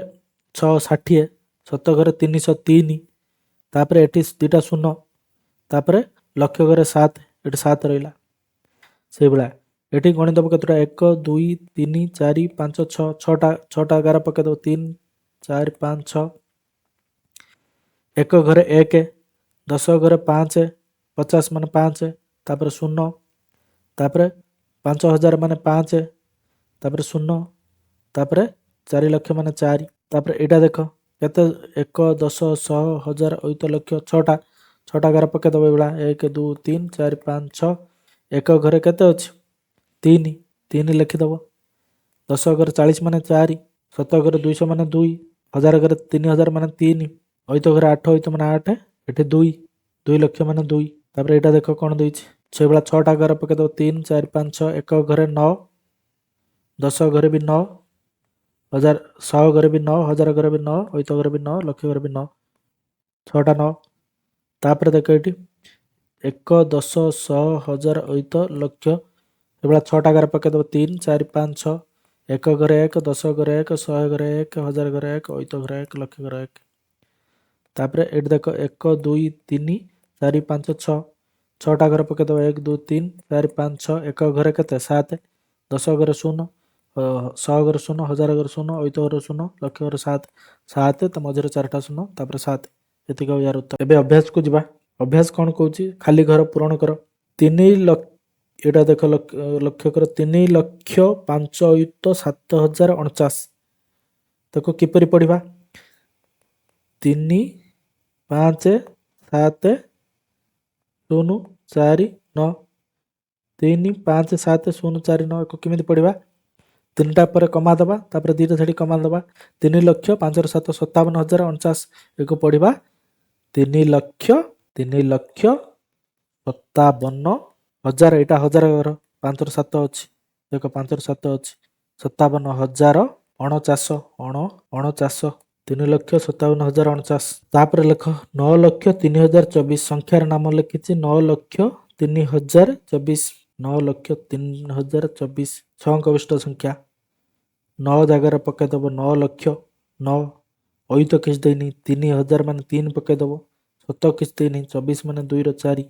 Speaker 1: 6 60 7 घरे 303 तापर एटी 2टा शून्य तापर लक्ष घरे 7 ये 7 रहा से भाया ये गणिदब कतटा 1 2 3 4 5 6 6टा गार पकईदेव 3 4 5 6 एक घरे 1 10 घरे 5 50 मान 5 तापर शून्य तापर 5000 माने 5 तापर शून्य तापर 4 लक्ष माने 4 तापर एटा देख केते 1 10 100 1000 अयुत लक्ष 6टा गार पकईदेव ये 1 2 3 4 5 6 एक घरे केते अच्छी 3 लिखिदेव 10 घरे 40 माने 4 7 घरे 200 माने 2 1000 घरे 3000 माने 3 अयुत घरे 8 अयुत माने 8 ये 2 लक्ष माने 2 तापर एटा देख कौन देछि से भाया 6टा घर पकईदेव 3 4 5 6 एक घरे 9 10 घरे भी 9 1000 100 घरे भी 9 1000 घरे भी 9 अयुत घरे भी 9 लक्ष घरे भी 9 6टा 9 तापर देख ये 1 10 100 1000 अयुत लक्ष ये 6टा घर पकईदेव 3 4 5 6 एक घरे 1 10 घरे 1 100 घरे 1 1000 घरे 1 अयुत घरे 1 लक्ष घरे 1 तापर ये देख 1 2 3 4 5 6 6टा घर पकईदेव 1 2 3 4 5 6 एक घरे के 7 10 घरे 0 100 घरे 0 1000 घरे 0 अयुत घरे 0 लक्ष घरे 7 7 तो मझे 4टा 0 तापर 7 ये यार उत्तर एवं अभ्यास को जीवा अभ्यास कौन कौच खाली घर पूरण कर 3 लक्ष यहाँ देख लक्ष्य कर 3 लक्ष 5 अयुत 7049 ताको किपरि पढ़ा 3 5 7 0 4 9 3 5 7 0 4 9 को केमी पढ़ा ତିନିଟା ପରେ କମା ଦେବା, ତାପରେ ଦୁଇଟା ଛାଡ଼ି କମା ଦେବା। 3,05,757,049 ଏକୁ ପଢ଼ିବା 3,57,000। ଏଇଟା ହଜାର ଘର 5ରୁ 7 ଅଛି, ଦେଖ 5ରୁ 7 ଅଛି 57,049 3,57,049। ତାପରେ ଲେଖ 9,03,024 ସଂଖ୍ୟାର ନାମ ଲେଖିଛି 9,03,024 9,03,024 ଛଅଙ୍କ ବିଷ୍ଟ ସଂଖ୍ୟା 9 ଜାଗାରେ ପକାଇଦେବ 9 ଲକ୍ଷ 9 ଅୟୁତ କିଛି ଦେଇନି 3,000 ମାନେ 3 ପକାଇଦେବ 7 କିଛି ଦେଇନି 24 ମାନେ 2ର 4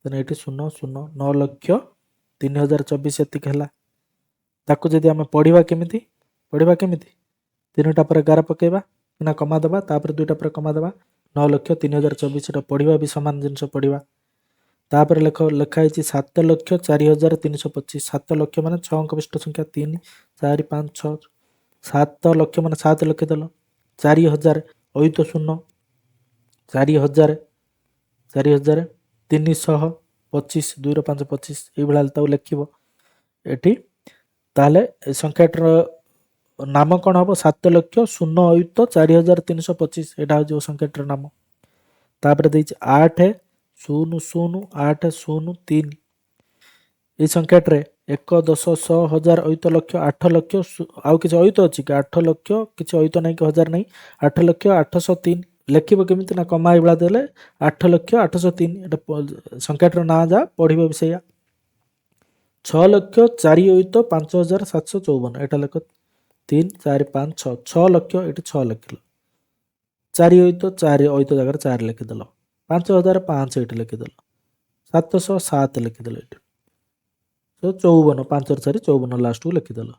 Speaker 1: ତେଣୁ ଏଠି 0 0 9,03,024 ଏତିକି ହେଲା। ତାକୁ ଯଦି ଆମେ ପଢ଼ିବା କେମିତି ତିନିଟା ପରେ 11 ପକାଇବା ନା କମା ଦେବା, ତାପରେ ଦୁଇଟା ପରେ କମା ଦେବା 9,03,024 ପଢ଼ିବା ବି ସମାନ ଜିନିଷ ପଢ଼ିବା। ତାପରେ ଲେଖା ହେଇଛି 7,04,325 7 ଲକ୍ଷ ମାନେ 6 ବିଷ୍ଟ ସଂଖ୍ୟା 3 4 5 6 7 ଲକ୍ଷ ମାନେ 7 ଲେଖିଦେଲ 4,000 ଅୟୁତ 0 4,000 325 2ର 5 25 ଏଇଭଳିଆ ତାକୁ ଲେଖିବ ଏଠି। ତାହେଲେ ଏ ସଂଖ୍ୟାଟିର ନାମ କ'ଣ ହେବ 7,00,000 ଅୟୁତ 4,325 ଏଇଟା ହେଉଛି ସଂଖ୍ୟାଟିର ନାମ। ତାପରେ ଦେଇଛି 8,0,0,8,0,3 ଏଇ ସଂଖ୍ୟାଟିରେ 1 10 100 1000 ଅୟୁତ ଲକ୍ଷ 8 ଲକ୍ଷ ଆଉ କିଛି ଅୟୁତ ଅଛି କି 8 ଲକ୍ଷ କିଛି ଅୟୁତ ନାହିଁ କି 1000 ନାହିଁ 8,08,03 ଲେଖିବ କେମିତି ନା କମା ଏଇଭଳିଆ ଦେଲେ 8,08,03 ଏଟା ସଂଖ୍ୟାଟିର ନାଁ ଯାହା ପଢ଼ିବ ବି ସେଇଆ। 6,04, ଅୟୁତ 5,754 ଏଇଟା ଲେଖ 3 4 5 6 6 ଲକ୍ଷ ଏଠି 6 ଲେଖିଲ 4 ଅୟୁତ 4 ଅୟୁତ ଜାଗାରେ 4 ଲେଖିଦେଲ 5,005 ଏଠି ଲେଖିଦେଲ 707 ଲେଖିଦେଲ ଏଠି 54 5ର 4 54 ଲାଷ୍ଟକୁ ଲେଖିଦେଲ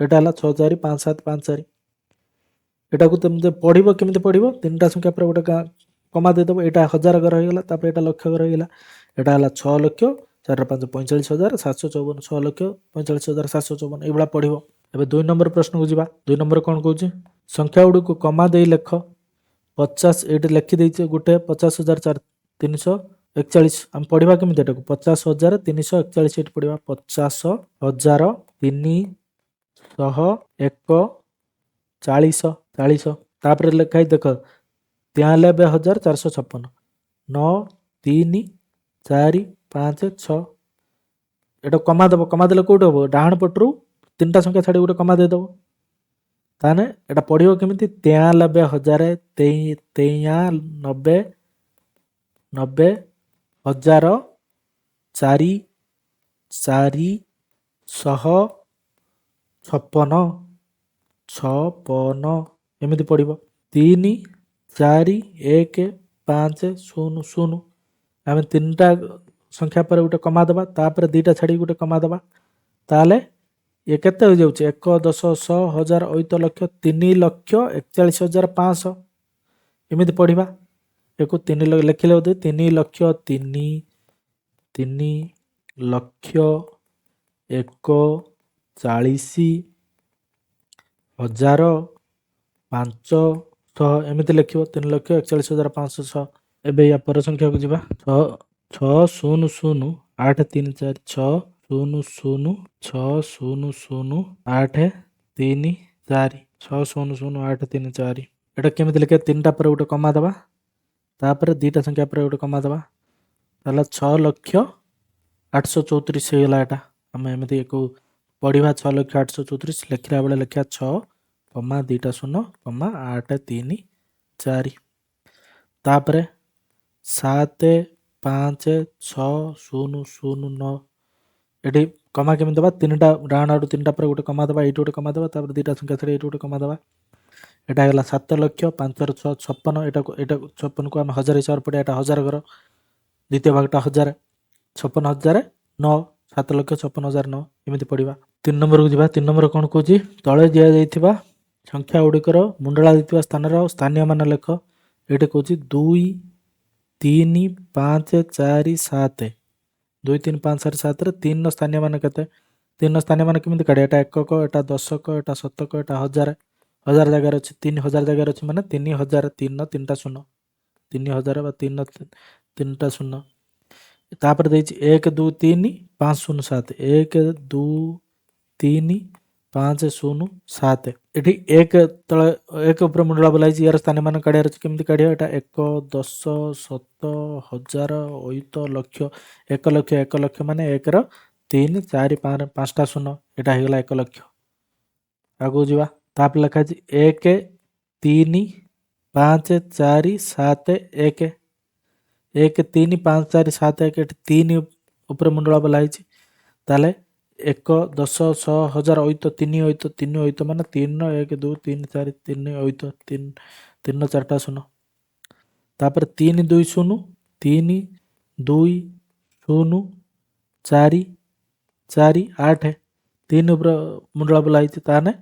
Speaker 1: ଏଇଟା ହେଲା 6 4 5 7 5 4। ଏଟାକୁ ତୁମେ ପଢ଼ିବ କେମିତି ପଢ଼ିବ ତିନିଟା ସଂଖ୍ୟା ପରେ ଗୋଟେ କମା ଦେଇଦେବ ଏଇଟା 1000 ଘର ହେଇଗଲା ତାପରେ ଏଇଟା ଲକ୍ଷ ଘର ହେଇଗଲା ଏଇଟା ହେଲା 6 ଲକ୍ଷ 4 5 45,754 6 ଲକ୍ଷ 45,754 ଏଇଭଳିଆ ପଢ଼ିବ। ଏବେ 2 ନମ୍ବର ପ୍ରଶ୍ନକୁ ଯିବା। 2 ନମ୍ବର କ'ଣ କହୁଛି ସଂଖ୍ୟା ଗୁଡ଼ିକୁ କମା ଦେଇ ଲେଖ 50 ଏଇଠି ଲେଖିଦେଇছে ଗୋଟେ 50,341 ଆମେ ପଢ଼ିବା କେମିତି ଏଟାକୁ 50,341 ଏଠି ପଢ଼ିବା 50,341 ତାପରେ ଲେଖା ହେଇ ଦେଖ 93,456 9 3 4 5 6 ଏଟା କମା ଦେବ କମା ଦେଲେ କୋଉଠି ହବ ଡାହାଣ ପଟରୁ ତିନିଟା ସଂଖ୍ୟା ଛାଡ଼ି ଗୋଟେ କମା ଦେଇଦେବ ତାହେଲେ ଏଟା ପଢ଼ିବ କେମିତି 93,90,4,456 ଏମିତି ପଡ଼ିବ 3 4 1 5 0 0 ଆମେ ତିନିଟା ସଂଖ୍ୟା ପରେ ଗୋଟେ କମା ଦେବା ତାପରେ ଦୁଇଟା ଛାଡ଼ି ଗୋଟେ କମା ଦେବା ତାହେଲେ ଇଏ କେତେ ହୋଇଯାଉଛି 1 10 100 1000 ଅୟୁତ ଲକ୍ଷ 3,41,500 ଏମିତି ପଢ଼ିବା ଏକୁ 3 ଲେଖିଲେ ବୋଧେ 3,41,500 ଏମିତି ଲେଖିବ 3,41,500। ଏବେ ୟା ପର ସଂଖ୍ୟାକୁ ଯିବା 6,0,0,8,3,4 6,0,0,6,0,0,8,3,4 6,0,0,8,3,4 ଏଟା କେମିତି ଲେଖିବା ତିନିଟା ପରେ ଗୋଟେ କମା ଦେବା ତାପରେ ଦୁଇଟା ସଂଖ୍ୟା ପରେ ଗୋଟେ କମା ଦେବା ତାହେଲେ 6,08,34 ହେଇଗଲା ଏଟା। ଆମେ ଏମିତି ଏକୁ ପଢ଼ିବା 6,08,34 ଲେଖିଲା ବେଳେ ଲେଖିବା 6 କମା 2ଟା 0 କମା 8 3 4 ତାପରେ 7 5 6 0 0 9 ଏଠି କମା କେମିତି ଦେବା ତିନିଟା ଡାହାଣ ଆଡ଼ୁ ତିନିଟା ପରେ ଗୋଟେ କମା ଦେବା ଏଇଠି ଗୋଟେ କମା ଦେବା ତାପରେ ଦୁଇଟା ସଂଖ୍ୟା ଛାଡ଼ି ଏଇଠି ଗୋଟେ କମା ଦେବା ଏଇଟା ହେଇଗଲା 7 ଲକ୍ଷ 5 6 56 ଏଟାକୁ 56କୁ ଆମେ 1000 ହିସାବରେ ପଡ଼ିବା ଏଇଟା 1000 ଘର ଦ୍ୱିତୀୟ ଭାଗଟା 1000 56,009 7,56,009 ଏମିତି ପଡ଼ିବା। 3 ନମ୍ବରକୁ ଯିବା 3 ନମ୍ବର କ'ଣ କହୁଛି ତଳେ ଦିଆଯାଇଥିବା ସଂଖ୍ୟା ଗୁଡ଼ିକର ମୁଣ୍ଡଳା ଦେଇଥିବା ସ୍ଥାନର ସ୍ଥାନୀୟ ମାନ ଲେଖ ଏଇଠି କହୁଛି 2 3 5 4 7 2 3 5 4 7ରେ 3ର ସ୍ଥାନୀୟ ମାନ କେତେ 3ର ସ୍ଥାନୀୟ ମାନ କେମିତି କାଢ଼ିବା ଏଟା ଏକକ ଏଟା ଦଶକ ଏଟା ଶତକ ଏଟା 1000 ଜାଗାରେ ଅଛି 3,000 ଜାଗାରେ ଅଛି ମାନେ 3,000 3ର 3ଟା 0 3,000 ବା 3ର 3ଟା 0 ତାପରେ ଦେଇଛି 1 2 3 5 0 7 1 2 3 5 0 7 ଏଠି 1 ତଳେ 1 ଉପରେ ମୁଣ୍ଡଳା ବୁଲାଇଛି ୟାର ସ୍ଥାନ ମାନ କାଢ଼ିବାର ଅଛି କେମିତି କାଢ଼ିବା ଏଟା 1 10 ଶତ ହଜାର ଅୟୁତ ଲକ୍ଷ 1 ଲକ୍ଷ 1 ଲକ୍ଷ ମାନେ 1 ର 3 4 5 5ଟା ଶୂନ ଏଟା ହେଇଗଲା 1 ଲକ୍ଷ ଆଗକୁ ଯିବା ତାପରେ ଲେଖା ଅଛି 1 3 5 4 7 1 1 3 5 4 7 1 ଏଠି 3 ଉପରେ ମୁଣ୍ଡଳା ବୁଲା ହେଇଛି ତାହେଲେ 1 10 100 ହଜାର ଅୟୁତ 3 ଅୟୁତ ମାନେ 3 ର 1 2 3 4 3 ଅୟୁତ 3 3 4ଟା ଶୂନ ତାପରେ 3 2 0 3 2 0 4 4 8 3 ଉପରେ ମୁଣ୍ଡଳା ବୁଲା ହେଇଛି ତାହେଲେ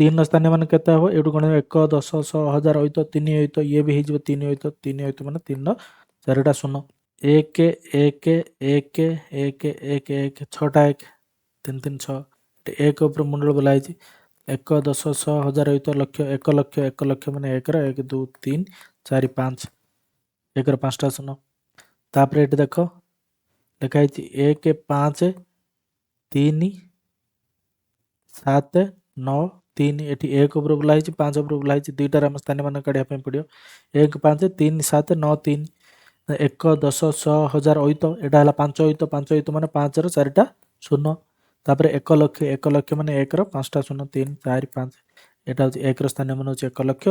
Speaker 1: 3 ସ୍ଥାନ ମାନେ କେତେ ହବ ଏଇଠୁ ଗଣିବା 1 10 100 ହଜାର ଅୟୁତ 3 ଅୟୁତ ଇଏ ବି ହେଇଯିବ 3 ଅୟୁତ ମାନେ 3 ର 4ଟା ଶୂନ 1 1 1 1 1 1 6ଟା 1 3 3 6 1 ଉପରେ ମୁଣ୍ଡଳ ବୁଲା ହେଇଛି 1 10 100 ହଜାର ଅୟୁତ ଲକ୍ଷ 1 ଲକ୍ଷ 1 ଲକ୍ଷ ମାନେ 1 ର 1 2 3 4 5 1 ର 5ଟା ଶୂନ ତାପରେ ଏଠି ଦେଖ ଲେଖା ହେଇଛି 1 5 3 7 9 3 ଏଠି 1 ଉପରେ ବୁଲା ହେଇଛି 5 ଉପରେ ବୁଲା ହେଇଛି ଦୁଇଟାରେ ଆମ ସ୍ଥାନ ମାନ କାଢ଼ିବା ପାଇଁ ପଡ଼ିବ 1 5 3 7 9 3 1 10 100 ହଜାର ଅୟୁତ ଏଇଟା ହେଲା 5 ଅୟୁତ ମାନେ 5 ର 4ଟା ଶୂନ ତାପରେ 1 ଲକ୍ଷ ମାନେ 1 ର 5ଟା ଶୂନ 3 4 5 ଏଇଟା ହେଉଛି 1 ର ସ୍ଥାନୀୟ ମାନ ହେଉଛି 1 ଲକ୍ଷ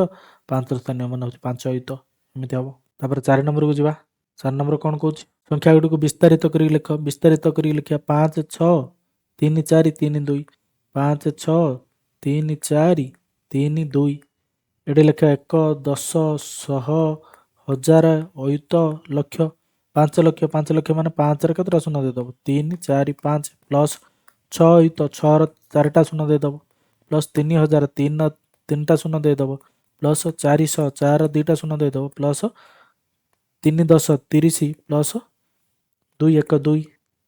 Speaker 1: 5 ର ସ୍ଥାନୀୟ ମାନ ହେଉଛି 5 ଅୟୁତ ଏମିତି ହବ ତାପରେ 4 ନମ୍ବରକୁ ଯିବା 4 ନମ୍ବର କ'ଣ କହୁଛି ସଂଖ୍ୟା ଗୁଡ଼ିକୁ ବିସ୍ତାରିତ କରିକି ଲେଖ ବିସ୍ତାରିତ କରିକି ଲେଖିବା 5 6 3 4 3 2 5 6 3 4 3 2 ଏଠି ଲେଖା 1 10 100 ହଜାର ଅୟୁତ ଲକ୍ଷ 5 ଲକ୍ଷ ମାନେ 5 ରେ କେତେଟା ଶୂନ ଦେଇଦେବ 3 4 5 ପ୍ଲସ୍ 6 ଅୟୁତ 6 ର 4ଟା ଶୂନ ଦେଇଦେବ ପ୍ଲସ୍ 3000 3 ର 3ଟା ଶୂନ ଦେଇଦେବ ପ୍ଲସ୍ 400 4 ର 2ଟା ଶୂନ ଦେଇଦେବ ପ୍ଲସ୍ 3 10 30 ପ୍ଲସ୍ 2 1 2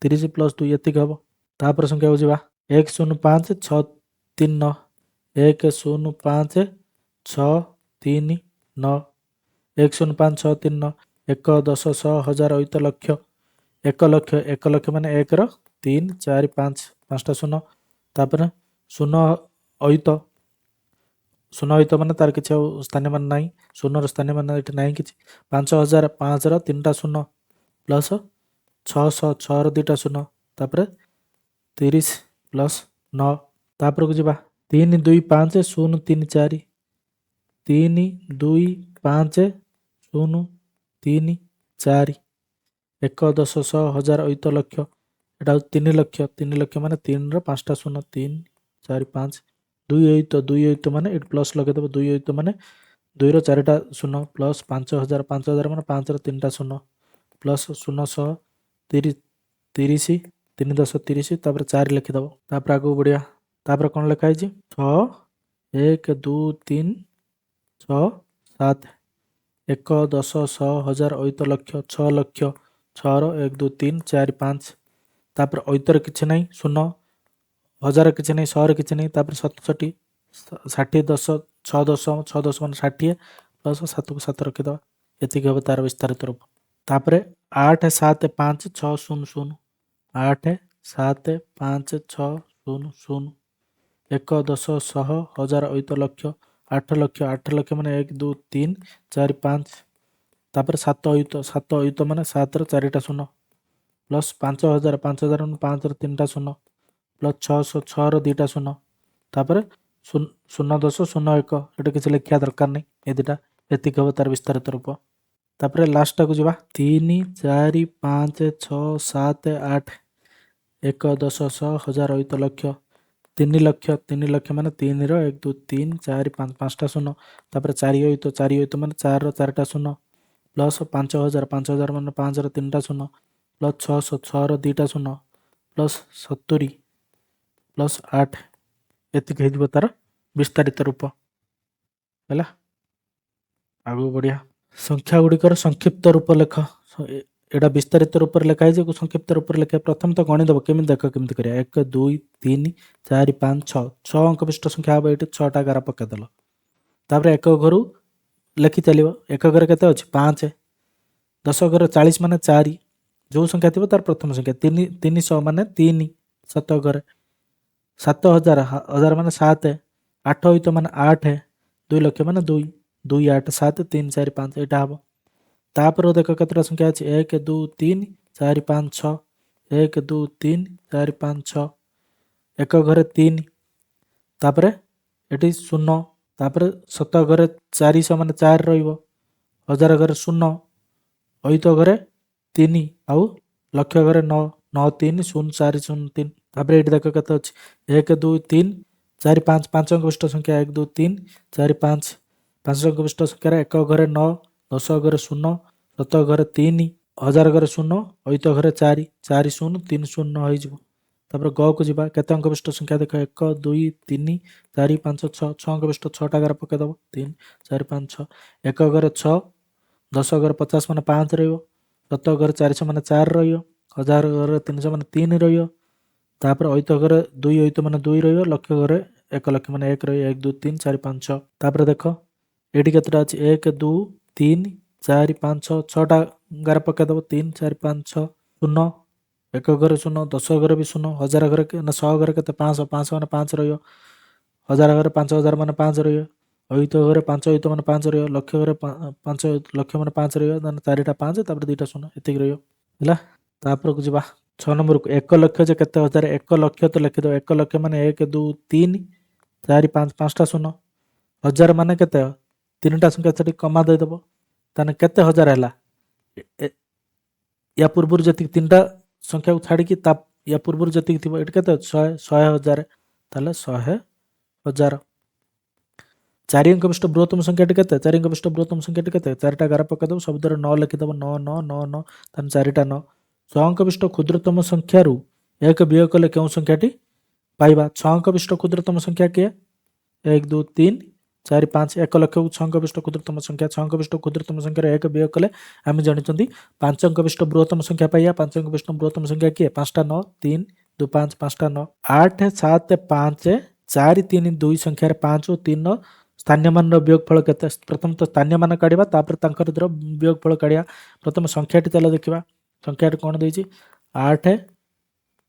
Speaker 1: 30 ପ୍ଲସ୍ 2 ଏତିକି ହେବ ତାପରେ ସଂଖ୍ୟାକୁ ଯିବା 1 0 5 6 3 9 1 0 5 6 3 9 1 0 5 6 3 9 1 10 100 ହଜାର ଅୟୁତ ଲକ୍ଷ 1 ଲକ୍ଷ ମାନେ 1 ର 3 4 5 5ଟା ଶୂନ ତାପରେ ଶୂନ ଅୟୁତ ମାନେ ତାର କିଛି ଆଉ ସ୍ଥାନ ମାନ ନାହିଁ ଶୂନର ସ୍ଥାନ ମାନ ଏଠି ନାହିଁ କିଛି 5000 5 ର 3ଟା ଶୂନ ପ୍ଲସ୍ 600 6 ର 2ଟା ଶୂନ ତାପରେ 30 ପ୍ଲସ୍ 9 ତାପରକୁ ଯିବା 3 2 5 0 3 4 3 2 5 0 3 4 1 10 100 ହଜାର ଅୟୁତ ଲକ୍ଷ ଏଟା ହେଉଛି 3 ଲକ୍ଷ ମାନେ 3 ର 5ଟା ଶୂନ 3 4 5 2 ଅୟୁତ ମାନେ ଏଠି ପ୍ଲସ୍ ଲଗେଇଦେବ 2 ଅୟୁତ ମାନେ 2 ର 4ଟା ଶୂନ ପ୍ଲସ୍ 5000 ମାନେ 5 ର 3ଟା ଶୂନ ପ୍ଲସ୍ ଶୂନ 100 30 30 3 10 30 ତାପରେ 4 ଲେଖିଦେବ ତାପରେ ଆଗକୁ ବଢ଼ିବା ତାପରେ କ'ଣ ଲେଖା ହେଇଛି 6 1 2 3 6 7 1 10 100 ହଜାର ଅୟୁତ ଲକ୍ଷ 6 ଲକ୍ଷ 6 ର 1 2 3 4 5 ତାପରେ ଅୟୁତରେ କିଛି ନାହିଁ ଶୂନ ହଜାର କିଛି ନାହିଁ 100ରେ କିଛି ନାହିଁ ତାପରେ 67 60 10 6 10 ମାନେ 60 ପ୍ଲସ୍ 7କୁ 7 ରଖିଦେବା ଏତିକି ହେବ ତାର ବିସ୍ତାରିତ ରୂପ ତାପରେ 8 7 5 6 0 0 8 7 5 6 0 0 1 10 100 ହଜାର ଅୟୁତ ଲକ୍ଷ 8 ଲକ୍ଷ ମାନେ 1 2 3 4 5 ତାପରେ 7 ଅୟୁତ ମାନେ 7 ର 4ଟା ଶୂନ ପ୍ଲସ୍ 5000 ମାନେ 5 ର 3ଟା ଶୂନ ପ୍ଲସ୍ 600 6 ର 2ଟା ଶୂନ ତାପରେ 0 10 0 1 ଏଠି କିଛି ଲେଖିବା ଦରକାର ନାହିଁ ଏ ଦୁଇଟା ଏତିକି ହେବ ତାର ବିସ୍ତାରିତ ରୂପ ତାପରେ ଲାଷ୍ଟଟାକୁ ଯିବା 3 4 5 6 7 8 1 10 100 ହଜାର ଅୟୁତ ଲକ୍ଷ 3 ଲକ୍ଷ ମାନେ 3 ର 1 2 3 4 5 5ଟା ଶୂନ ତାପରେ 4 ଅୟୁତ ମାନେ 4 ର 4ଟା ଶୂନ ପ୍ଲସ୍ 5000 ମାନେ 5 ର 3ଟା ଶୂନ ପ୍ଲସ୍ 600 6 ର 2ଟା ଶୂନ ପ୍ଲସ୍ 70 ପ୍ଲସ୍ 8 ଏତିକି ହେଇଯିବ ତାର ବିସ୍ତାରିତ ରୂପ ହେଲା ଆଗକୁ ବଢ଼ିଆ ସଂଖ୍ୟା ଗୁଡ଼ିକର ସଂକ୍ଷିପ୍ତ ରୂପ ଲେଖ ଏଇଟା ବିସ୍ତାରିତ ରୂପରେ ଲେଖା ହେଇଛି ସଂକ୍ଷିପ୍ତ ରୂପରେ ଲେଖିବା ପ୍ରଥମେ ତ ଗଣିଦେବ କେମିତି ଦେଖ କେମିତି କରିବା 1 2 3 4 5 6 6 ଅଙ୍କ ବିଶିଷ୍ଟ ସଂଖ୍ୟା ହେବ ଏଇଠି 6ଟା ଗାର ପକାଇଦେଲ ତାପରେ ଏକ ଘରୁ ଲେଖି ଚାଲିବ ଏକ ଘରେ କେତେ ଅଛି 5 10 ଘରେ 40 ମାନେ 4 ଯେଉଁ ସଂଖ୍ୟା ଥିବ ତାର ପ୍ରଥମ ସଂଖ୍ୟା 300 ମାନେ 3 7 ଘରେ 7000 हजार ମାନେ 7 8 ଅୟୁତ ମାନେ 8 2 ଲକ୍ଷ ମାନେ 2 2 8 7 3 4 5 ଏଇଟା ହବ। ତାପରେ ଦେଖ କେତେଟା ସଂଖ୍ୟା ଅଛି 1 2 3 4 5 6 1 2 3 4 5 6 ଏକ ଘରେ 3 ତାପରେ ଏଠି 0 ତାପରେ 7 ଘରେ 400 ମାନେ 4 ରହିବ ହଜାର ଘରେ 0 ଅୟୁତ ଘରେ 3 ଆଉ ଲକ୍ଷ ଘରେ 9 9 3 0 4 0 3 ତାପରେ ଏଇଠି ଦେଖ କେତେ ଅଛି 1 2 3 4 5 5 ଅଙ୍କ ବିଶିଷ୍ଟ ସଂଖ୍ୟା 1 2 3 4 5 5 ଅଙ୍କ ବିଶିଷ୍ଟ ସଂଖ୍ୟାରେ ଏକ ଘରେ 9 10 ଘରେ 0 7 ଘରେ 3 1000 ଘରେ 0 ଅୟୁତ ଘରେ 4 4 0 3 0 ହେଇଯିବ। ତାପରେ ଗ କୁ ଯିବା କେତେ ଅଙ୍କ ବିଶିଷ୍ଟ ସଂଖ୍ୟା ଦେଖ 1 2 3 4 5 6 6 ଅଙ୍କ ବିଶିଷ୍ଟ 6ଟା ଘରେ ପକେଇଦବ 3 4 5 6 ଏକ ଘରେ 6 10 ଘରେ 50 ମାନେ 5 ରହିବ 7 ଘରେ 400 ମାନେ 4 ରହିବ 1000 ଘରେ 300 ମାନେ 3 ରହିବ ତାପରେ ଅୟୁତ ଘରେ 2 ଅୟୁତ ମାନେ 2 ରହିବ ଲକ୍ଷ ଘରେ 1 ଲକ୍ଷ ମାନେ 1 ରହିବ 1 2 3 4 5 6 ତାପରେ ଦେଖ ଏଇଠି କେତେଟା ଅଛି 1 2 3 4 5 6 6ଟା ଘରେ ପକେଇଦବ 3 4 5 6 0 ଏକ ଘରେ 0 10 ଘରେ ବି 0 1000 ଘରେ ନା 100 ଘରେ କେତେ 500 500 ମାନେ 5 ରହିବ ହଜାର ଘରେ 5000 ମାନେ 5 ରହିବ ଅୟୁତ ଘରେ 5 ଅୟୁତ ମାନେ 5 ରହିବ ଲକ୍ଷ ଘରେ 5 ଲକ୍ଷ ମାନେ 5 ରହିବ ତାହେଲେ 4ଟା 5 ତାପରେ 2ଟା 0 ଏତିକି ରହିବ ହେଲା। ତାପରକୁ ଯିବା 6 ନମ୍ବରକୁ 1 ଲକ୍ଷ ଯେ କେତେ ହଜାର 1 ଲକ୍ଷ ତ ଲେଖିଦେବ 1 ଲକ୍ଷ ମାନେ 1 2 3 4 5 5ଟା 0 ହଜାର ମାନେ କେତେ 3ଟା ସଂଖ୍ୟା ସେଠି କମା ଦେଇଦେବ ତାହେଲେ କେତେ ହଜାର ହେଲା ୟା ପୂର୍ବରୁ ଯେତିକି 3ଟା ସଂଖ୍ୟାକୁ ଛାଡ଼ିକି ତା ୟା ପୂର୍ବରୁ ଯେତିକି ଥିବ ଏଠି କେତେ ଅଛି 100 ହଜାର ତାହେଲେ 100,000। 4 ଅଙ୍କ ବିଶିଷ୍ଟ ବୃହତ୍ତମ ସଂଖ୍ୟାଟି କେତେ 4 ଅଙ୍କ ବିଶିଷ୍ଟ ବୃହତ୍ତମ ସଂଖ୍ୟାଟି କେତେ 4ଟା ଗାର ପକେଇଦେବ ସବୁଥିରେ 9 ଲେଖିଦେବ 9 9 9 9 ତାହେଲେ 4ଟା 9 6 ଅଙ୍କ ବିଶିଷ୍ଟ କ୍ଷୁଦ୍ରତମ ସଂଖ୍ୟାରୁ 1 ବିয়োଗ କଲେ କେଉଁ ସଂଖ୍ୟାଟି ପାଇବା 6 ଅଙ୍କ ବିଶିଷ୍ଟ କ୍ଷୁଦ୍ରତମ ସଂଖ୍ୟା କିଏ 1 2 3 4 5 1 ଲକ୍ଷକୁ 6 ଅଙ୍କ ବିଶିଷ୍ଟ କ୍ଷୁଦ୍ରତମ ସଂଖ୍ୟା 6 ଅଙ୍କ ବିଶିଷ୍ଟ କ୍ଷୁଦ୍ରତମ ସଂଖ୍ୟାରେ 1 ବିয়োଗ କଲେ ଆମେ ଜାଣିଛନ୍ତି 5 ଅଙ୍କ ବିଶିଷ୍ଟ ବୃହତ୍ତମ ସଂଖ୍ୟା ପାଇବା 5 ଅଙ୍କ ବିଶିଷ୍ଟ ବୃହତ୍ତମ ସଂଖ୍ୟା କିଏ 5ଟା 9 3 2 5 5ଟା 9 8 7 5 4 3 2 ସଂଖ୍ୟାରେ 5 ଓ 3 ସ୍ଥାନୀୟ ମାନର ବିୟୋଗଫଳ କେତେ ପ୍ରଥମେ ତ ସ୍ଥାନୀୟ ମାନ କାଢ଼ିବା ତାପରେ ତାଙ୍କର ବିୟୋଗଫଳ କାଢ଼ିବା ପ୍ରଥମେ ସଂଖ୍ୟାଟି ଚାଲ ଦେଖିବା ସଂଖ୍ୟାଟି କ'ଣ ଦେଇଛି 8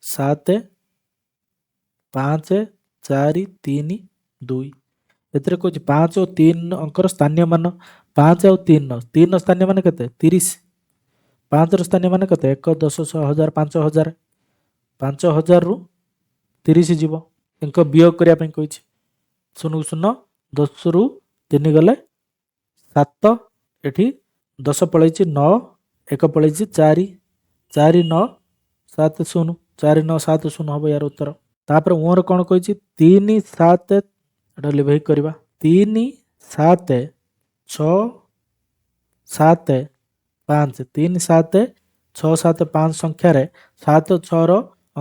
Speaker 1: 7 5 4 3 2 ଏଥିରେ କହୁଛି 5 ଓ 3 ଅଙ୍କର ସ୍ଥାନୀୟ ମାନ 5 ଆଉ 3 ସ୍ଥାନୀୟ ମାନ କେତେ 30 5ର ସ୍ଥାନୀୟ ମାନ କେତେ 1 10 1000 5000 5000ରୁ 30 ଯିବ ଏଙ୍କ ବିୟୋଗ କରିବା ପାଇଁ କହିଛି 0 0 10ରୁ 3 ଗଲେ 7 ଏଠି 10 ପଳେଇଛି 9 1 ପଳେଇଛି 4 4 9 7 0 4 9 7 0 ହବ ୟାର ଉତ୍ତର। ତାପରେ ମୋର କ'ଣ କହିଛି 3 7 ଏଟା ଲିଭେଇ କରିବା 3 7 6 7 5 3 7 6 7 5 ସଂଖ୍ୟାରେ 7 6ର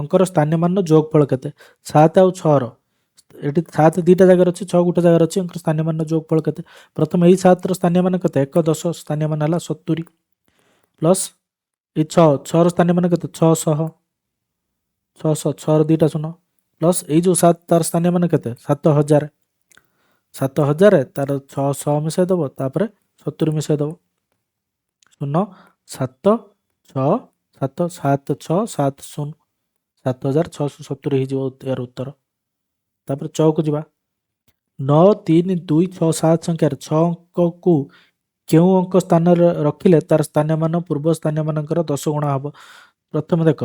Speaker 1: ଅଙ୍କର ସ୍ଥାନୀୟ ମାନର ଯୋଗଫଳ କେତେ 7 ଆଉ 6ର ଏଠି 7 ଦୁଇଟା ଜାଗାରେ ଅଛି 6 ଗୋଟେ ଜାଗାରେ ଅଛି ଅଙ୍କର ସ୍ଥାନୀୟ ମାନର ଯୋଗଫଳ କେତେ ପ୍ରଥମେ ଏଇ 7ର ସ୍ଥାନୀୟ ମାନ କେତେ 1 10 ସ୍ଥାନୀୟ ମାନ ହେଲା 70 ପ୍ଲସ୍ ଏଇ 6ର ସ୍ଥାନୀୟ ମାନ କେତେ 600 6ର ଦୁଇଟା 0 ପ୍ଲସ୍ ଏଇ ଯେଉଁ 7 ତାର ସ୍ଥାନୀୟ ମାନ କେତେ 7000 ତାର 600 ମିଶାଇ ଦେବ ତାପରେ 70 ମିଶାଇ ଦେବ 0 7 6 7 7 6 7 0 7670 ହେଇଯିବ ଏହାର ଉତ୍ତର। ତାପରେ 6କୁ ଯିବା 9 3 2 6 7 ସଂଖ୍ୟାରେ 6 ଅଙ୍କକୁ କେଉଁ ଅଙ୍କ ସ୍ଥାନରେ ରଖିଲେ ତାର ସ୍ଥାନୀୟ ମାନ ପୂର୍ବ ସ୍ଥାନୀୟ ମାନଙ୍କର 10 ଗୁଣା ହେବ ପ୍ରଥମେ ଦେଖ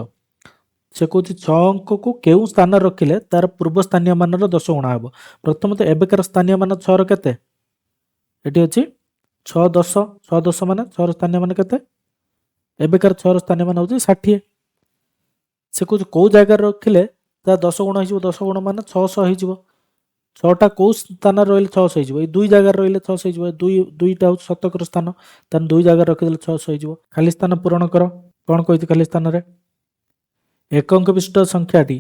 Speaker 1: ସେ କହୁଛି 6 ଅଙ୍କକୁ କେଉଁ ସ୍ଥାନରେ ରଖିଲେ ତାର ପୂର୍ବ ସ୍ଥାନୀୟ ମାନର 10 ଗୁଣା ହେବ ପ୍ରଥମେ ତ ଏବେକାର ସ୍ଥାନୀୟ ମାନ 6ର କେତେ ଏଠି ଅଛି 6 10 ମାନେ 6ର ସ୍ଥାନୀୟ ମାନ କେତେ ଏବେକାର 6ର ସ୍ଥାନୀୟ ମାନ ହେଉଛି 60 ସେ କହୁଛି କେଉଁ ଜାଗାରେ ରଖିଲେ ତା 10 ଗୁଣ ହେଇଯିବ 10 ଗୁଣ ମାନେ 600 ହେଇଯିବ 6ଟା କେଉଁ ସ୍ଥାନରେ ରହିଲେ 600 ହେଇଯିବ ଏଇ 2 ଜାଗାରେ ରହିଲେ 600 ହେଇଯିବ 2ଟା ହେଉଛି ଶତକର ସ୍ଥାନ ତାହେଲେ 2 ଜାଗାରେ ରଖିଦେଲେ 600 ହେଇଯିବ ଖାଲି ସ୍ଥାନ ପୂରଣ କର କ'ଣ କହିଛି ଖାଲି ସ୍ଥାନରେ 1 ଅଙ୍କ ବିଶିଷ୍ଟ ସଂଖ୍ୟାଟି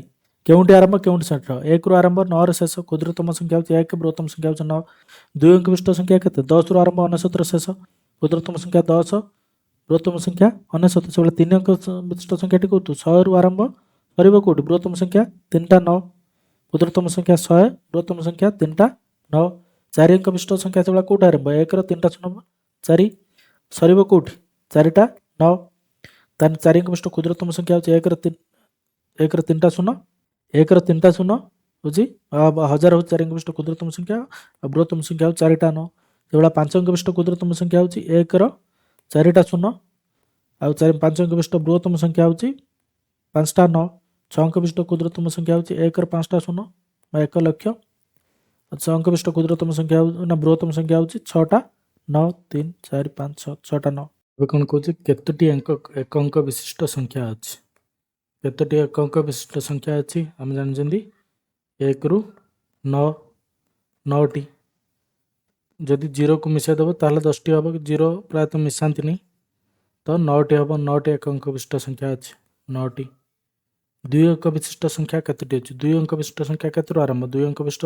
Speaker 1: କେଉଁଠି ଆରମ୍ଭ କେଉଁଠି ଶେଷ 1ରୁ ଆରମ୍ଭ 9ରେ ଶେଷ କ୍ଷୁଦ୍ରତମ ସଂଖ୍ୟା ହେଉଛି 1 ବୃହତ୍ତମ ସଂଖ୍ୟା ହେଉଛି 9 2 ଅଙ୍କ ବିଶିଷ୍ଟ ସଂଖ୍ୟା କେତେ 10ରୁ ଆରମ୍ଭ 99ରେ ଶେଷ କ୍ଷୁଦ୍ରତମ ସଂଖ୍ୟା 10 ବୃହତ୍ତମ ସଂଖ୍ୟା 99 ସେବେଳେ 3 ଅଙ୍କ ବିଶିଷ୍ଟ ସଂଖ୍ୟାଟି କେଉଁଠୁ 100ରୁ ଆରମ୍ଭ ସରିବ କେଉଁଠି ବୃହତ୍ତମ ସଂଖ୍ୟା 3ଟା 9 କ୍ଷୁଦ୍ରତମ ସଂଖ୍ୟା 100 ବୃହତ୍ତମ ସଂଖ୍ୟା 3ଟା 9 4 ଅଙ୍କ ବିଶିଷ୍ଟ ସଂଖ୍ୟା ସେବେଳେ କେଉଁଠି ଆରମ୍ଭ 1ର 3ଟା 0 4 ସରିବ କେଉଁଠି 4ଟା 9 ତାହେଲେ 4 ଅଙ୍କ ବିଶିଷ୍ଟ କ୍ଷୁଦ୍ରତମ ସଂଖ୍ୟା ହେଉଛି 1ର 3ଟା 0 1ର 3ଟା 0 बुझी अब 1000 हूँ 4 अंक विशिष्ट क्षुद्रतम संख्या और बृहत्तम संख्या हूँ 4टा 9 जो 5 अंक विशिष्ट क्षुद्रतम संख्या हूँ 1 ର 4टा शून्य ଆଉ 5 अंक विशिष्ट बृहत्तम संख्या हूँ 5टा 9 6 अंक विशिष्ट क्षुद्रतम संख्या हूँ 1 ର 5ଟା ଶୂନ ବା 1 ଲକ୍ଷ 6 अंक विशिष्ट क्षुद्रतम संख्या ना बृहत्तम संख्या हूँ 6टा 9 3 4 5 6 6टा 9 ଏବେ କ'ଣ କହୁଛି କେତୋଟି ଏକ ଅଙ୍କ ବିଶିଷ୍ଟ ସଂଖ୍ୟା ଅଛି କେତୋଟି ଏକ ଅଙ୍କ ବିଶିଷ୍ଟ ସଂଖ୍ୟା ଅଛି ଆମେ ଜାଣିଛନ୍ତି 1 ରୁ 9 9ଟି ଯଦି 0କୁ ମିଶାଇ ଦେବ ତାହେଲେ 10ଟି ହେବ 0 ପ୍ରାୟତଃ ମିଶାନ୍ତିନି ତ 9ଟି ହେବ 9ଟି ଏକ ଅଙ୍କ ବିଶିଷ୍ଟ ସଂଖ୍ୟା ଅଛି 9ଟି 2 ଅଙ୍କ ବିଶିଷ୍ଟ ସଂଖ୍ୟା କେତୋଟି ଅଛି 2 ଅଙ୍କ ବିଶିଷ୍ଟ ସଂଖ୍ୟା କେତେରୁ ଆରମ୍ଭ 2 ଅଙ୍କ ବିଶିଷ୍ଟ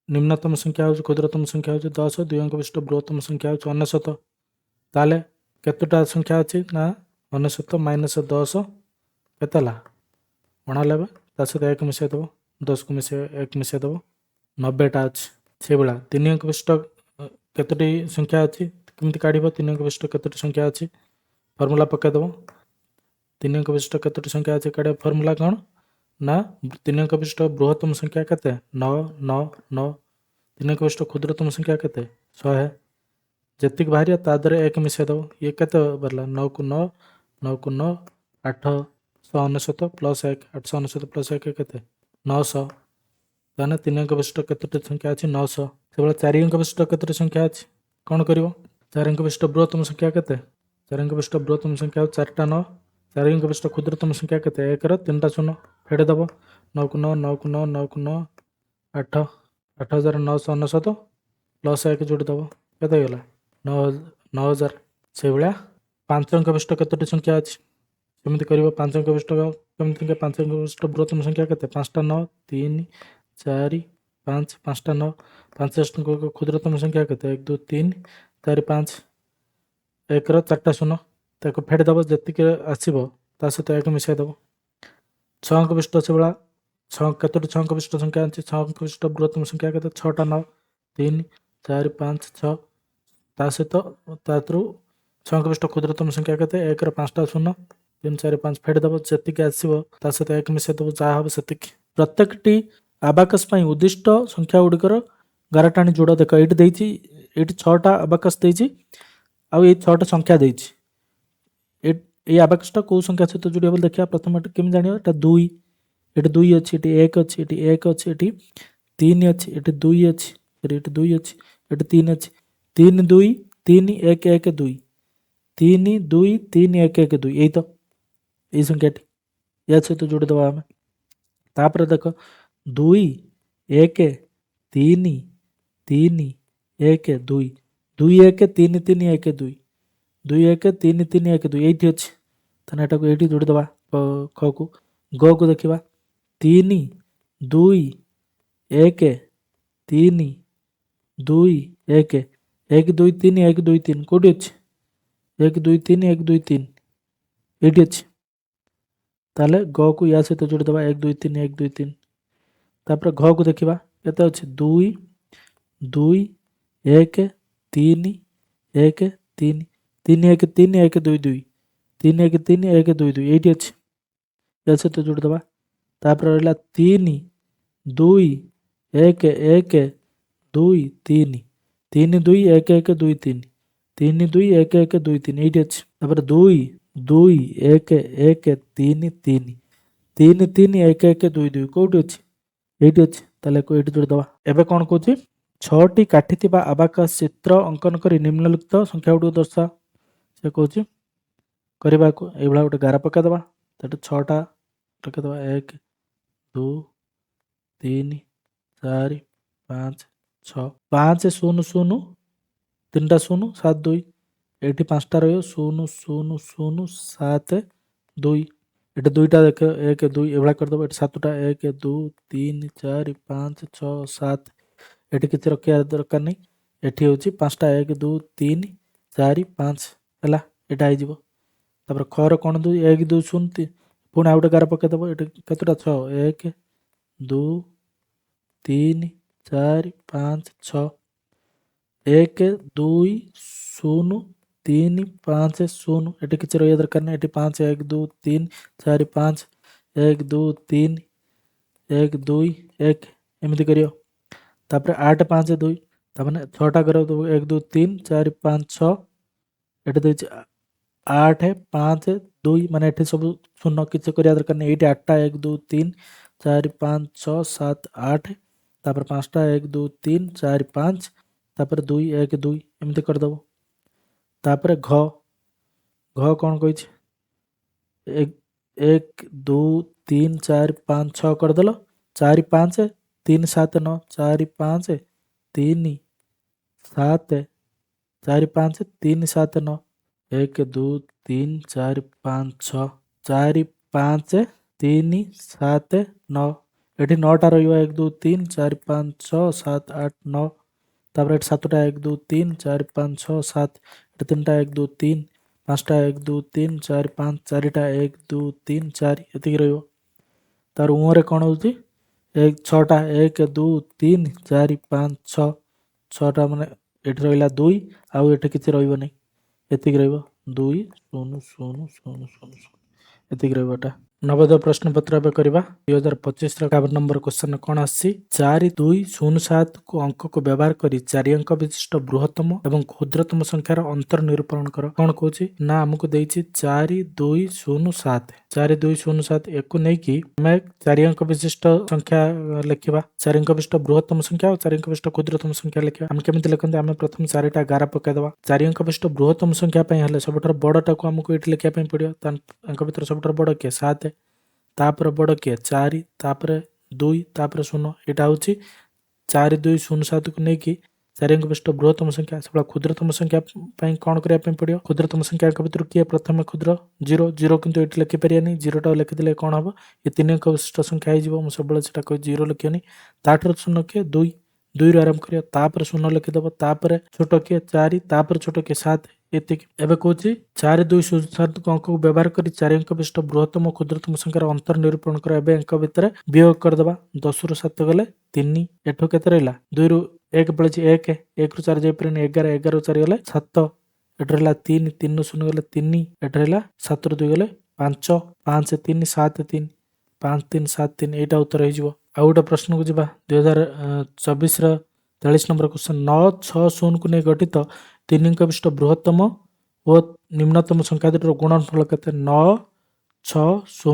Speaker 1: ନିମ୍ନତମ ସଂଖ୍ୟା ହେଉଛି କ୍ଷୁଦ୍ରତମ ସଂଖ୍ୟା ହେଉଛି 10 2 ଅଙ୍କ ବିଶିଷ୍ଟ ବୃହତ୍ତମ ସଂଖ୍ୟା ହେଉଛି 99 ତାହେଲେ କେତେଟା ସଂଖ୍ୟା ଅଛି ନା 99 ମାଇନସ୍ 10 କେତେ ହେଲା 99 ତା ସହିତ 1 ମିଶାଇ ଦେବ 10କୁ ମିଶାଇ 1 ମିଶାଇ ଦେବ 90ଟା ଅଛି ସେଇଭଳିଆ 3 ଅଙ୍କ ବିଶିଷ୍ଟ କେତୋଟି ସଂଖ୍ୟା ଅଛି କେମିତି କାଢ଼ିବ 3 ଅଙ୍କ ବିଶିଷ୍ଟ କେତୋଟି ସଂଖ୍ୟା ଅଛି ଫର୍ମୁଲା ପକାଇଦେବ 3 ଅଙ୍କ ବିଶିଷ୍ଟ କେତୋଟି ସଂଖ୍ୟା ଅଛି କାଢ଼ିବ ଫର୍ମୁଲା କ'ଣ ନା 3 ଅଙ୍କ ବିଶିଷ୍ଟ ବୃହତ୍ତମ ସଂଖ୍ୟା କେତେ 9 9 9 3 ଅଙ୍କ ବିଶିଷ୍ଟ କ୍ଷୁଦ୍ରତମ ସଂଖ୍ୟା କେତେ 100 ଯେତିକି ବାହାରିବ ତା ଦେହରେ 1 ମିଶାଇ ଦେବ ଇଏ କେତେ ବାହାରିଲା 9କୁ 9 9କୁ 9 899 ପ୍ଲସ୍ 1 899 ପ୍ଲସ୍ 1 କେତେ 900 ତାହେଲେ 3 ଅଙ୍କ ବିଶିଷ୍ଟ କେତୋଟି ସଂଖ୍ୟା ଅଛି 900 ସେଭଳିଆ 4 ଅଙ୍କ ବିଶିଷ୍ଟ କେତୋଟି ସଂଖ୍ୟା ଅଛି କ'ଣ କରିବ 4 ଅଙ୍କ ବିଶିଷ୍ଟ ବୃହତ୍ତମ ସଂଖ୍ୟା କେତେ 4 ଅଙ୍କ ବିଶିଷ୍ଟ ବୃହତ୍ତମ ସଂଖ୍ୟା ହେଉଛି 4ଟା 9 4 ଅଙ୍କ ବିଶିଷ୍ଟ କ୍ଷୁଦ୍ରତମ ସଂଖ୍ୟା କେତେ 1 ର 3ଟା ଶୂନ ଫେଡ଼େ ଦେବ 9କୁ 9 9କୁ 9 9କୁ 9 8 8999 ପ୍ଲସ୍ 1 ଯୋଡ଼ି ଦେବ କେତେ ହେଇଗଲା 9000 ସେଇଭଳିଆ 5 ଅଙ୍କ ବିଶିଷ୍ଟ କେତୋଟି ସଂଖ୍ୟା ଅଛି କେମିତି କରିବ 5 ଅଙ୍କ ବିଶିଷ୍ଟ କେମିତି 5 ଅଙ୍କ ବିଶିଷ୍ଟ ବୃହତ୍ତମ ସଂଖ୍ୟା କେତେ 5ଟା 9 3 4 5 5ଟା 9 5 ଅଙ୍କ କ୍ଷୁଦ୍ରତମ ସଂଖ୍ୟା କେତେ 1 2 3 4 5 1 ର 4ଟା ଶୂନ ତାକୁ ଫେଡ଼ି ଦେବ ଯେତିକି ଆସିବ ତା ସହିତ 1 ମିଶାଇ ଦେବ 6 ଅଙ୍କ ବିଶିଷ୍ଟ ସେଇଭଳିଆ 6 କେତୋଟି 6 ଅଙ୍କ ବିଶିଷ୍ଟ ସଂଖ୍ୟା ଅଛି 6 ଅଙ୍କ ବିଶିଷ୍ଟ ବୃହତ୍ତମ ସଂଖ୍ୟା କେତେ 6ଟା 9 3 4 5 6 ତା ସହିତ ତାଥିରୁ 6 ଅଙ୍କ ବିଶିଷ୍ଟ କ୍ଷୁଦ୍ରତମ ସଂଖ୍ୟା କେତେ 1 ର 5ଟା ଶୂନ 3 4 5 ଫେଡ଼ି ଦେବ ଯେତିକି ଆସିବ ତା ସହିତ 1 ମିଶାଇ ଦେବ ଯାହା ହେବ ସେତିକି ପ୍ରତ୍ୟେକଟି ଆବାକସ୍ ପାଇଁ ଉଦ୍ଦିଷ୍ଟ ସଂଖ୍ୟା ଗୁଡ଼ିକର ଗାରଟାଣି ଯୋଡ଼ ଦେଖ ଏଇଠି ଦେଇଛି ଏଇଠି 6ଟା ଆବାକସ୍ ଦେଇଛି ଆଉ ଏଇ 6ଟା ସଂଖ୍ୟା ଦେଇଛି এই ଆବାକସ୍ଟା କେଉଁ ସଂଖ୍ୟା ସହିତ ଯୋଡ଼ି ହେବ ଦେଖିବା ପ୍ରଥମେ ଏଠି କେମିତି ଜାଣିବା ଏଟା 2 ଏଠି 2 ଅଛି ଏଠି 1 ଅଛି ଏଠି 1 ଅଛି ଏଠି 3 ଅଛି ଏଠି 2 ଅଛି ଏଠି 2 ଅଛି ଏଠି 3 ଅଛି 3 2 3 1 1 2 3 2 3 1 1 2 ଏଇ ତ ଏଇ ସଂଖ୍ୟାଟି ୟା ସହିତ ଯୋଡ଼ିଦେବା ଆମେ ତାପରେ ଦେଖ 2 1 3 3 1 2 2 1 3 3 1 2 2 1 3 3 1 2 ଏଇଠି ଅଛି ତାହେଲେ ଏଟାକୁ ଏଇଠି ଯୋଡ଼ିଦେବା ଖକୁ ଗକୁ ଦେଖିବା 3 2 1 3 2 1 1 2 3 1 2 3 କେଉଁଠି ଅଛି 1 2 3 1 2 3 ଏଇଠି ଅଛି ତାହେଲେ ଗକୁ ୟା ସହିତ ଯୋଡ଼ିଦେବା 1 2 3 1 2 3 ତାପରେ ଘକୁ ଦେଖିବା କେତେ ଅଛି 2 2 1 3 1 3 3 1 3 1 2 2 3 1 3 1 2 2 ଏଇଠି ଅଛି ୟା ସହିତ ଯୋଡ଼ିଦେବା ତାପରେ ରହିଲା 3 2 1 1 2 3 3 2 1 1 2 3 3 2 1 1 2 3 ଏଇଠି ଅଛି ତାପରେ 2 2 1 1 3 3 3 3 1 1 2 2 କେଉଁଠି ଅଛି ଏଇଠି ଅଛି ତାହେଲେ ଏଇଠି ଯୋଡ଼ିଦେବା ଏବେ କ'ଣ କହୁଛି 6ଟି କାଟିଥିବା ଆବାକସ୍ ଚିତ୍ର ଅଙ୍କନ କରି ନିମ୍ନଲିଖିତ ସଂଖ୍ୟା ଗୁଡ଼ିକୁ ଦର୍ଶା ସେ କହୁଛି କରିବାକୁ ଏଇଭଳିଆ ଗୋଟେ ଗାର ପକାଇଦେବା ସେଠି 6ଟା ପକାଇଦେବା 1 2 3 4 5 6 5 0 0 3ଟା 0 7 2 ଏଇଠି 5ଟା ରହିବ 0 0 0 7 2 ଏଠି 2ଟା ଦେଖ 1 2 ଏଭଳିଆ କରିଦେବ ଏଠି 7ଟା 1 2 3 4 5 6 7 ଏଠି କିଛି ରଖିବା ଦରକାର ନାହିଁ ଏଠି ହେଉଛି 5ଟା 1 2 3 4 5 ହେଲା ଏଇଟା ହେଇଯିବ ତାପରେ ଖର କ'ଣ 2 1 2 0 ପୁଣି ଆଉ ଗୋଟେ ଗାର ପକାଇଦେବ ଏଠି କେତେଟା 6 1 2 3 4 5 6 1 2 0 3 5 0 ଏଠି କିଛି ରହିବା ଦରକାର ନାହିଁ ଏଠି 5 1 2 3 4 5 1 2 3 1 2 1 ଏମିତି କରିବ। ତାପରେ 8 5 2 ତାମାନେ 6ଟା କରିବ 1 2 3 4 5 6 ଏଠି ଦେଇଛି 8 5 2 ମାନେ ଏଠି ସବୁ ଶୂନ କିଛି କରିବା ଦରକାର ନାହିଁ। ଏଇଠି 8ଟା 1 2 3 4 5 6 7 8 ତାପରେ 5ଟା 1 2 3 4 5 ତାପରେ 2 1 2 ଏମିତି କରିଦେବ। ତାପରେ ଘ କ'ଣ କହିଛି 1 2 3 4 5 6 କରିଦେଲ 4 5 3 7 9 4 5 3 7 4 5 3 7 9 1 2 3 4 5 6 4 5 3 7 9 ଏଠି 9ଟା ରହିବ 1 2 3 4 5 6 7 8 9 ତାପରେ ଏଠି 7ଟା 1 2 3 4 5 6 7 ଏଠି 3ଟା 1 2 3 5ଟା 1 2 3 4 5 4ଟା 1 2 3 4 ଏତିକି ରହିବ। ତାର ଉଁରେ କ'ଣ ହେଉଛି 6ଟା 1 2 3 4 5 6 6ଟା ମାନେ ଏଠି ରହିଲା 2 ଆଉ ଏଠି କିଛି ରହିବନି ଏତିକି ରହିବ 2 0 0 0 0 0 ଏତିକି ରହିବ ଏଟା। ନବୋଦୟ ପ୍ରଶ୍ନ ପତ୍ର ଏବେ କରିବା 2025ର 51 ନମ୍ବର କ୍ୱେଶ୍ଚନ କ'ଣ ଆସିଛି 4 2 0 7 ଅଙ୍କକୁ ବ୍ୟବହାର କରି 4 ଅଙ୍କ ବିଶିଷ୍ଟ ବୃହତ୍ତମ ଏବଂ କ୍ଷୁଦ୍ରତମ ସଂଖ୍ୟାର ଅନ୍ତର ନିରୂପଣ କର। କ'ଣ କହୁଛି ନା ଆମକୁ ଦେଇଛି 4 2 0 7 4 2 0 7 ଏକୁ ନେଇକି ଆମେ 4 ଅଙ୍କ ବିଶିଷ୍ଟ ସଂଖ୍ୟା ଲେଖିବା 4 ଅଙ୍କ ବିଶିଷ୍ଟ ବୃହତ୍ତମ ସଂଖ୍ୟା ଆଉ 4 ଅଙ୍କ ବିଶିଷ୍ଟ କ୍ଷୁଦ୍ରତମ ସଂଖ୍ୟା ଲେଖିବା। ଆମେ କେମିତି ଲେଖନ୍ତି ଆମେ ପ୍ରଥମେ 4ଟା ଗାର ପକାଇଦେବା 4 ଅଙ୍କ ବିଶିଷ୍ଟ ବୃହତ୍ତମ ସଂଖ୍ୟା ପାଇଁ ହେଲେ ସବୁଠାରୁ ବଡ଼ଟାକୁ ଆମକୁ ଏଠି ଲେଖିବା ପାଇଁ ପଡ଼ିବ। ତାଙ୍କ ଭିତରେ ସବୁଠାରୁ ବଡ଼ କିଏ 7 ତାପରେ ବଡ଼ କିଏ 4 ତାପରେ 2 ତାପରେ 0 ଏଇଟା ହେଉଛି 4 2 0 7କୁ ନେଇକି 4 ଅଙ୍କ ବିଶିଷ୍ଟ ବୃହତ୍ତମ ସଂଖ୍ୟା। ସେଭଳିଆ କ୍ଷୁଦ୍ରତମ ସଂଖ୍ୟା ପାଇଁ କ'ଣ କରିବା ପାଇଁ ପଡ଼ିବ କ୍ଷୁଦ୍ରତମ ସଂଖ୍ୟାଙ୍କ ଭିତରୁ କିଏ ପ୍ରଥମେ କ୍ଷୁଦ୍ର 0 କିନ୍ତୁ ଏଠି ଲେଖିପାରିବାନି 0ଟା ଲେଖିଦେଲେ କ'ଣ ହେବ ଏ 3 ଅଙ୍କ ବିଶିଷ୍ଟ ସଂଖ୍ୟା ହେଇଯିବ। ମୁଁ ସବୁବେଳେ ସେଟା କହି 0 ଲେଖିବନି ତାଠାରୁ ଶୂନ କିଏ 2ରୁ ଆରମ୍ଭ କରିବା ତାପରେ 0 ଲେଖିଦେବ ତାପରେ ଛୋଟ କିଏ 4 ତାପରେ ଛୋଟ କିଏ 7 ଏତିକି। ଏବେ କହୁଛି 4 2 0 7 ଅଙ୍କକୁ ବ୍ୟବହାର କରି 4 ଅଙ୍କ ବିଶିଷ୍ଟ ବୃହତ୍ତମ କ୍ଷୁଦ୍ରତମ ସଂଖ୍ୟାର ଅନ୍ତର ନିରୂପଣ କର। ଏବେ ଅଙ୍କ ଭିତରେ ବିୟୋଗ କରିଦେବା 10ରୁ 7 ଗଲେ 3 ଏଠୁ କେତେ ରହିଲା 2ରୁ 1 ପଳେଇଛି 1 1ରୁ 4 ଯାଇପାରିବନି 11 11ରୁ 4 ଗଲେ 7 ଏଠି ରହିଲା 3 3ରୁ 0 ଗଲେ 3 ଏଠି ରହିଲା 7ରୁ 2 ଗଲେ 5 5 3 7 3 5 3 7 3 ଏଇଟା ଉତ୍ତର ହେଇଯିବ। ଆଉ ଗୋଟେ ପ୍ରଶ୍ନକୁ ଯିବା 2024ର 43 ନମ୍ବର କ୍ୱେଶ୍ଚନ 9 6 0କୁ ନେଇ ଗଠିତ 3 ଅଙ୍କ ବିଶିଷ୍ଟ ବୃହତ୍ତମ ଓ ନିମ୍ନତମ ସଂଖ୍ୟା ଦୁଟିର ଗୁଣନଫଳ କେତେ 9 6 0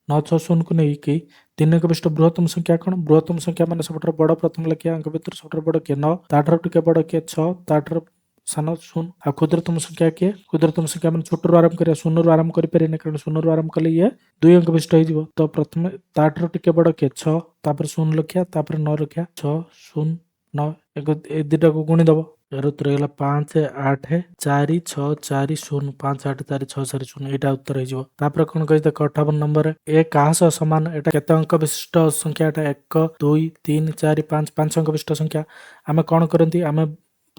Speaker 1: 9 6 0କୁ ନେଇକି 3 ଅଙ୍କ ବିଶିଷ୍ଟ ବୃହତ୍ତମ ସଂଖ୍ୟା କ'ଣ ବୃହତ୍ତମ ସଂଖ୍ୟା ମାନେ ସବୁଠାରୁ ବଡ଼ ପ୍ରଥମେ ଲେଖିବା ଅଙ୍କ ଭିତରେ ସବୁଠାରୁ ବଡ଼ କିଏ 9 ତାଠାରୁ ଟିକେ ବଡ଼ କିଏ 6 ତାଠାରୁ ସାନ 0 ଆଉ କ୍ଷୁଦ୍ରତମ ସଂଖ୍ୟା କିଏ କ୍ଷୁଦ୍ରତମ ସଂଖ୍ୟା ମାନେ ଛୋଟରୁ ଆରମ୍ଭ କରିବା 0ରୁ ଆରମ୍ଭ କରିପାରିବେନି କାରଣ 0ରୁ ଆରମ୍ଭ କଲେ ଇଏ 2 ଅଙ୍କ ବିଶିଷ୍ଟ ହେଇଯିବ। ତ ପ୍ରଥମେ ତାଠାରୁ ଟିକେ ବଡ଼ କିଏ 6 ତାପରେ 0 ଲେଖିବା ତାପରେ 9 ଲେଖିବା 6 0 9 ଏ ଦୁଇଟାକୁ ଗୁଣିଦେବ ଏହାର ଉତ୍ତର ହେଇଗଲା 5 8 4 6 4 0 5 8 4 6 4 0 ଏଇଟା ଉତ୍ତର ହେଇଯିବ। ତାପରେ କ'ଣ କହିଛି ଦେଖ 58 ନମ୍ବରରେ ଏ କାହା ସହ ସମାନ ଏଟା କେତେ ଅଙ୍କ ବିଶିଷ୍ଟ ସଂଖ୍ୟା ଏଟା 1 2 3 4 5 5 ଅଙ୍କ ବିଶିଷ୍ଟ ସଂଖ୍ୟା। ଆମେ କ'ଣ କରନ୍ତି ଆମେ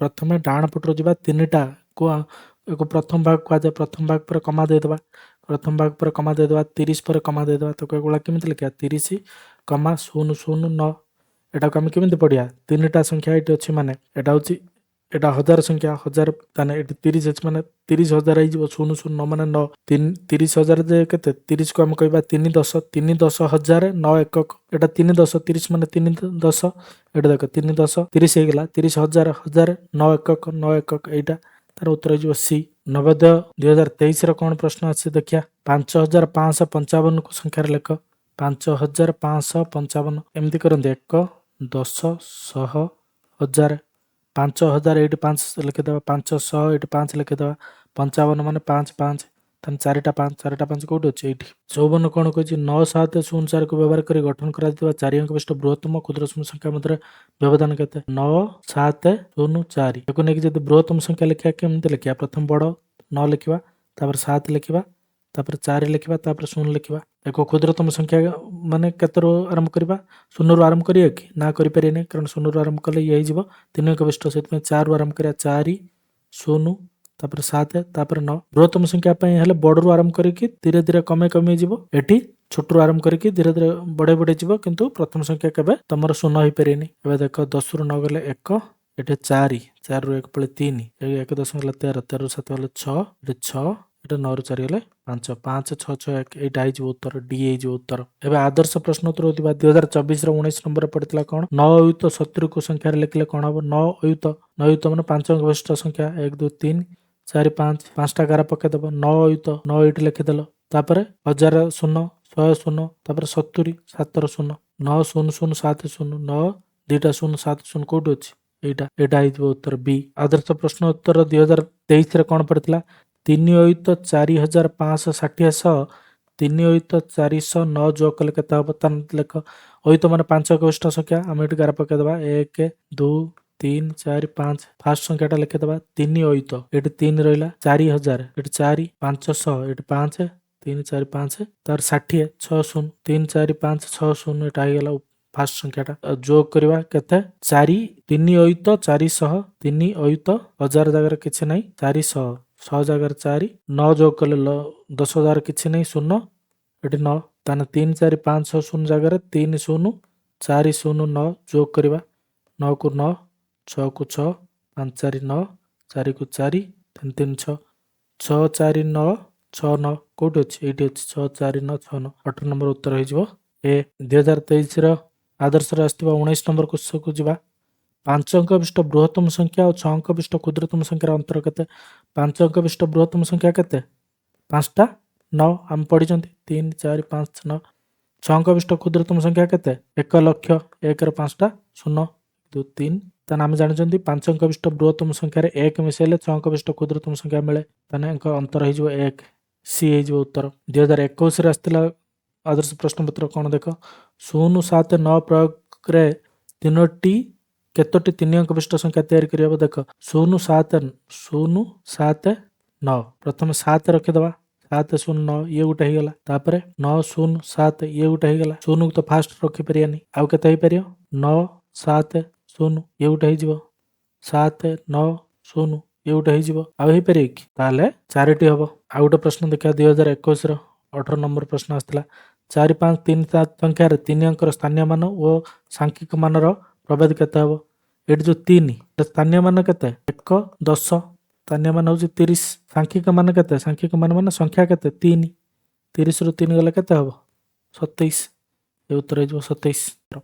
Speaker 1: ପ୍ରଥମେ ଡାହାଣ ପଟରୁ ଯିବା 3ଟାକୁ ପ୍ରଥମ ଭାଗ କୁହାଯାଏ ପ୍ରଥମ ଭାଗ ପରେ କମା ଦେଇଦେବା ପ୍ରଥମ ଭାଗ ପରେ କମା ଦେଇଦେବା 30 ପରେ କମା ଦେଇଦେବା ତାକୁ ଏଗୁଡ଼ା କେମିତି ଲେଖିବା 30 କମା 0 0 9 ଏଟାକୁ ଆମେ କେମିତି ପଢ଼ିବା 3ଟା ସଂଖ୍ୟା ଏଠି ଅଛି ମାନେ ଏଟା ହେଉଛି ଏଟା 1000 ସଂଖ୍ୟା 1000 ତାହେଲେ ଏଠି 30 ଅଛି ମାନେ 30,000 ହେଇଯିବ 0 0 9 ମାନେ 9 30,000 ଯେ କେତେ 30କୁ ଆମେ କହିବା 3 10 3 10 1000 9 ଏକକ ଏଟା 3 10 30 ମାନେ 3 10 ଏଟା ଦେଖ 3 10 30 ହେଇଗଲା 30,000 1000 9 ଏକକ 9 ଏକକ ଏଇଟା ତାର ଉତ୍ତର ହେଇଯିବ ସି। ନବୋଦୟ 2023ର କ'ଣ ପ୍ରଶ୍ନ ଅଛି ଦେଖିବା 5555କୁ ସଂଖ୍ୟାରେ ଲେଖ 5555 ଏମିତି କରନ୍ତି 1 10 100 1000 5000 ଏଇଠି 5 ଲେଖିଦେବା 500 ଏଇଠି 5 ଲେଖିଦେବା 55 ମାନେ 5 5 ତାହେଲେ 4ଟା 5 କୋଉଠି ଅଛି ଏଇଠି। 54 କ'ଣ କହିଛି 9 7 0 4କୁ ବ୍ୟବହାର କରି ଗଠନ କରାଯାଇଥିବା 4 ଅଙ୍କ ବିଶିଷ୍ଟ ବୃହତ୍ତମ କ୍ଷୁଦ୍ରତମ ସଂଖ୍ୟା ମଧ୍ୟରେ ବ୍ୟବଧାନ କେତେ 9 7 0 4 ଏକୁ ନେଇକି ଯଦି ବୃହତ୍ତମ ସଂଖ୍ୟା ଲେଖିବା କେମିତି ଲେଖିବା ପ୍ରଥମେ ବଡ଼ 9 ଲେଖିବା ତାପରେ 7 ଲେଖିବା ତାପରେ 4 ଲେଖିବା ତାପରେ 0 ଲେଖିବା। ଏକ କ୍ଷୁଦ୍ରତମ ସଂଖ୍ୟା ମାନେ କେତେରୁ ଆରମ୍ଭ କରିବା 0ରୁ ଆରମ୍ଭ କରିବା କି ନା କରିପାରିବାନି କାରଣ 0ରୁ ଆରମ୍ଭ କଲେ ଇଏ ହେଇଯିବ 3 ଅଙ୍କ ବିଶିଷ୍ଟ ସେଥିପାଇଁ 4ରୁ ଆରମ୍ଭ କରିବା 4 0 ତାପରେ 7 ତାପରେ 9 ବୃହତ୍ତମ ସଂଖ୍ୟା ପାଇଁ ହେଲେ ବଡ଼ରୁ ଆରମ୍ଭ କରିକି ଧୀରେ ଧୀରେ କମେଇ ଯିବ ଏଠି ଛୋଟରୁ ଆରମ୍ଭ କରିକି ଧୀରେ ଧୀରେ ବଢ଼େଇ ଯିବ କିନ୍ତୁ ପ୍ରଥମ ସଂଖ୍ୟା କେବେ ତମର 0 ହେଇପାରିବନି। ଏବେ ଦେଖ 10ରୁ 9 ଗଲେ 1 ଏଠି 4 4ରୁ 1 ପଳେ 3 1 10 ଗଲେ 13 13ରୁ 7 ଗଲେ 6 ଏଠି 6 এটা 9 ରୁ 4 ଗଲେ 5 5 6 6 1 এইଟା ହେଇଯିବ ଉତ୍ତର ଡି ହେଇଯିବ ଉତ୍ତର। ଏବେ ଆଦର୍ଶ ପ୍ରଶ୍ନ ଉତ୍ତର ହେଉଥିବା 2024 ର 19 ନମ୍ବରରେ ପଡ଼ିଥିଲା କ'ଣ 9 ଅୟୁତ 70କୁ ସଂଖ୍ୟାରେ ଲେଖିଲେ କ'ଣ ହବ 9 ଅୟୁତ ମାନେ 5 ଅଙ୍କ ବିଶିଷ୍ଟ ସଂଖ୍ୟା 1 2 3 4 5 5ଟା ଗାର ପକେଇଦବ 9 ଅୟୁତ 9 ଏଇଠି ଲେଖିଦେଲ ତାପରେ 1000 ଶୂନ 100 ଶୂନ ତାପରେ 70 7 ର ଶୂନ 9 0 0 7 0 9 2ଟା 0 7 0 କୋଉଠି ଅଛି ଏଇଟା ହେଇଯିବ ଉତ୍ତର ବି। ଆଦର୍ଶ ପ୍ରଶ୍ନ ଉତ୍ତର 2023 ରେ କ'ଣ ପଡ଼ିଥିଲା 3 ଅୟୁତ 4560 ସହ 3 ଅୟୁତ 409 ଯୋଗ କଲେ କେତେ ହବ ତା ଲେଖ। ଅୟୁତ ମାନେ 5 ଅଙ୍କ ବିଶିଷ୍ଟ ସଂଖ୍ୟା ଆମେ ଏଠି ଗାର ପକେଇଦବା 1 2 3 4 5 ଫାଷ୍ଟ ସଂଖ୍ୟାଟା ଲେଖିଦବା 3 ଅୟୁତ ଏଠି 3 ରହିଲା 4000 ଏଠି 4 500 ଏଠି 5 3 4 5 ତାର 60 60 3 4 5 60 ଏଟା ହେଇଗଲା ଫାଷ୍ଟ ସଂଖ୍ୟାଟା ଯୋଗ କରିବା କେତେ 4 3 ଅୟୁତ 400 3 ଅୟୁତ 1000 ଜାଗାରେ କିଛି ନାହିଁ 400 100 ଜାଗାରେ 4 9 ଯୋଗ କଲେ 10,000 କିଛି ନାହିଁ ଶୂନ ଏଠି 9 ତାହେଲେ 3 4 5 6 0 ଜାଗାରେ 3 0 4 0 9 ଯୋଗ କରିବା 9 କୁ 9 6 କୁ 6 5 4 9 4 କୁ 4 3 3 6 6 4 9 6 9 କୋଉଠି ଅଛି ଏଇଠି ଅଛି 6 4 9 6 9 18 ନମ୍ବର ଉତ୍ତର ହେଇଯିବ ଏ। 2023 ର ଆଦର୍ଶରେ ଆସିଥିବା 19 ନମ୍ବର କୋଶ୍ଚିନ୍କୁ ଯିବା 5 ଅଙ୍କ ବିଶିଷ୍ଟ ବୃହତ୍ତମ ସଂଖ୍ୟା ଆଉ 6 ଅଙ୍କ ବିଶିଷ୍ଟ କ୍ଷୁଦ୍ରତମ ସଂଖ୍ୟାର ଅନ୍ତର କେତେ 5 ଅଙ୍କ ବିଶିଷ୍ଟ ବୃହତ୍ତମ ସଂଖ୍ୟା କେତେ 5ଟା 9 ଆମେ ପଢିଛନ୍ତି 3 4 5 9 6 ଅଙ୍କ ବିଶିଷ୍ଟ କ୍ଷୁଦ୍ରତମ ସଂଖ୍ୟା କେତେ 1 ଲକ୍ଷ 1 ର 5ଟା 0 2 3 ତାହେଲେ ଆମେ ଜାଣିଛନ୍ତି 5 ଅଙ୍କ ବିଶିଷ୍ଟ ବୃହତ୍ତମ ସଂଖ୍ୟାରେ 1 ମିଶାଇଲେ 6 ଅଙ୍କ ବିଶିଷ୍ଟ କ୍ଷୁଦ୍ରତମ ସଂଖ୍ୟା ମିଳେ ତାହେଲେ ଏଙ୍କ ଅନ୍ତର ହେଇଯିବ 1 ସି ହେଇଯିବ ଉତ୍ତର। 2021ରେ ଆସିଥିଲା ଆଦର୍ଶ ପ୍ରଶ୍ନପତ୍ର କ'ଣ ଦେଖ 0 7 9 ପ୍ରୟୋଗରେ କେତୋଟି 3 ଅଙ୍କ ବିଶିଷ୍ଟ ସଂଖ୍ୟା ତିଆରି କରିହେବ ଦେଖ 0 7 9 ପ୍ରଥମେ 7 ରଖିଦେବା 7 0 9 ଇଏ ଗୋଟେ ହେଇଗଲା ତାପରେ 9 0 7 ଇଏ ଗୋଟେ ହେଇଗଲା 0କୁ ତ ଫାଷ୍ଟ ରଖିପାରିବାନି ଆଉ କେତେ ହେଇପାରିବ 9 7 0 ଇଏ ଗୋଟେ ହେଇଯିବ 7 9 0 ଇଏ ଗୋଟେ ହେଇଯିବ ଆଉ ହେଇପାରିବ କି ତାହେଲେ 4ଟି ହବ। ଆଉ ଗୋଟେ ପ୍ରଶ୍ନ ଦେଖିବା 2021 ର 18 ନମ୍ବର ପ୍ରଶ୍ନ ଆସିଥିଲା 4 5 3 7 ସଂଖ୍ୟାରେ 3 ଅଙ୍କର ସ୍ଥାନୀୟ ମାନ ଓ ସାଂଖ୍ୟିକ ମାନର ପ୍ରଭେଦ କେତେ ହବ ଏଠି ଯୋଉ 3 ସ୍ଥାନୀୟ ମାନ କେତେ 1 10 ସ୍ଥାନୀୟ ମାନ ହଉଛି 30 ସାଂଖ୍ୟିକ ମାନ କେତେ ସାଂଖ୍ୟିକ ମାନ ମାନେ ସଂଖ୍ୟା କେତେ 3 30 ରୁ 3 ଗଲେ କେତେ ହବ 27 ଏ ଉତ୍ତର ହେଇଯିବ 27।